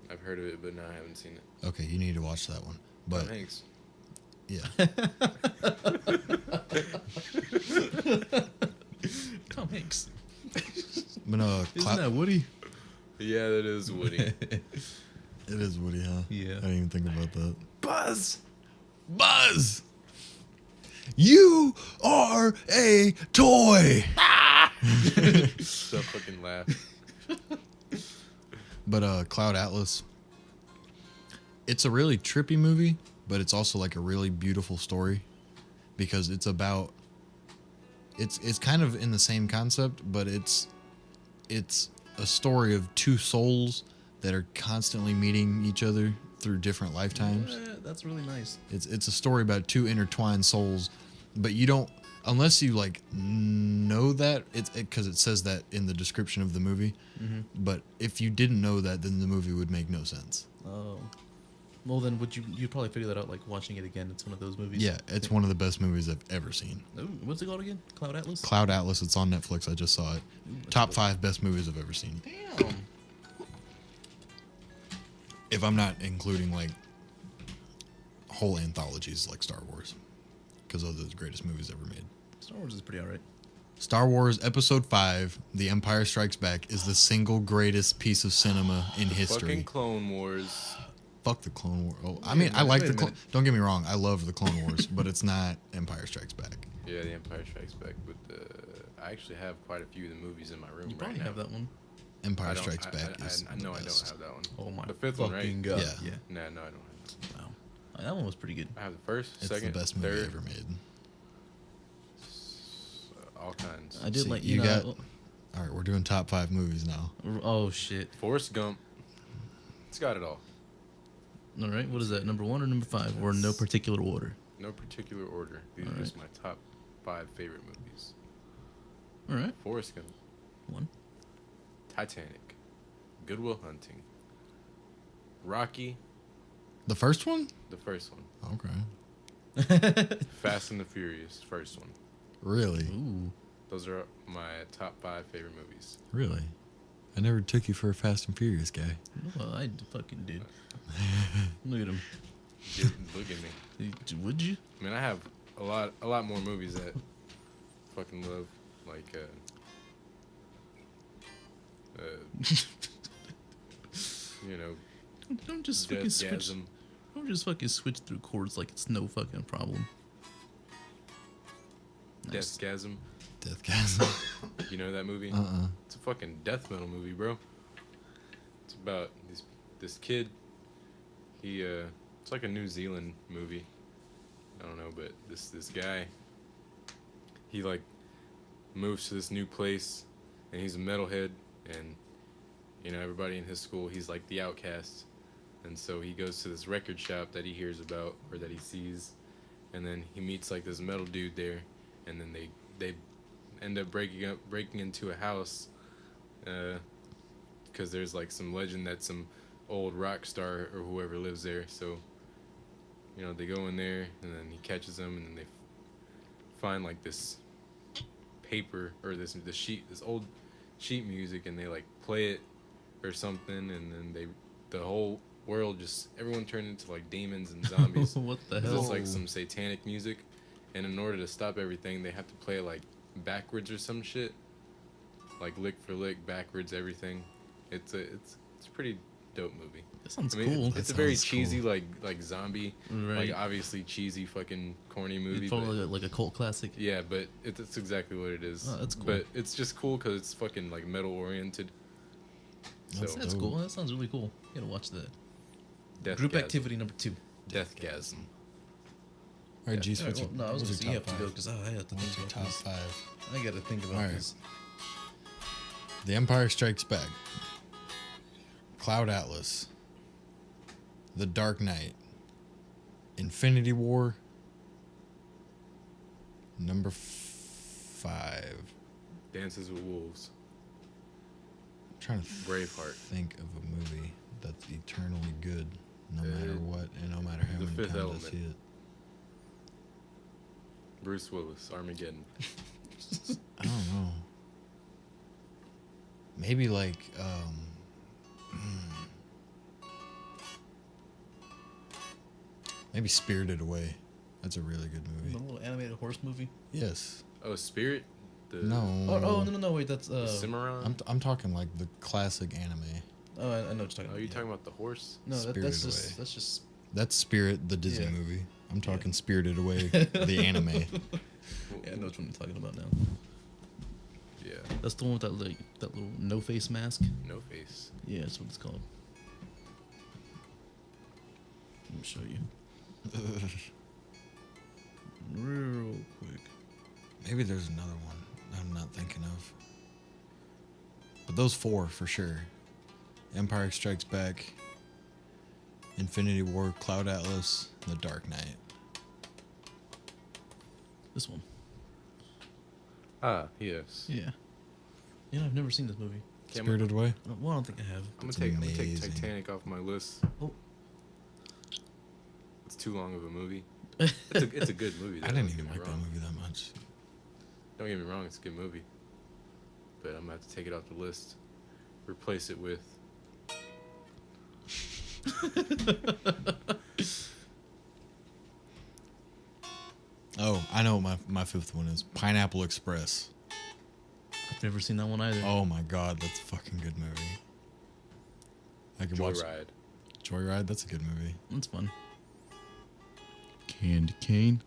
I've heard of it, but no, I haven't seen it. Okay, you need to watch that one. But Tom Hanks. yeah, Tom Hanks. but Isn't that Woody? Yeah, that is Woody. it is Woody, huh? Yeah. I didn't even think about that. Buzz. Buzz, you are a toy. So fucking laugh. But Cloud Atlas, it's a really trippy movie, but it's also like a really beautiful story because it's about it's kind of in the same concept, but it's a story of 2 souls that are constantly meeting each other through different lifetimes. That's really nice. It's a story about 2 intertwined souls, but you don't unless you like know that it's because it says that in the description of the movie. Mm-hmm. But if you didn't know that, then the movie would make no sense. Oh. Well, then you'd probably figure that out like watching it again. It's one of those movies. Yeah, it's one of the best movies I've ever seen. Oh, what's it called again? Cloud Atlas? Cloud Atlas. It's on Netflix. I just saw it. Top 5 best movies I've ever seen. Damn. If I'm not including like whole anthologies like Star Wars, because those are the greatest movies ever made. Star Wars is pretty alright. Star Wars Episode 5, The Empire Strikes Back, is the single greatest piece of cinema in history. Fucking Clone Wars. Fuck the Clone Wars. Oh, I Wait mean, a I like minute, the wait a Clone. Don't get me wrong, I love the Clone Wars, but it's not Empire Strikes Back. Yeah, The Empire Strikes Back. But I actually have quite a few of the movies in my room You right probably now. have that one. Empire I don't- Strikes Back is I know the I don't best. have that one. Oh my The fifth one, fucking right? god. Yeah. No, I don't have that. Wow. That one was pretty good. I have the first, It's second, the best movie third, ever made. all kinds. I did See, like you got- know. All right, we're doing top 5 movies now. Oh shit. Forrest Gump. It's got it all. All right. What is that? Number 1 or number 5, or in no particular order? No particular order. These All are right. just my top 5 favorite movies. All right. Forrest Gump, 1. Titanic, Good Will Hunting, Rocky, The first one? the first one, Okay. Fast and the Furious, first one. Really? Ooh. Those are my top 5 favorite movies. Really? I never took you for a Fast and Furious guy. Well, I fucking did. Look at him. Look at me. Would you? I mean, I have a lot more movies that fucking love, like you know, Don't just fucking switch. Deathgasm. Don't just fucking switch through chords like it's no fucking problem. Nice. Deathgasm. Deathgasm. You know that movie? Uh-uh. It's a fucking death metal movie, bro. It's about this kid. It's like a New Zealand movie. I don't know, but this guy, he like moves to this new place, and he's a metalhead, and you know everybody in his school, he's like the outcast, and so he goes to this record shop that he hears about or that he sees, and then he meets like this metal dude there, and then they end up breaking into a house, because there's like some legend that some old rock star or whoever lives there. So, you know, they go in there, and then he catches them, and then they find like this paper or this old sheet music, and they like play it or something, and then the whole world everyone turned into like demons and zombies. What the 'Cause hell? it's like some satanic music, and in order to stop everything, they have to play it like backwards or some shit, like lick for lick, backwards, everything. It's a pretty dope movie. That sounds I mean, cool. It's That a very sounds cheesy, cool. like zombie, Right. like obviously cheesy, fucking corny movie. It's But, probably like a cult classic. yeah, but it's exactly what it is. Oh, that's cool. But it's just cool because it's fucking like metal oriented. So That's dope. cool. That sounds really cool. You gotta watch that. Deathgasm. Group activity number 2. Deathgasm. All right, G, All right, what's well, no, I was what's gonna your say you have top to go five? because I have to What's think your about top this. 5? I gotta think about All right. this. The Empire Strikes Back, Cloud Atlas, The Dark Knight, Infinity War, number 5. Dances with Wolves. I'm trying to Braveheart. think of a movie that's eternally good, no Uh, matter what, and no matter how The many Fifth times Element. I see it. Bruce Willis. Armageddon. I don't know. Maybe like maybe Spirited Away. That's a really good The movie. little animated horse movie. Yes. Oh, Spirit. No. Oh no, wait, that's The Cimarron. I'm talking like the classic anime. Oh, I know what you're talking Oh, about. you yeah. talking about the horse? No, Spirited that's Away. just. That's Spirit, the Disney Yeah. movie. I'm talking Spirited Away, the anime. Yeah, I know which one you're talking about now. Yeah. That's the one with that little no face mask. No face. Yeah, that's what it's called. Let me show you real quick. Maybe there's another one that I'm not thinking of. But those 4 for sure. Empire Strikes Back, Infinity War, Cloud Atlas, The Dark Knight. This one. Ah, yes. Yeah. You know, I've never seen this movie. Okay, Spirited Away. Well, I don't think I have. I'm It's gonna take amazing. Titanic off my list. Oh. It's too long of a movie. It's a good movie. Though, I didn't don't even get me like that wrong. movie that much. Don't get me wrong, it's a good movie. But I'm gonna have to take it off the list. Replace it with Oh, I know what my fifth one is. Pineapple Express. I've never seen that one either. Oh my god, that's a fucking good movie. I could watch Joyride. Joyride. That's a good movie. That's fun. Candy cane.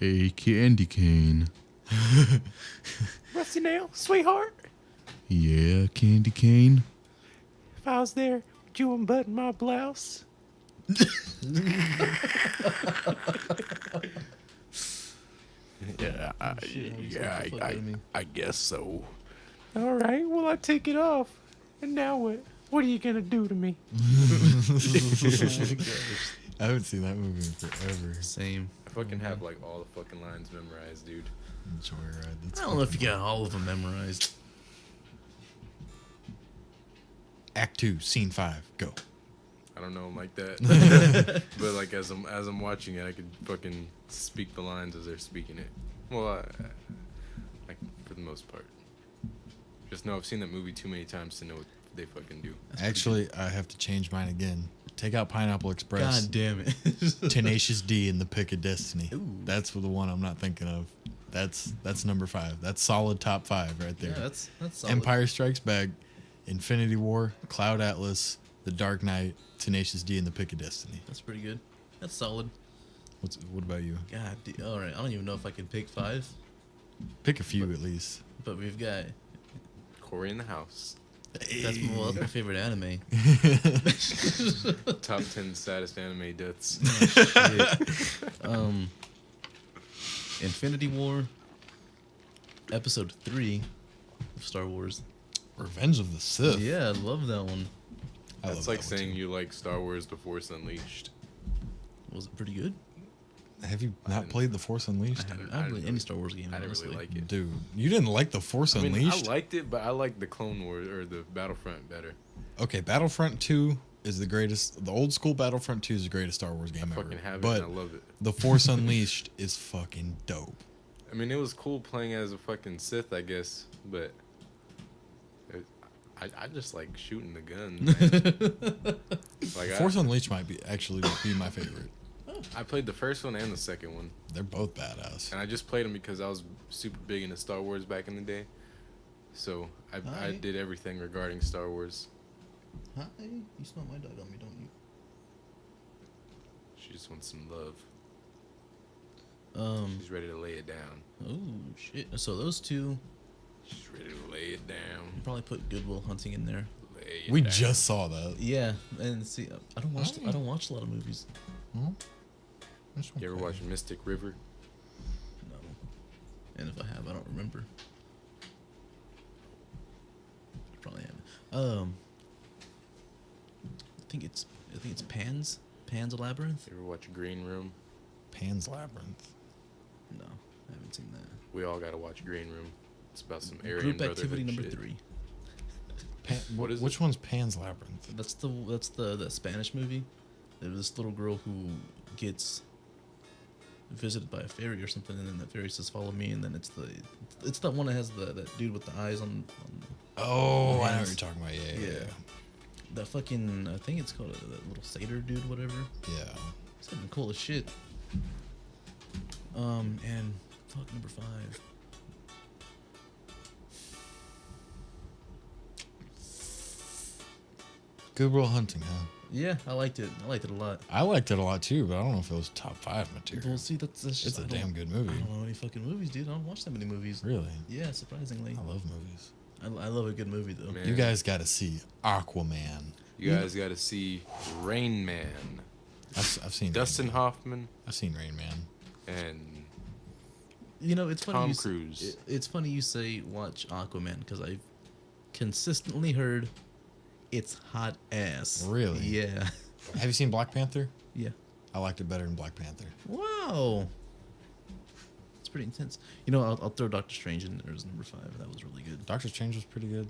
A candy cane. Rusty nail, sweetheart. Yeah, candy cane. If I was there, would you unbutton my blouse? Yeah, I guess so. All right, well, I take it off. And now what? What are you gonna do to me? I haven't seen that movie in forever. Same. I fucking have like all the fucking lines memorized, dude. Joyride. That's I don't know if you got all of them memorized. Act 2, Scene 5, go. I don't know him like that, but like as I'm watching it, I could fucking speak the lines as they're speaking it. Well, like for the most part. Just know I've seen that movie too many times to know what they fucking do. Actually, I have to change mine again. Take out Pineapple Express. God damn it. Tenacious D and the Pick of Destiny. Ooh. That's the one I'm not thinking of. That's number 5. That's solid top 5 right there. Yeah, that's solid. Empire Strikes Back, Infinity War, Cloud Atlas, The Dark Knight, Tenacious D and the Pick of Destiny. That's pretty good. That's solid. What about you? God, all right. I don't even know if I can pick 5, Pick a few at least. but we've got. Corey in the House. That's my favorite anime. Top 10 saddest anime deaths. Infinity War, Episode 3 of Star Wars. Revenge of the Sith. Yeah, I love that one. I That's love like that one, saying too. you like Star Wars The Force Unleashed. Was it pretty good? Have you not didn't- played The Force Unleashed? I haven't didn't played any really- Star Wars game. I didn't honestly. really like it. Dude, you didn't like The Force I mean, Unleashed? I liked it, but I like the Clone Wars or the Battlefront better. Okay, Battlefront 2 is the greatest. The old school Battlefront 2 is the greatest Star Wars game I ever. fucking have it but and I love it. The Force Unleashed is fucking dope. I mean, it was cool playing as a fucking Sith, I guess, but I just like shooting the gun. Man. Like Force Unleashed might actually be my favorite. I played the first one and the second one, They're both badass. and I just played them because I was super big into Star Wars back in the day. So I Hi. did everything regarding Star Wars. Hi, you smell my dog on me, don't you? She just wants some love. She's ready to lay it down. Oh shit. So those two, She's ready to lay it down. probably put Goodwill Hunting in there. Lay it We down. just saw that. Yeah, and see, I don't watch a lot of movies. You ever watch Mystic River? No, and if I have, I don't remember. Probably haven't. I think it's Pan's Labyrinth. You ever watch Green Room? Pan's Labyrinth. No, I haven't seen that. We all gotta watch Green Room. It's about some Aryan Group Brotherhood Activity number shit. 3. What is Which one's Pan's Labyrinth? That's the Spanish movie. There's this little girl who gets visited by a fairy or something, and then the fairy says, "Follow me," and then it's that one that has that dude with the eyes on Oh, I know what Hands. you're talking about. Yeah. that fucking, I think it's called that little satyr dude, whatever. Yeah. It's fucking cool as shit. And fuck, number 5. Good Will Hunting, huh? Yeah, I liked it. I liked it a lot. I liked it a lot too, but I don't know if it was top 5 Well, material. see, that's just, It's a I damn don't- good I movie. don't know any fucking movies, dude. I don't watch that many movies. Really? Yeah, surprisingly. I love movies. I love a good movie though. Man. You guys got to see Aquaman. You guys gotta see Rain Man. I've seen Dustin Rain Man. Hoffman I've seen Rain Man. and You know, it's funny. Tom you Cruise. It's funny you say watch Aquaman because I've consistently heard it's hot ass. Really? Yeah. Have you seen Black Panther? Yeah. I liked it better than Black Panther. Wow. pretty intense. You know, I'll throw Doctor Strange in there as number 5. That was really good. Doctor Strange was pretty good.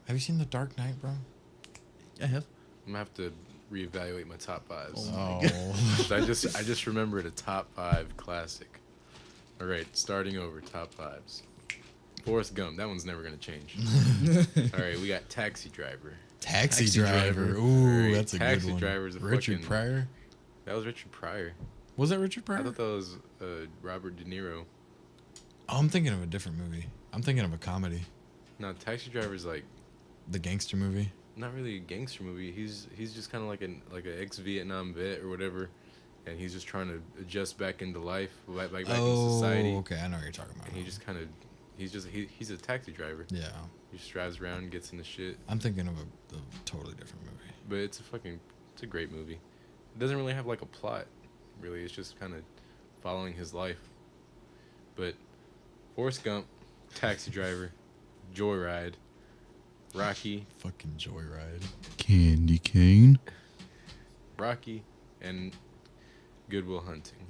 Have you seen The Dark Knight, bro? I have. I'm gonna have to reevaluate my top 5s. Oh. I just remembered a top 5 classic. All right, starting over top 5s. Forrest Gump. That one's never gonna change. All right, we got Taxi Driver. Taxi Taxi Driver. Driver. Ooh, Alright, that's a Taxi good one. Driver's a Richard fucking- Pryor. That was Richard Pryor. Was that Richard Pryor? I thought that was Robert De Niro. Oh, I'm thinking of a different movie. I'm thinking of a comedy. No, Taxi Driver's like The gangster movie. not really a gangster movie. He's just kind of like an ex-Vietnam vet or whatever, and he's just trying to adjust back into life, like back in society. Okay, I know what you're talking about. And he just kind of he's a taxi driver. Yeah, He just drives around and gets into shit. I'm thinking of a totally different movie. But it's a great movie. It doesn't really have like a plot, really. It's just kind of following his life. But Forrest Gump, Taxi Driver, Joyride, Rocky, Fucking Joyride. Candy cane. and Good Will Hunting.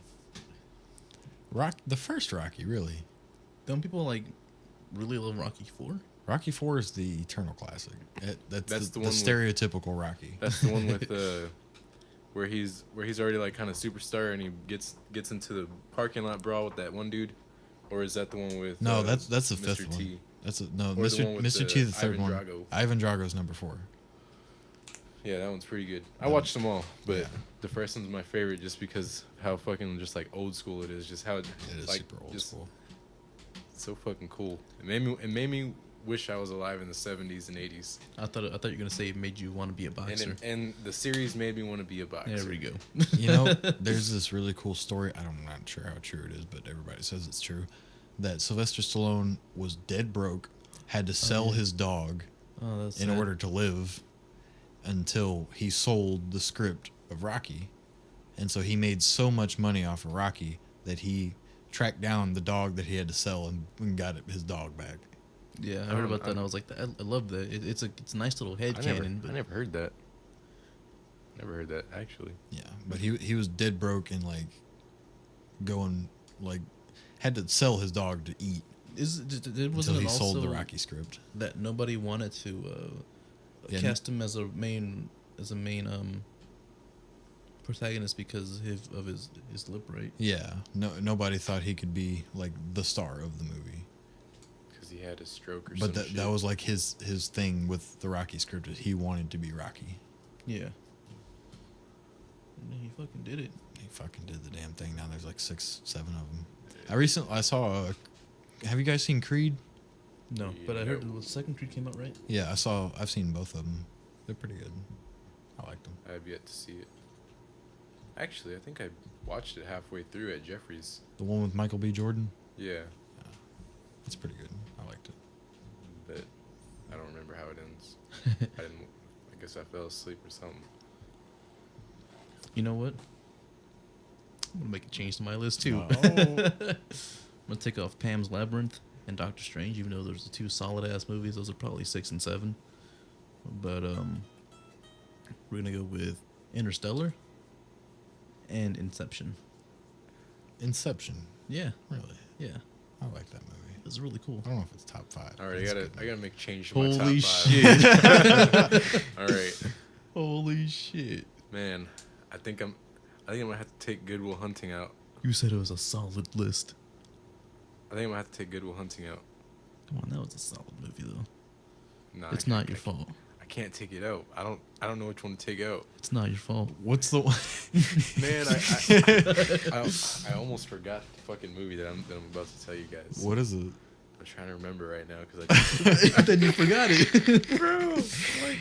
The first Rocky, really. Don't people like really love Rocky 4? Rocky 4 is the eternal classic. That's the one with- stereotypical Rocky. That's the one with where he's already like kind of superstar and he gets into the parking lot brawl with that one dude, or is that the one with No, that's the Mr. fifth T? one. That's no Or the Mr. one with Mr. T, the third Ivan one. Drago. Ivan Drago's number 4. Yeah, that one's pretty good. I watched them all, but Yeah. the first one's my favorite just because how fucking just like old school it is. Just how It is like, super old just school. so fucking cool. It made me wish I was alive in the 70s and 80s. I thought you were gonna say it made you want to be a boxer. And the series made me want to be a boxer. There we go. You know, there's this really cool story. I'm not sure how true it is, but everybody says it's true. That Sylvester Stallone was dead broke, had to sell his dog Oh, that's in sad. order to live until he sold the script of Rocky. And so he made so much money off of Rocky that he tracked down the dog that he had to sell and got his dog back. Yeah, I heard about that, and I was like, I love that. It's a nice little head canon. I never heard that. Never heard that actually. Yeah, but he was dead broke and like going like had to sell his dog to eat It until wasn't he it also sold the Rocky script. that nobody wanted to Yeah, cast him as a main protagonist because of his lip, right? Yeah, nobody thought he could be like the star of the movie. Because he had a stroke or But something. that was like his thing with the Rocky script is he wanted to be Rocky. Yeah. And he fucking did it. He fucking did the damn thing. Now there's like 6, 7 of them. I saw. Have you guys seen Creed? No, but I heard the second Creed came out, right? Yeah, I've seen both of them. They're pretty good. I like them. I have yet to see it. Actually, I think I watched it halfway through at Jeffrey's. The one with Michael B. Jordan. Yeah, It's pretty good. I liked it. but I don't remember how it ends. I guess I fell asleep or something. You know what? I'm gonna make a change to my list too. Oh. I'm gonna take off Pam's Labyrinth and Doctor Strange, even though there's the 2 solid ass movies. Those are probably 6 and 7. But we're gonna go with Interstellar and Inception. Inception. Yeah, Really? yeah, I like that movie. it's really cool. I don't know if it's top 5. All right, It's I good. gotta make change to my top 5. Holy shit! All right, Holy shit! man. I think I'm gonna have to take Good Will Hunting out. You said it was a solid list. I think I'm gonna have to take Good Will Hunting out. Come on, that was a solid movie though. Nah, It's I not can't- your fault. I can't take it out. I don't know which one to take out. It's not your fault. What's the one? Man, I almost forgot the fucking movie that I'm about to tell you guys. What is it? I'm trying to remember right now because Then you forgot it. bro, like,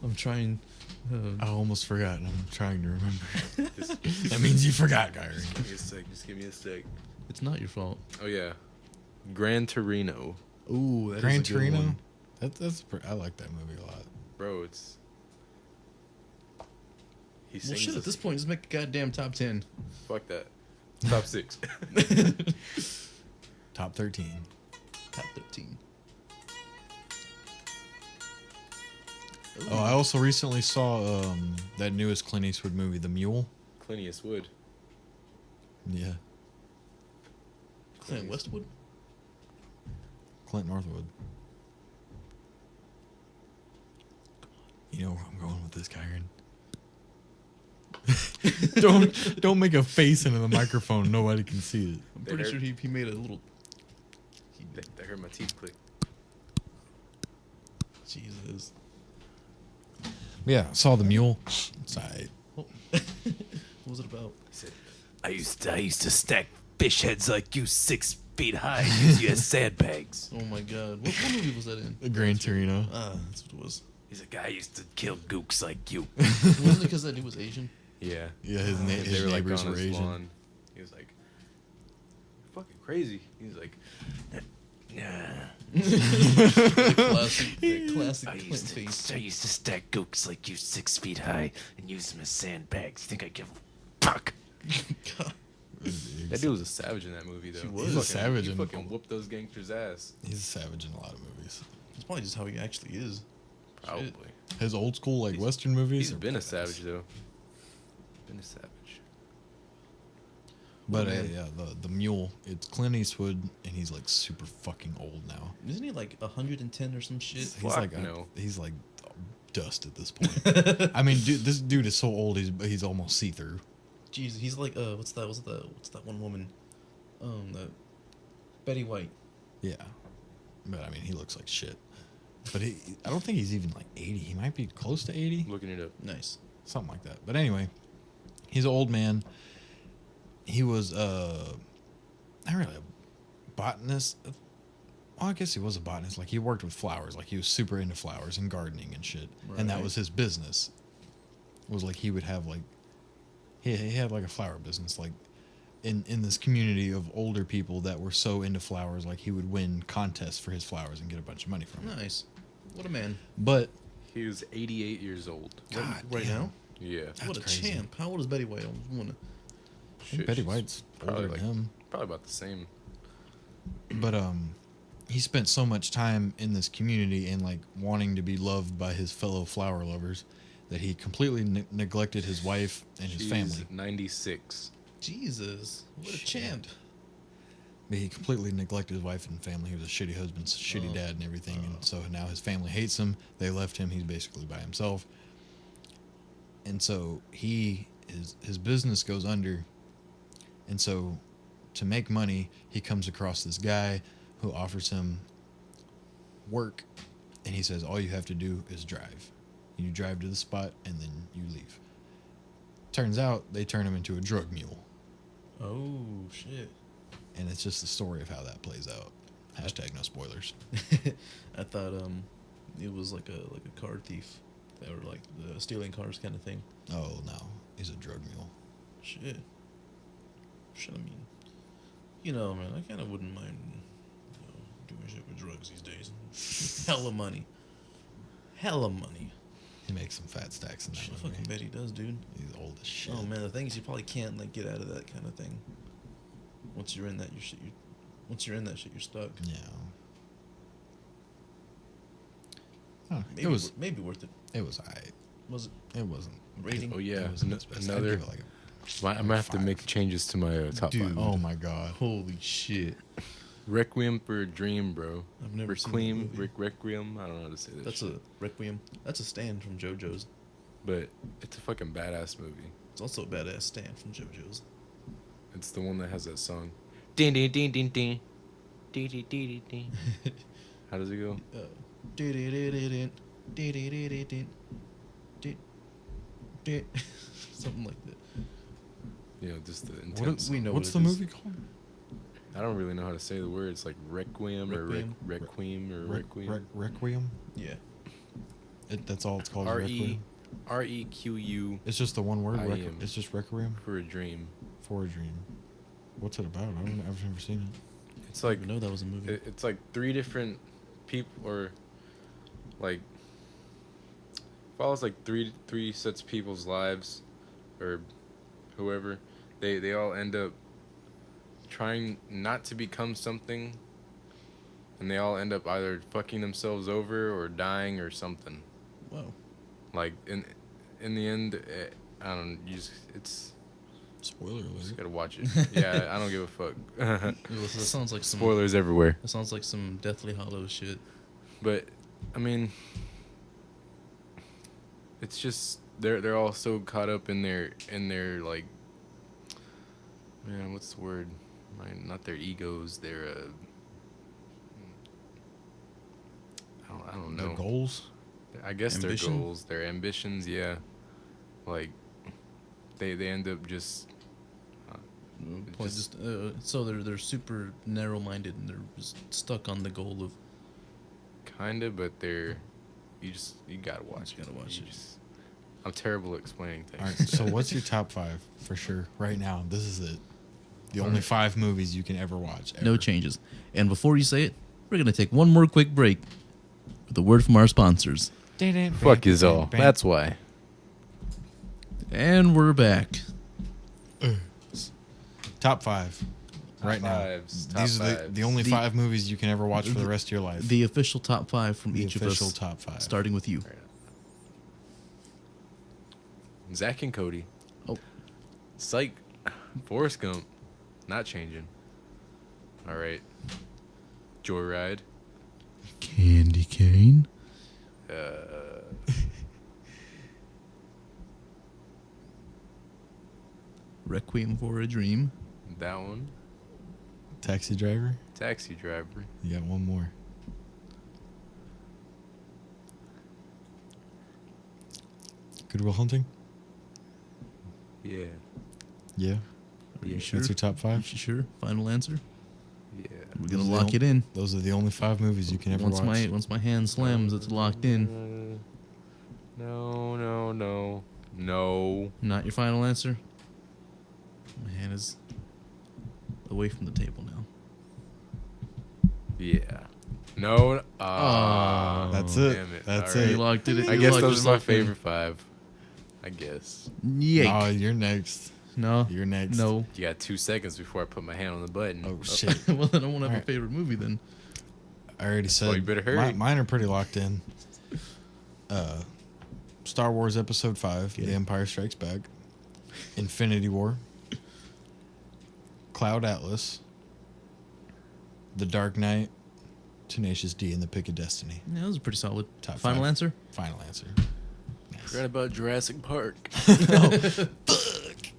I'm trying. I almost forgot, and I'm trying to remember. just That means you forgot, Kyrie. give me a sec. Just give me a sec. It's not your fault. Oh yeah, Gran Torino, Ooh, that Gran is a good Torino. one. I like that movie a lot. bro. It's he Well, sings. shit. At this point, just make a goddamn top 10. fuck that. Top 6. Top 13. Top 13. Oh, I also recently saw that newest Clint Eastwood movie, The Mule. Clint Eastwood. Yeah. Clint Westwood? Clint Northwood. You know where I'm going with this, Kyron. don't make a face into the microphone. Nobody can see it. I'm They pretty heard- sure he made a little. I heard my teeth click. Jesus. Yeah, saw the mule. Side. Oh. What was it about? He said, I used to stack fish heads like you 6 feet high and use you as sandbags. Oh my god. What movie was that in? Gran Torino. Ah, that's what it was. He's a guy used to kill gooks like you. Wasn't it because that he was Asian? Yeah. Yeah, his They were like neighbors on were his Asian. lawn. He was like, fucking crazy. He's like, The classic I Clint used, face. I used to stack gooks like you 6 feet high and use them as sandbags. You think I give a fuck? that dude was a savage in that movie, though. He was. He He's a fucking- savage He in- fucking whooped those gangsters' ass. He's a savage in a lot of movies. It's probably just how he actually is. Probably. His old school like He's- Western movies. He's are been a badass. savage, though. Been a savage. But Oh, man. yeah, the mule. It's Clint Eastwood, and he's like super fucking old now. Isn't he like 110 or some shit? He's Fuck like no. he's like dust at this point. I mean, dude, this dude is so old. He's almost see through. Jesus, he's like what's that one woman? That Betty White. Yeah, but I mean, he looks like shit. But I don't think he's even like 80. He might be close to 80, Looking it up. Nice. something like that. But anyway, he's an old man. He was not really a botanist. Well, I guess he was a botanist. Like he worked with flowers. Like he was super into flowers and gardening and shit. And that Right. was his business. Was like he would have like he had like a flower business. Like in this community of older people that were so into flowers, like he would win contests for his flowers and get a bunch of money from it. Nice. What a man. But He was 88 years old. God right damn. now? Yeah. What a crazy. champ. How old is Betty White? I wanna... I think Betty she's White's probably older like than him. probably about the same. But he spent so much time in this community and like wanting to be loved by his fellow flower lovers that he completely neglected his wife and his She's family. 96. Jesus. What a Shit. champ. But he completely neglected his wife and family. He was a shitty husband, shitty Oh. dad, and everything. And so now his family hates him. They left him. He's basically by himself. And so his business goes under. And so to make money, he comes across this guy who offers him work. And he says, all you have to do is drive. You drive to the spot and then you leave. Turns out they turn him into a drug mule. Oh, shit. And it's just the story of how that plays out. Hashtag no spoilers. I thought it was like a car thief. They were like stealing cars kind of thing. Oh no, he's a drug mule. Shit. I mean, you know, man, I kind of wouldn't mind doing shit with drugs these days. Hella money. He makes some fat stacks in that Shit, movie. fucking bet he does, dude. He's old as shit. Oh man, the thing is, you probably can't like get out of that kind of thing. Once you're in that, once you're in that shit, you're stuck. Yeah. Huh, Maybe maybe worth it. it was alright. Was it It wasn't. rating? Oh yeah, It wasn't his best. I'd another. give it like I'm gonna have to 5. make changes to my top Dude. 5. oh my god. Holy shit! Requiem for a Dream, bro. I've never seen Requiem, that movie. Requiem. I don't know how to say that. That's shit. a Requiem. That's a stand from JoJo's. But it's a fucking badass movie. It's also a badass stand from JoJo's. It's the one that has that song. Ding ding ding ding ding. Ding ding ding ding ding. How does it go? Something like that. You know, just the What intense. is, we know what's what the it is. movie called? I don't really know how to say the words like Requiem or Requiem? Requiem or Requiem. Requiem? Yeah. That's all it's called. R E Requiem? R E Q U It's just the one word. I am. It's just Requiem for a Dream. for a Dream. What's it about? I've never seen it. It's I like didn't know that was a movie. it's like 3 different people, or like follows like three sets of people's lives, or whoever. They all end up trying not to become something, and they all end up either fucking themselves over or dying or something. Wow. Like in the end, I don't. You just, it's Spoiler Just alert. gotta watch it. Yeah, I don't give a fuck. That sounds like some Spoilers everywhere. That sounds like some Deathly Hollow shit. But I mean, it's just they're all so caught up in their like, man, what's the word? Not their egos. Their I don't know. Their goals. I guess Ambition? their goals, their ambitions. Yeah, like they end up just. So they're super narrow-minded and they're just stuck on the goal of. Kinda, but you gotta watch it. Gotta watch You it. just- I'm terrible at explaining things. All right. So what's your top 5 for sure right now? This is it. The only 5 movies you can ever watch. Ever. No changes. And before you say it, we're gonna take one more quick break with a word from our sponsors. Fuck is all. That's why. And we're back. Top 5 right now. Top These are fives. the only The- 5 movies you can ever watch for the rest of your life. The official top 5 from The each of official us. top 5. Starting with you. Zach and Cody. Oh. Psych. Forrest Gump. Not changing. All right. Joyride. Candy cane. Requiem for a Dream. That one. Taxi Driver. Taxi Driver. You got one more. Good Will Hunting. Yeah. Yeah. Are you Yeah. sure? That's your top 5. Sure. Final answer. Yeah. We're Those gonna are the lock it in. Those are the only 5 movies you can ever watch. Once my hand slams, it's locked in. No. Not your final answer. My hand is away from the table now. Yeah. No. That's it. Damn it. That's All it. You locked it. I you guess locked those are my yourself in. favorite 5. I guess. Yake. Oh, you're next. No. You're next. No. You got 2 seconds before I put my hand on the button. Oh shit. Well, then I won't have Alright. a favorite movie then. I already said. Well, you better hurry. Mine are pretty locked in. Star Wars Episode 5, Yeah. The Empire Strikes Back, Infinity War, Cloud Atlas, The Dark Knight, Tenacious D, and The Pick of Destiny. Yeah, that was a pretty solid. Top Final 5. answer? Final answer. Forgot about Jurassic Park.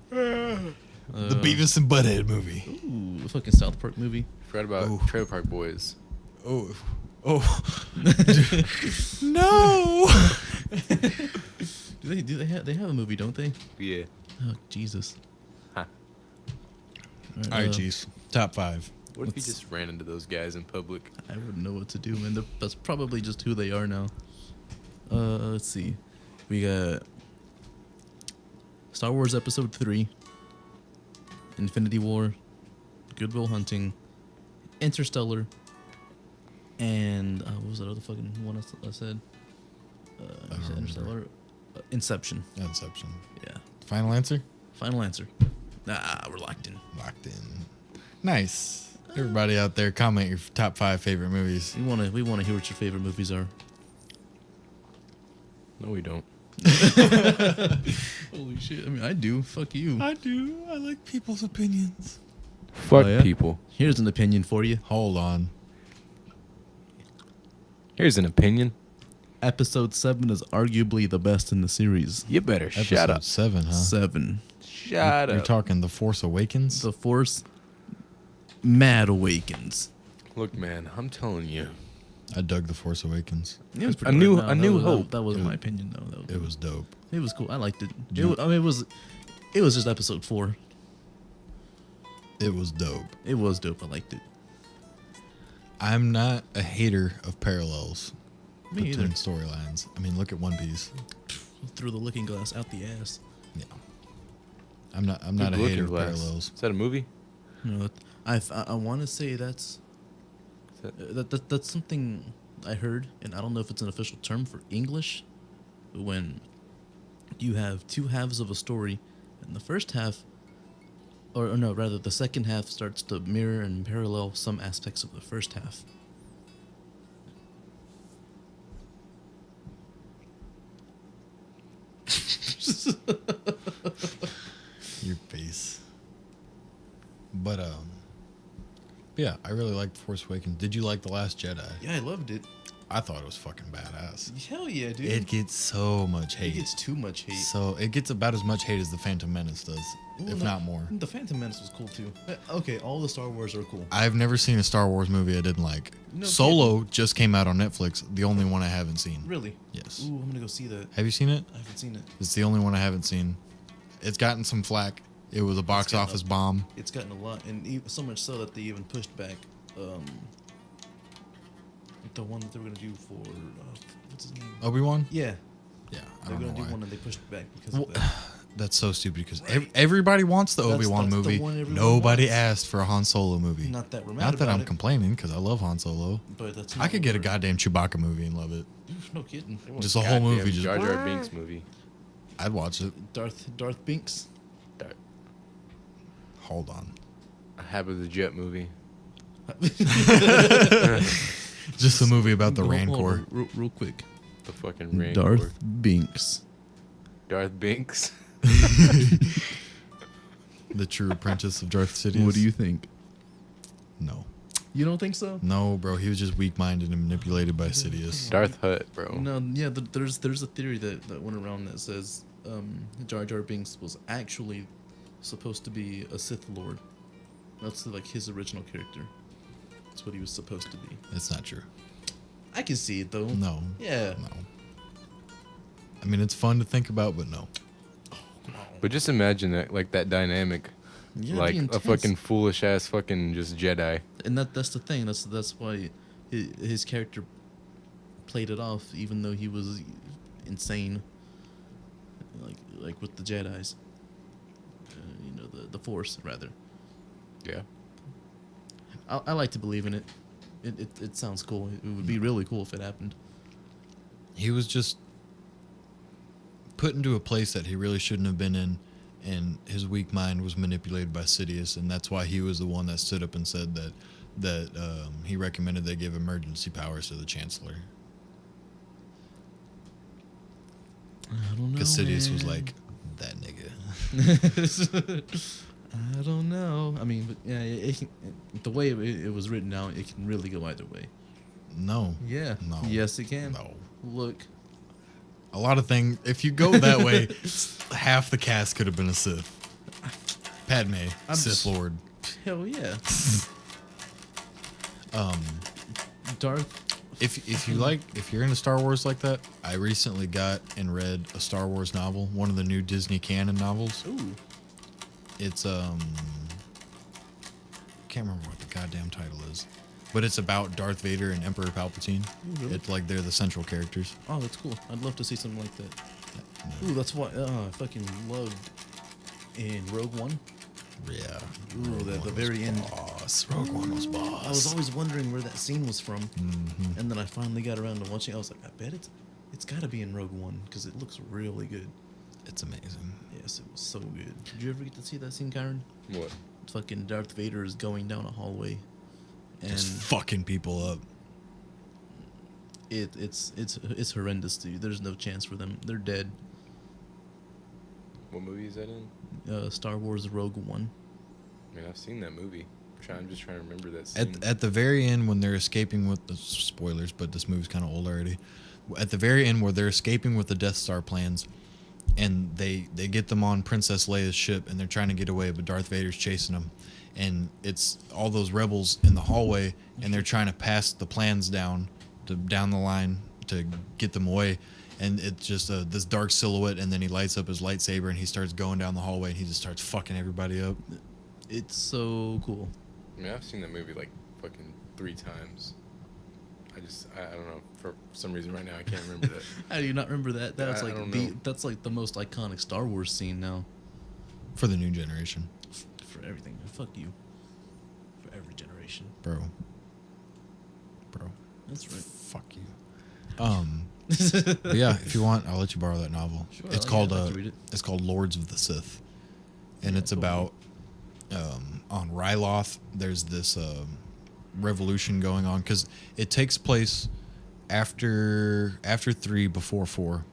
The Beavis and Butthead movie. Ooh, the fucking South Park movie. Forgot about Ooh. Trailer Park Boys. Oh. No. Do they have a movie, don't they? Yeah. Oh Jesus. Huh. All right, geez. Top 5. What if you Let's- just ran into those guys in public? I wouldn't know what to do, man. That's probably just who they are now. Let's see. We got Star Wars Episode 3, Infinity War, Good Will Hunting, Interstellar, and what was that other fucking one I said? I said remember. Interstellar. Inception. Inception. Yeah. Final answer? Final answer. We're locked in. Locked in. Nice. Everybody out there, comment your top 5 favorite movies. We wanna hear what your favorite movies are. No, we don't. Holy shit! I mean, I do. Fuck you. I do. I like people's opinions. Fuck Oh, yeah? people. Here's an opinion for you. Hold on. Here's an opinion. Episode 7 is arguably the best in the series. You better shut Episode up. 7, huh? 7. Shut You're up. talking The Force Awakens? The Force Mad Awakens. Look, man, I'm telling you. I dug The Force Awakens. It was A New- good. A New that was, Hope. That wasn't my opinion though. It was dope. It was cool. I liked it. You- It was just episode 4. It was dope. It was dope. I liked it. I'm not a hater of parallels Me between either. storylines. I mean, look at One Piece. Through the looking glass out the ass. Yeah. I'm not a Looking hater of Glass. parallels. Is that a movie? You know, I want to say that's that's something I heard, and I don't know if it's an official term for English. But when you have 2 halves of a story, and the first half, or no, rather the second half starts to mirror and parallel some aspects of the first half. Your face. But yeah, I really liked Force Awakens. Did you like The Last Jedi? Yeah, I loved it. I thought it was fucking badass. Hell yeah, dude. It gets so much It hate. gets too much hate. So it gets about as much hate as the Phantom Menace does, Well, if no, not more. The Phantom Menace was cool too. Okay, all the Star Wars are cool. I've never seen a Star Wars movie I didn't like. No Solo just came out on Netflix. The only one I haven't seen. Really? Yes. Ooh, I'm gonna go see that. Have you seen it? I haven't seen it. It's the only one I haven't seen. It's gotten some flack. It was a box gotten office a- bomb. It's gotten a lot, and so much so that they even pushed back the one that they were gonna do for what's his name? Obi-Wan? Yeah, Yeah, I they were don't know gonna do why. one and they pushed it back because Well, of that. that's so stupid because Right. everybody wants the That's- Obi-Wan that's the movie. one everyone Nobody wants. asked for a Han Solo movie. Not that we're mad Not that about I'm it, complaining because I love Han Solo. but that's I not could what get a we're- goddamn Chewbacca movie and love it. No kidding. They want Just a whole goddamn movie, just- Jar Jar Binks movie. I'd watch it. Darth Binks. Hold on. A Habit of the Jet movie. Just a movie about the Hold on, Rancor. real quick. The fucking Rancor. Darth Binks. Darth Binks. The true apprentice of Darth Sidious. What do you think? No. You don't think so? No, bro. He was just weak-minded and manipulated by Sidious. Darth Hutt, bro. No, yeah. There's a theory that went around that says Jar Jar Binks was actually supposed to be a Sith Lord. That's like his original character. That's what he was supposed to be. It's not true. I can see it though. No. Yeah. No. I mean, it's fun to think about, but no. But just imagine that, like that dynamic, Yeah, it'd like be a intense. fucking foolish ass fucking just Jedi. And that's the thing. That's why his character played it off, even though he was insane. Like with the Jedi's. The Force rather. Yeah. I like to believe in it. It sounds cool. It would be really cool if it happened. He was just put into a place that he really shouldn't have been in, and his weak mind was manipulated by Sidious, and that's why he was the one that stood up and said that he recommended they give emergency powers to the Chancellor. I don't know. Because Sidious was man. like, that nigga. I don't know. I mean, but yeah, the way it was written out, it can really go either way. No. Yeah. No. Yes, it can. No. Look. A lot of things, if you go that way, half the cast could have been a Sith. Padme, I'm Sith just- Lord. Hell yeah. Darth. If you're into Star Wars like that, I recently got and read a Star Wars novel, one of the new Disney canon novels. Ooh. It's can't remember what the goddamn title is, but it's about Darth Vader and Emperor Palpatine. Ooh, really? It's like they're the central characters. Oh, that's cool. I'd love to see something like that. Ooh, that's what I fucking loved in Rogue One. Yeah. Ooh, Rogue the One was very end. boss. Rogue One was boss. I was always wondering where that scene was from, Mhm. and then I finally got around to watching. I was like, I bet it's got to be in Rogue One because it looks really good. It's amazing. Yes, it was so good. Did you ever get to see that scene, Kyron? What? Fucking Darth Vader is going down a hallway, and Just fucking people up. it's horrendous, dude. There's no chance for them. They're dead. What movie is that in? Star Wars Rogue One. I mean, I've seen that movie. I'm just trying to remember that scene. At the very end, when they're escaping with the spoilers, but this movie's kind of old already. At the very end, where they're escaping with the Death Star plans, and they get them on Princess Leia's ship, and they're trying to get away, but Darth Vader's chasing them, and it's all those rebels in the hallway, and they're trying to pass the plans down the line to get them away. And it's just this dark silhouette, and then he lights up his lightsaber, and he starts going down the hallway, and he just starts fucking everybody up. It's so cool. I mean, I've seen that movie like fucking 3 times. I don't know. For some reason right now, I can't remember that. How do you not remember that? That's I don't know. that's like the most iconic Star Wars scene now. For the new generation. For everything. Fuck you. For every generation. Bro. That's right. Fuck you. But yeah, if you want, I'll let you borrow that novel. Sure, It's I'd called like to read it. it's called Lords of the Sith, and Yeah, it's cool. about on Ryloth. There's this revolution going on because it takes place after 3, before 4,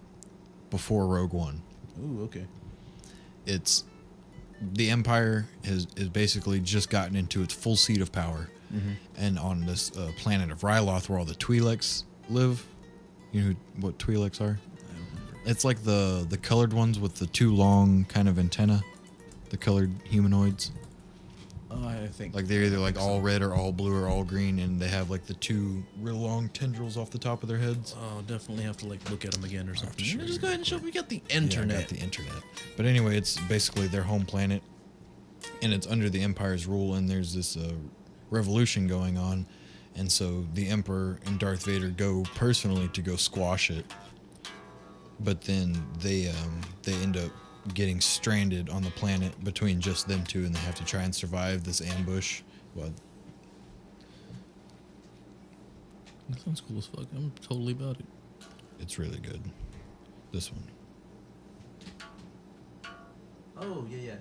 before Rogue One. Ooh, okay. It's the Empire is basically just gotten into its full seat of power, and on this planet of Ryloth, where all the Twi'leks live. You know what Twi'leks are? It's like the colored ones with the two long kind of antenna, the colored humanoids. I think Like they're either like all red or all blue or all green, and they have like the two real long tendrils off the top of their heads. Oh, definitely have to like look at them again or something. sure Just go ahead and show. We got the Yeah, I internet. got the internet. But anyway, it's basically their home planet, and it's under the Empire's rule. And there's this revolution going on, and so the Emperor and Darth Vader go personally to go squash it. But then they end up getting stranded on the planet between just them two, and they have to try and survive this ambush. Well, That sounds cool as fuck. I'm totally about it. it's really good. This one. Oh yeah.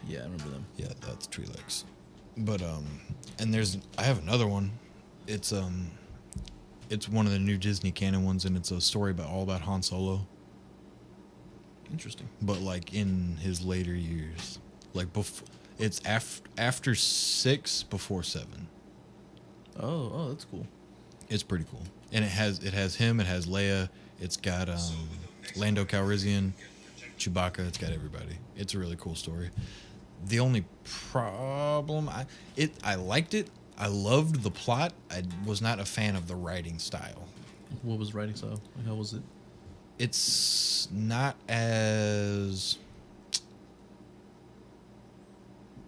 Yeah, I remember them. Yeah, that's Twi'leks. But and I have another one. It's one of the new Disney canon ones, and it's a story all about Han Solo, Interesting. but like in his later years. Like it's after 6, before 7. Oh, that's cool. It's pretty cool. And it has him, it has Leia, it's got Lando Calrissian, Chewbacca, it's got everybody. It's a really cool story. The only problem, I liked it. I loved the plot. I was not a fan of the writing style. What was writing style? Like, how was it? It's not as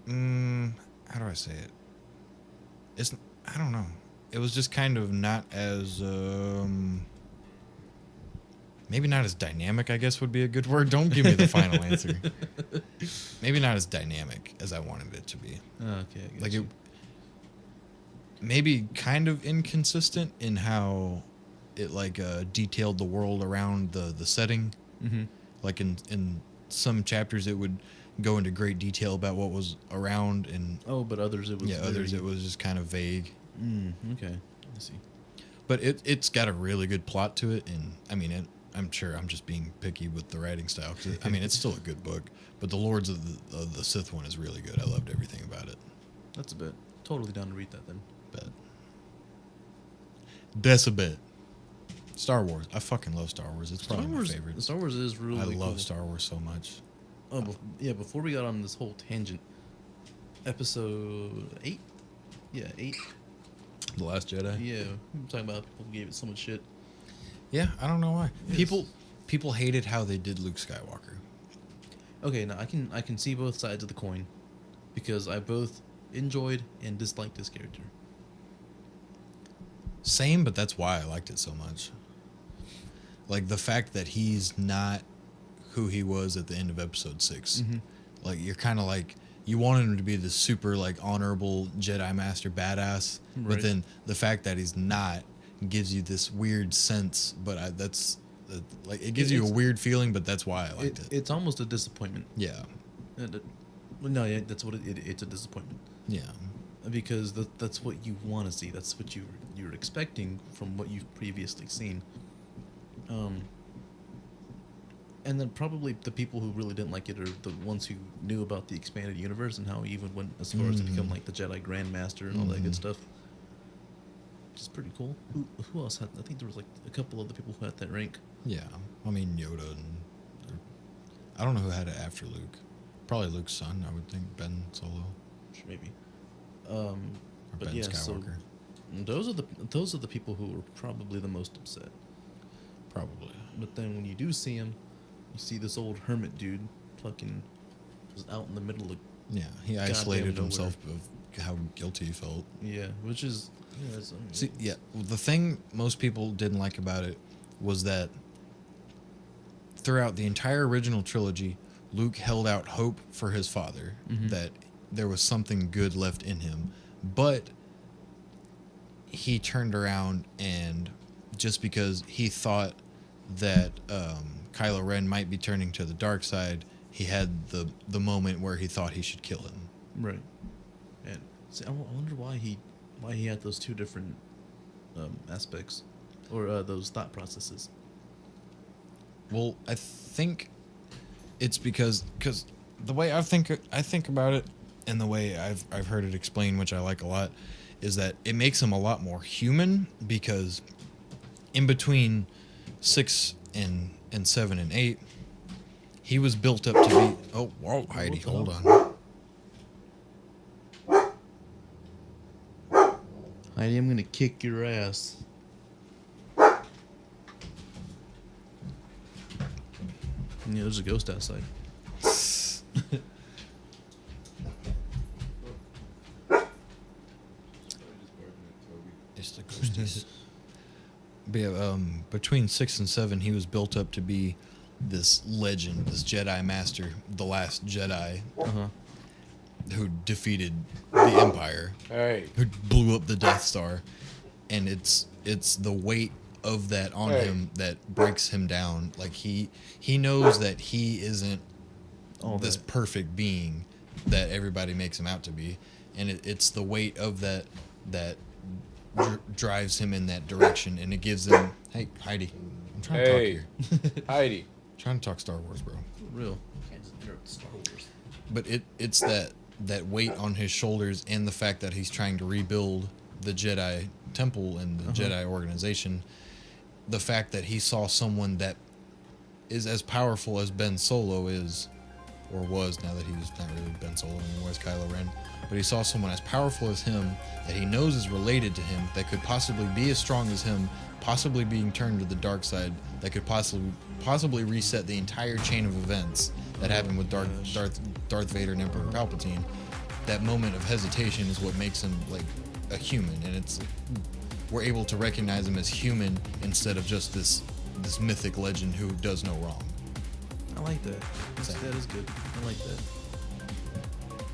how do I say it? It's I don't know. It was just kind of not as maybe not as dynamic, I guess would be a good word. Don't give me the final answer. Maybe not as dynamic as I wanted it to be. Oh, okay, I guess. Like it maybe kind of inconsistent in how it like detailed the world around the setting. Mm-hmm. Like in some chapters it would go into great detail about what was around, and Oh, but others it was. others it was just kind of vague. Okay, I see. But it's got a really good plot to it, and I mean I'm sure I'm just being picky with the writing style, 'cause I mean it's still a good book, but the Lords of the Sith one is really good. I loved everything about it. That's a bit. Totally down to read that then. Bet. That's a bit. Star Wars. I fucking love Star Wars. It's probably my favorite. Star Wars is really. I love cool. Star Wars so much. Oh, yeah. Before we got on this whole tangent, episode 8. Yeah, 8. The Last Jedi. Yeah, we were talking about people gave it so much shit. Yeah, I don't know why. Yes. People hated how they did Luke Skywalker. Okay, now I can see both sides of the coin, because I both enjoyed and disliked this character. Same, but that's why I liked it so much. Like the fact that he's not who he was at the end of episode 6. Mm-hmm. Like you're kind of like you wanted him to be the super like honorable Jedi Master badass, Right. but then the fact that he's not gives you this weird sense. But like it gives you a weird feeling, but that's why I liked it. It's almost a disappointment. Yeah, Well, no, yeah, that's what it's a disappointment. yeah, Because that's what you want to see. That's what you're expecting from what you've previously seen. And then probably the people who really didn't like it are the ones who knew about the expanded universe and how he even went as far as to become like the Jedi Grandmaster and all that good stuff. Which is pretty cool. Who else had? I think there was like a couple other people who had that rank. yeah. I mean Yoda and I don't know who had it after Luke. Probably Luke's son, I would think, Ben Solo. Maybe. Or But Ben yeah, so Skywalker. those are the people who were probably the most upset. Probably. But then when you do see him, you see this old hermit dude fucking was out in the middle of Yeah, he isolated nowhere. himself of how guilty he felt. which is See, yeah, the thing most people didn't like about it was that throughout the entire original trilogy, Luke held out hope for his father, that there was something good left in him. But he turned around, and just because he thought that Kylo Ren might be turning to the dark side, he had the moment where he thought he should kill him. right. And see, I wonder why he had those two different aspects or those thought processes. Well, I think it's because the way I think about it, and the way I've heard it explained, which I like a lot, is that it makes him a lot more human, because in between 6 and 7 and 8, he was built up to be. Oh, whoa, Heidi, hold on. Heidi, I'm gonna kick your ass. Yeah, there's a ghost outside. It's the ghosties. But yeah, between 6 and 7, he was built up to be this legend, this Jedi Master, the last Jedi, who defeated the Empire, Hey. who blew up the Death Star, and it's the weight of that on him that breaks him down. Like he knows that he isn't this perfect being that everybody makes him out to be, and it's the weight of that drives him in that direction, and it gives him. Hey, Heidi, I'm trying to talk here. Heidi. I'm trying to talk Star Wars, bro. For real. Can't just interrupt Star Wars. But it's that weight on his shoulders, and the fact that he's trying to rebuild the Jedi Temple and the Jedi organization. The fact that he saw someone that is as powerful as Ben Solo is, or was, now that he's not really Ben Solo anymore, as Kylo Ren. But he saw someone as powerful as him, that he knows is related to him, that could possibly be as strong as him, possibly being turned to the dark side, that could possibly reset the entire chain of events that happened with Darth Vader and Emperor Palpatine. That moment of hesitation is what makes him like a human, and we're able to recognize him as human instead of just this mythic legend who does no wrong. I like that. That is good. I like that.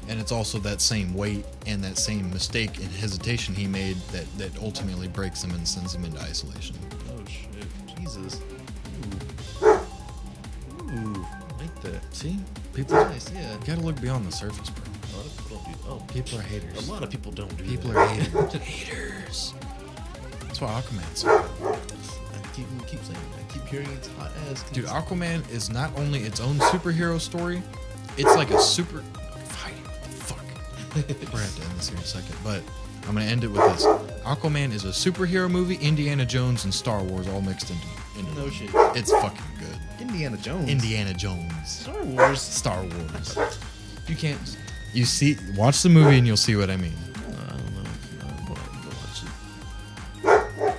And it's also that same weight and that same mistake and hesitation he made that ultimately breaks him and sends him into isolation. Oh shit. Jesus. Ooh. I like that. See? People Nice, yeah. You gotta look beyond the surface, bro. A lot of people don't do. Oh, People are haters. a lot of people don't do People that. are haters. Haters. That's why Aquaman's so good. I keep saying it. I keep hearing it's hot ass. Dude, Aquaman is not only its own superhero story, it's like a super. Fighting. What the fuck? We're gonna have to end this here in a second, but I'm gonna end it with this. Aquaman is a superhero movie, Indiana Jones and Star Wars all mixed into No one. shit. It's fucking good. Indiana Jones. Indiana Jones. Star Wars. Star Wars. You can't. Just, You see, watch the movie and you'll see what I mean. I don't know. I'll watch it.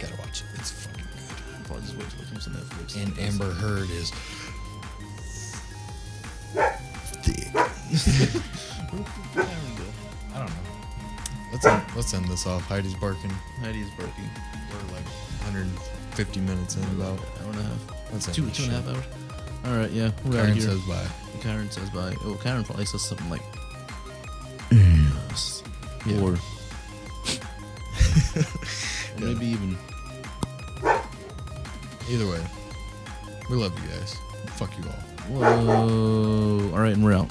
Gotta watch it. It's fucking good. I'll probably just wait till it comes to Netflix. And Amber Heard is thick. Where did Karen go? I don't know. Let's end this off. Heidi's barking. Heidi's barking. We're like 150 minutes in about. Hour and a half. Let's end Two this and a shit. half hours. All right, yeah, we're out Karen here. says bye. Karen says bye. Oh, Karen probably says something like, yes. Yeah. Or maybe even. Either way, we love you guys. Fuck you all. Whoa. All right, and we're out.